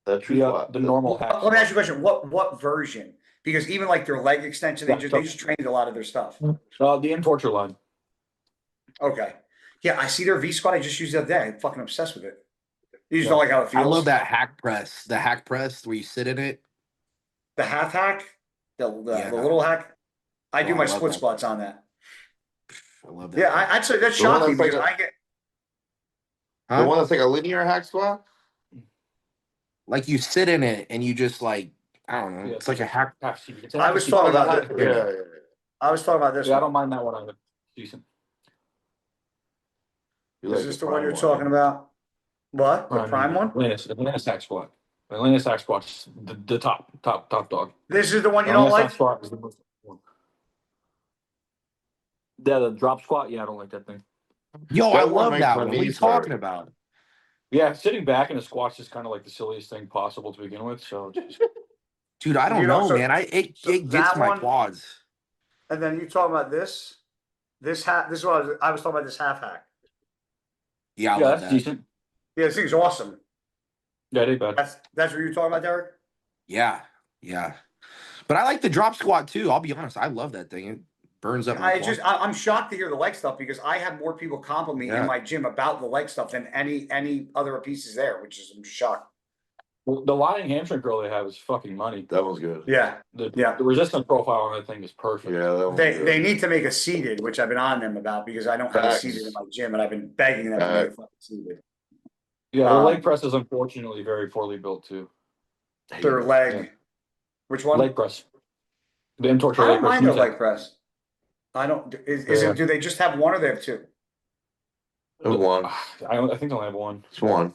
That true
Yeah,
squat.
the normal hack.
Let me ask you a question. What version? Because even like their leg extension, they
Yeah,
just trained a lot of their stuff.
The Entorcher line.
Okay. Yeah, I see their V squat. I just used the other day. I'm fucking obsessed with it. You just don't like how it feels.
I love that hack press. The hack press where you sit in it.
The half hack, the
Yeah.
little hack. I do
Oh,
my
I love
split
that.
squats on that.
I love that.
Yeah, I'd say that's
The one
shocking
that's
because
like
I get.
The one that's like a linear hack squat?
Like you sit in it and you just like, I don't know.
Yeah,
It's like a hack.
I was talking about
Yeah,
this.
yeah, yeah.
I was talking about this.
Yeah, I
one.
don't mind that one either. Decent.
You
Is
like
this the one
prime
you're talking about? What? The prime one?
Atlantis hack squat. Atlantis hack squat's the top dog.
This is the one you don't
Atlantis hack
like?
squat is the most important one. Yeah, the drop squat. Yeah, I don't like that thing.
Yo,
That
I
one
love
makes
that
my
one. What are you
knees
talking
hurt.
about?
Yeah, sitting back in a squat's just kind of like the silliest thing possible to begin with. So just,
Dude, I don't
You know,
know,
so-
man. It
so
gets
that
to my
one-
quads.
And then you talking about this? This hat. This is what I was talking about. This half hack.
Yeah, I
yeah,
love
that's
that.
decent.
Yeah, this thing's awesome.
Yeah, they bad.
That's what you're talking about, Derek.
Yeah, yeah. But I like the drop squat too. I'll be honest. I love that thing. It burns up my quads.
I'm shocked to hear the leg stuff because I have more people compliment me in
Yeah.
my gym about the leg stuff than any other pieces there, which is I'm just shocked.
Well, the lying hamstring curl they have is fucking money.
That one's good.
Yeah,
The
Yeah.
resistance profile on that thing is perfect.
Yeah, that one's
they
good.
they need to make a seated, which I've been on them about because I don't have a
Facts.
seated in my gym, and I've been begging them to make a fucking seated.
Yeah, the
Um,
leg press is unfortunately very poorly built too.
Their leg,
Yeah.
which one?
Leg press. The Entorcher
I
leg
don't
press.
mind their
New
leg
Tech.
press. I don't. Is
Yeah.
it? Do they just have one or they have two?
There's one.
I think I only have one.
It's one.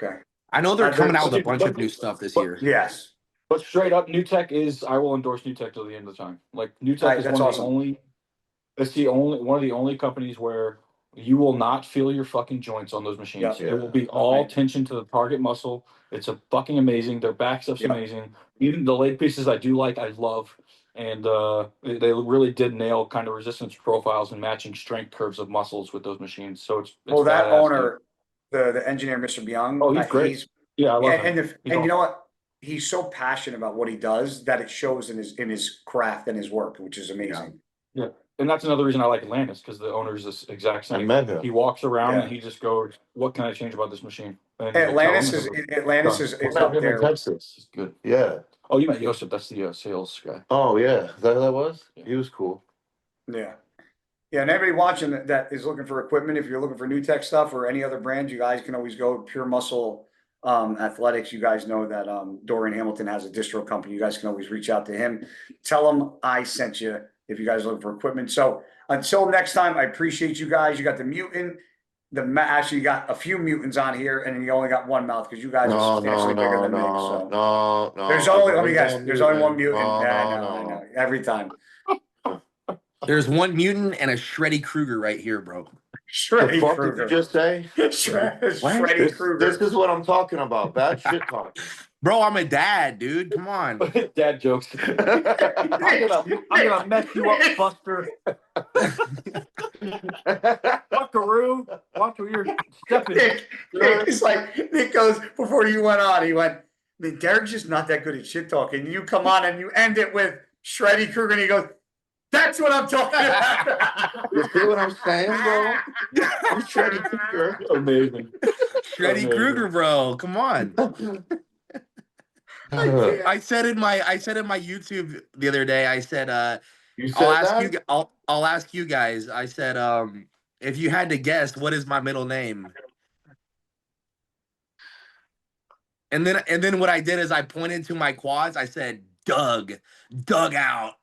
Okay.
I know they're coming out with a
Dude,
bunch
but-
of new stuff this
but-
year.
Yes.
But straight up, New Tech is. I will endorse New Tech till the end of the time. Like New Tech is
That's
one of
awesome.
the only. It's one of the only companies where you will not feel your fucking joints on those machines.
Yeah.
It will be all
Right.
tension to the target muscle. It's a fucking amazing. Their back stuff's
Yeah.
amazing. Even the leg pieces I do like, I love. And they really did nail kind of resistance profiles and matching strength curves of muscles with those machines. So it's
Well, that
badass,
owner, the engineer, Mr. Byung.
Oh, he's great. Yeah, I love him.
And you know what? He's so passionate about what he does that it shows in his craft and his work, which is amazing.
Yeah. And that's another reason I like Atlantis, because the owner is this exact
I
same.
met him.
He walks around
Yeah.
and he just goes, "What can I change about this machine?" And
Atlantis
he's
is
like,
Atlantis is
What
up
about him in
there.
Texas? It's good. Yeah.
"Oh, you met Joseph? That's the sales guy."
Oh yeah. Is that who that was?
Yeah.
He was cool.
Yeah. Yeah, and everybody watching that is looking for equipment, if you're looking for new tech stuff or any other brand, you guys can always go Pure Muscle Athletics. You guys know that Dorian Hamilton has a distro company. You guys can always reach out to him. Tell him I sent you if you guys are looking for equipment. So until next time, I appreciate you guys. You got the Mutant, actually you got a few Mutants on here, and you only got one mouth because you guys are
No,
substantially
no,
bigger
no,
than me.
no,
So
no.
there's only, let me
There's
guess,
no
there's only one
mutant.
Mutant.
No,
Yeah,
no,
I
no.
know. Every time.
There's one mutant and a Shreddy Krueger right here, bro.
The
Shreddy
fuck did you
Krueger.
just say?
Shreddy Krueger.
This is what I'm talking about. Bad shit talking.
Bro, I'm a dad, dude. Come on.
Dad jokes. I'm gonna mess you up, Buster. Buckaroo. Watch where you're stepping.
Nick goes, before you went on, he went, Derek's just not that good at shit talking. You come on and you end it with Shreddy Krueger, and he goes, that's what I'm talking about.
You see what I'm saying, bro? I'm Shreddy Krueger.
Amazing.
Shreddy Krueger, bro. Come on. I said in my YouTube the other day, I said,
You said that?
I'll ask you guys. I said, if you had to guess, what is my middle name? And then what I did is I pointed to my quads. I said, Doug out.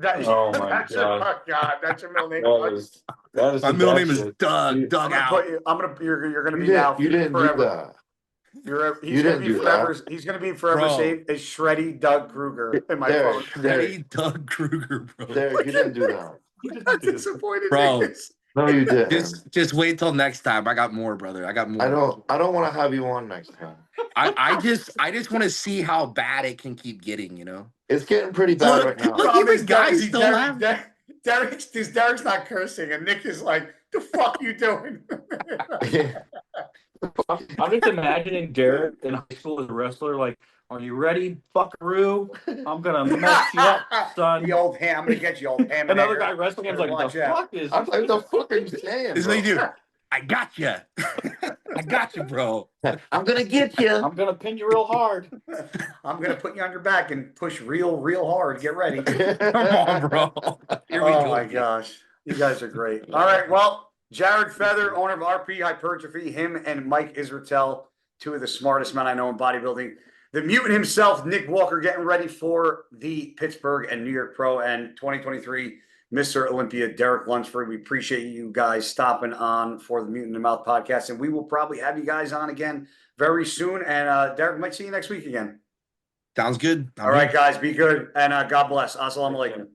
Oh my God.
God, that's your middle name.
That is
My
some
middle
bad
name is
shit.
Doug.
You-
Doug out.
You're gonna
You
be now.
didn't do
forever.
that.
He's
You
gonna
didn't
be
do
forever.
that.
He's gonna be forever
Bro.
saved as Shreddy Doug Kruger in my
Derek,
phone.
Ready, Doug Kruger, bro.
Derek, you didn't do that.
How disappointed
Bro.
Nick is.
No, you didn't.
Just wait till next time. I got more, brother. I got more.
I don't want to have you on next time.
I just want to see how bad it can keep getting, you know?
It's getting pretty bad
Look,
right now.
look, even guys still laugh.
Derek's not cursing, and Nick is like, "The fuck you doing?"
I'm just imagining Derek in high school as a wrestler. Like, are you ready, buckaroo? I'm gonna mess you up, son.
The old ham. I'm gonna get you, old ham.
Another guy wrestling him's like,
Watch
the
out.
fuck is?
I'm like, the fuck are you saying,
This is what you
bro?
do. I got you. I got you, bro.
I'm gonna get you.
I'm gonna pin you real hard.
I'm gonna put you on your back and push real hard. Get ready.
Come on, bro. Here we
Oh
go.
my gosh, you guys are great. All right, well, Jared Feather, owner of RP Hypertrophy, him and Mike Israetel, two of the smartest men I know in bodybuilding. The Mutant himself, Nick Walker, getting ready for the Pittsburgh and New York Pro and 2023 Mr. Olympia, Derek Lunsford. We appreciate you guys stopping on for the Mutant in the Mouth podcast, and we will probably have you guys on again very soon. And Derek, might see you next week again.
Sounds good.
All right, guys, be good, and God bless. Assalamu alaikum.